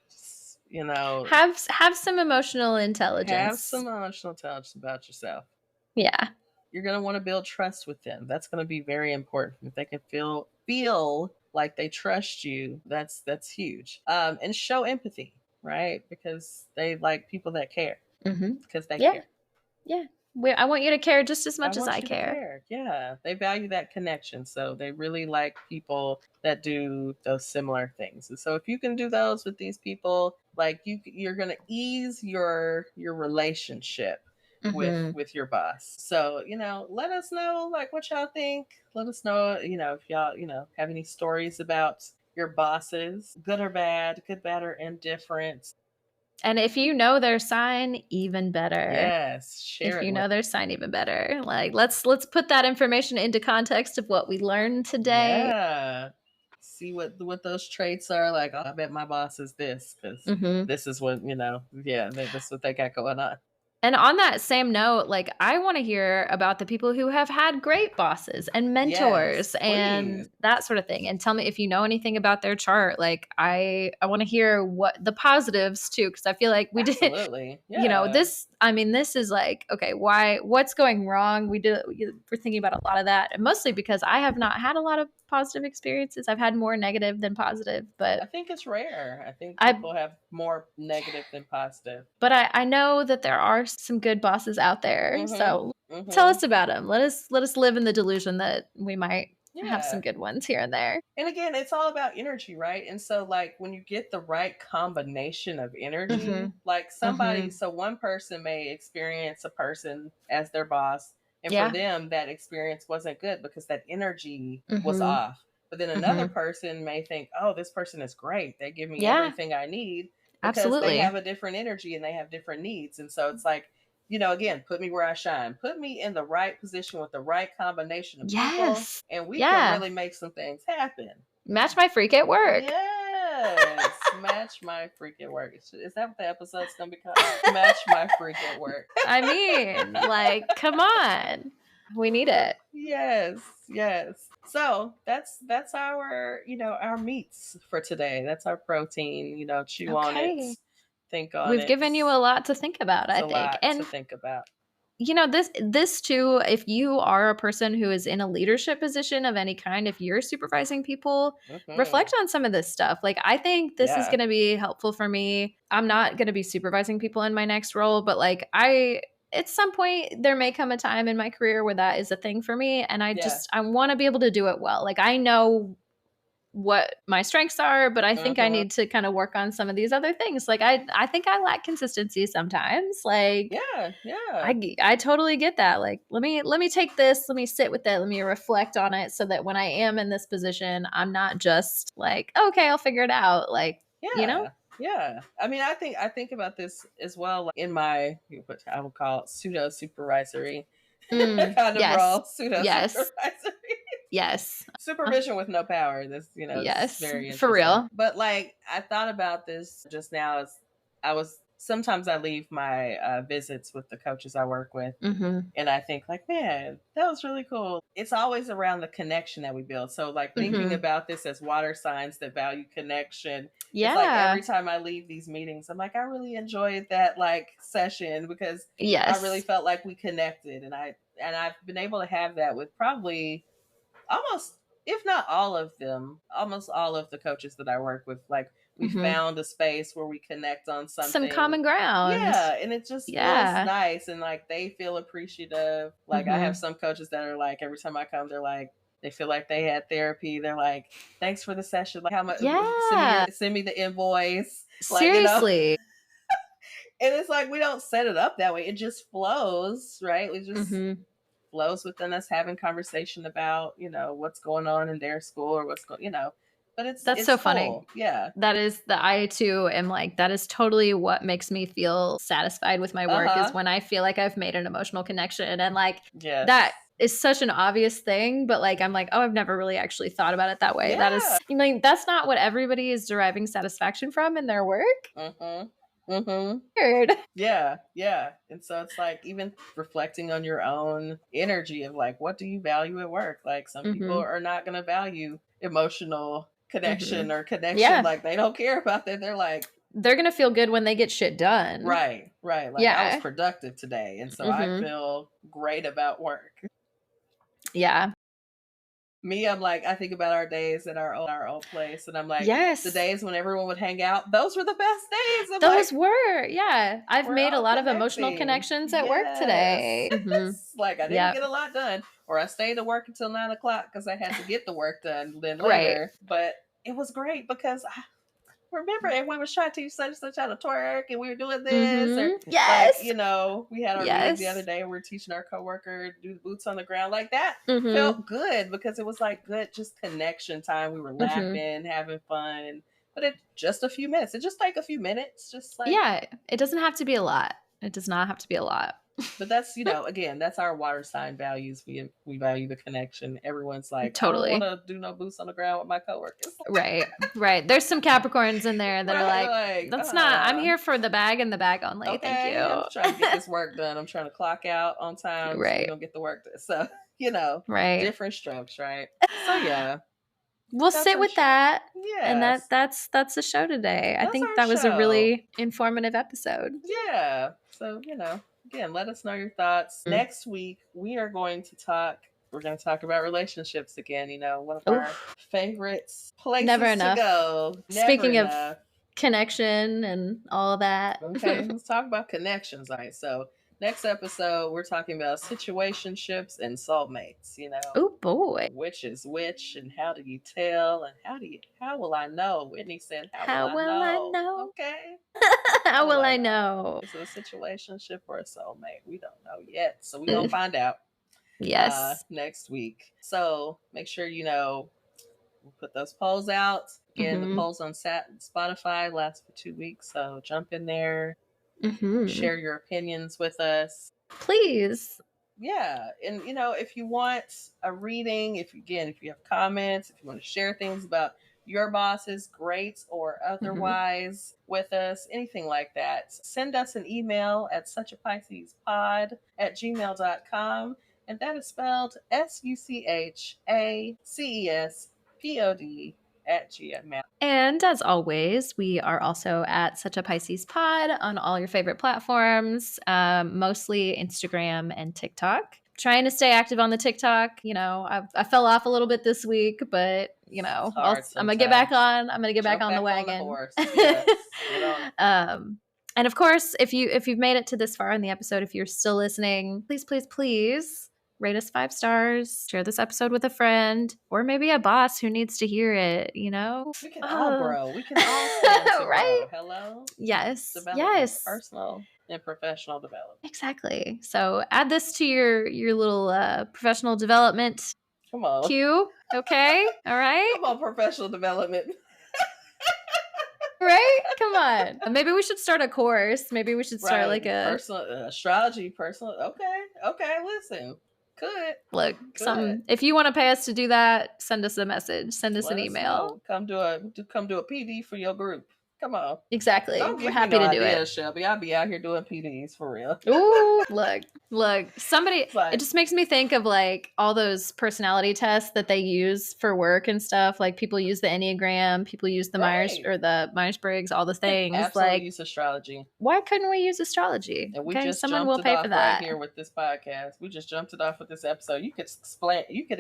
Just, have some emotional intelligence. Have some emotional intelligence about yourself. Yeah. You're going to want to build trust with them. That's going to be very important. If they can feel like they trust you, that's huge. And show empathy, right? Because they like people that care. Because they care. Yeah. I want you to care just as much as I care. Yeah. They value that connection. So they really like people that do those similar things. And so if you can do those with these people, like you're going to ease your relationship with your boss. So, let us know like what y'all think. Let us know, if y'all, have any stories about your bosses, good or bad, good, bad, or indifferent. And if you know their sign, even better. Yes, share if it. You know their sign, even better. Like let's put that information into context of what we learned today. Yeah. See what those traits are. Like, I bet my boss is this because this is what this is what they got going on. And on that same note, like I want to hear about the people who have had great bosses and mentors and that sort of thing. And tell me if you know anything about their chart. Like I want to hear what the positives too, because I feel like we did. This is like, okay, what's going wrong? We're thinking about a lot of that, and mostly because I have not had a lot of positive experiences. I've had more negative than positive, but I think it's rare. I think people have more negative than positive. But I know that there are some good bosses out there. So tell us about them. Let us live in the delusion that we might have some good ones here and there. And again, it's all about energy, right? And so like when you get the right combination of energy, like somebody, so one person may experience a person as their boss, and for them that experience wasn't good because that energy was off. But then another person may think, oh, this person is great. They give me everything I need. Because they have a different energy and they have different needs. And so it's like, again, put me where I shine. Put me in the right position with the right combination of people. And we can really make some things happen. Match my freak at work. Yes. Match my freak at work. Is that what the episode's going to be called? Match my freak at work. I mean, like, come on. We need it. Yes. So that's our our meats for today. That's our protein. Chew on it, think on it. We've given you a lot to think about. I think, a lot to think about. This too. If you are a person who is in a leadership position of any kind, if you're supervising people, reflect on some of this stuff. Like I think this is going to be helpful for me. I'm not going to be supervising people in my next role, but like at some point there may come a time in my career where that is a thing for me, and I want to be able to do it well. Like I know what my strengths are, but I think I need to kind of work on some of these other things. Like I think I lack consistency sometimes. Like I totally get that. Like let me take this, let me sit with it, let me reflect on it so that when I am in this position, I'm not just like, okay, I'll figure it out. Like Yeah. I mean, I think about this as well, like in my, what I would call pseudo supervisory kind of role. Pseudo supervisory. Yes. Supervision with no power. This, is very interesting. For real. But like, I thought about this just now as sometimes I leave my visits with the coaches I work with. And I think like, man, that was really cool. It's always around the connection that we build. So like thinking about this as water signs that value connection. It's like every time I leave these meetings, I'm like, I really enjoyed that like session because I really felt like we connected. And I've been able to have that with probably almost, if not all of them, almost all of the coaches that I work with. Like we found a space where we connect on something. Some common ground. Yeah, and it just feels nice, and like they feel appreciative. Like I have some coaches that are like, every time I come, they're like, they feel like they had therapy. They're like, thanks for the session. Like, how much? Yeah. Send me the invoice. Seriously. Like, and it's like, we don't set it up that way. It just flows, right? It just flows within us, having conversation about, what's going on in their school or what's going, but it's so cool. Funny. Yeah. That is I too am like, that is totally what makes me feel satisfied with my work is when I feel like I've made an emotional connection. And like, that is such an obvious thing, but like, I'm like, oh, I've never really actually thought about it that way. Yeah. That is, that's not what everybody is deriving satisfaction from in their work. Weird. Yeah. And so it's like, even reflecting on your own energy of like, what do you value at work? Like, some people are not going to value emotional connection or connection. Yeah. Like, they don't care about that. They're going to feel good when they get shit done. Right. Like, I was productive today. And so I feel great about work. Yeah. Me, I'm like, I think about our days at our old place, and I'm like, the days when everyone would hang out, those were the best days. Those were, yeah. I've made a lot of emotional connections at work today. Like, I didn't get a lot done, or I stayed at work until 9 o'clock because I had to get the work done then later. Right. But it was great because remember everyone was trying to teach such and such how to twerk, and we were doing this. Or, like, we had our meetings the other day, and we were teaching our coworker to do the boots on the ground. Like, that felt good because it was like good just connection time. We were laughing, having fun, but it just a few minutes. It just take a few minutes. Just like, it doesn't have to be a lot. It does not have to be a lot. But that's, again, that's our water sign values. We value the connection. Everyone's like, totally. I don't want to do no boots on the ground with my coworkers. Right. There's some Capricorns in there that are like, that's not, I'm here for the bag and the bag only. Okay, thank you. I'm trying to get this work done. I'm trying to clock out on time. Right. So we don't get the work done. So, different strokes, right? So, yeah. We'll sit with that. Yeah. And that's the show today. I think that was a really informative episode. Yeah. So, again, let us know your thoughts. Next week, we're going to talk about relationships again. One of our favorite places to go. Speaking of connection and all that. Okay, let's talk about connections. All right, so next episode, we're talking about situationships and soulmates. Oh boy, which is which, and how do you tell, and how will I know? Whitney said, "How will I know?" Okay. How will I know? Is it a situationship or a soulmate? We don't know yet, so we're gonna find out. Yes. Next week. So make sure we'll put those polls out. Again, the polls on Spotify last for 2 weeks, so jump in there. Share your opinions with us, please. Yeah, and if you want a reading, if you have comments, if you want to share things about your bosses, great or otherwise, with us, anything like that, send us an email at suchapiscespod@gmail.com, and that is spelled SUCHACESPOD@gmail. And as always, we are also at Such a Pisces Pod on all your favorite platforms, mostly Instagram and TikTok. Trying to stay active on the TikTok. I fell off a little bit this week, but I'm gonna get back on. I'm gonna get back on the wagon. And of course, if you've made it to this far in the episode, if you're still listening, please rate us 5 stars, share this episode with a friend, or maybe a boss who needs to hear it, We can all grow. We can all stand to right? Grow. Hello? Yes. Yes. Personal and professional development. Exactly. So add this to your little professional development queue. Okay? All right? Come on, professional development. Right? Come on. Maybe we should start a course. Maybe we should start like a personal astrology, personal. Okay, listen. Could look something. If you want to pay us to do that, send us a message. Send us an email. Come do a PD for your group. Come on. Exactly. We're happy to do it. Shelby, I'll be out here doing PDs for real. Ooh, look. Somebody. It just makes me think of like all those personality tests that they use for work and stuff. Like people use the Enneagram, people use the Myers-Briggs, all the things. Absolutely use astrology. Why couldn't we use astrology? And we someone will pay for that. Right here with this podcast, we just jumped it off with this episode. You could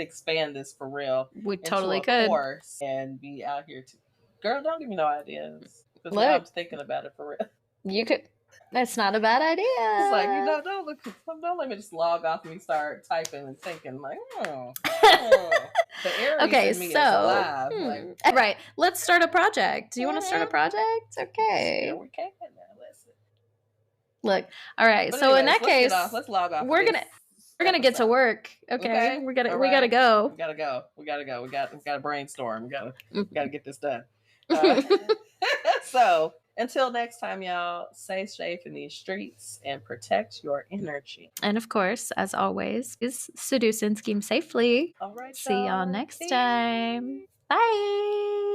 expand this for real. We totally could. Course and be out here too. Girl, don't give me no ideas. Because now I'm Look, thinking about it for real. you could. That's not a bad idea. It's like, don't let me just log off and me start typing and thinking like, the Aries Okay, in me is alive. Like, right. Let's start a project. Do you want to start a project? Okay. Yeah, we can now. Listen. Look. All right. But so anyways, in that case, let's log off. We're gonna get to work. Okay. We gotta go. We gotta go. We gotta brainstorm. We gotta get this done. So until next time, y'all, stay safe in these streets and protect your energy. And of course, as always, is seduce and scheme safely. All right. See y'all next time. Bye.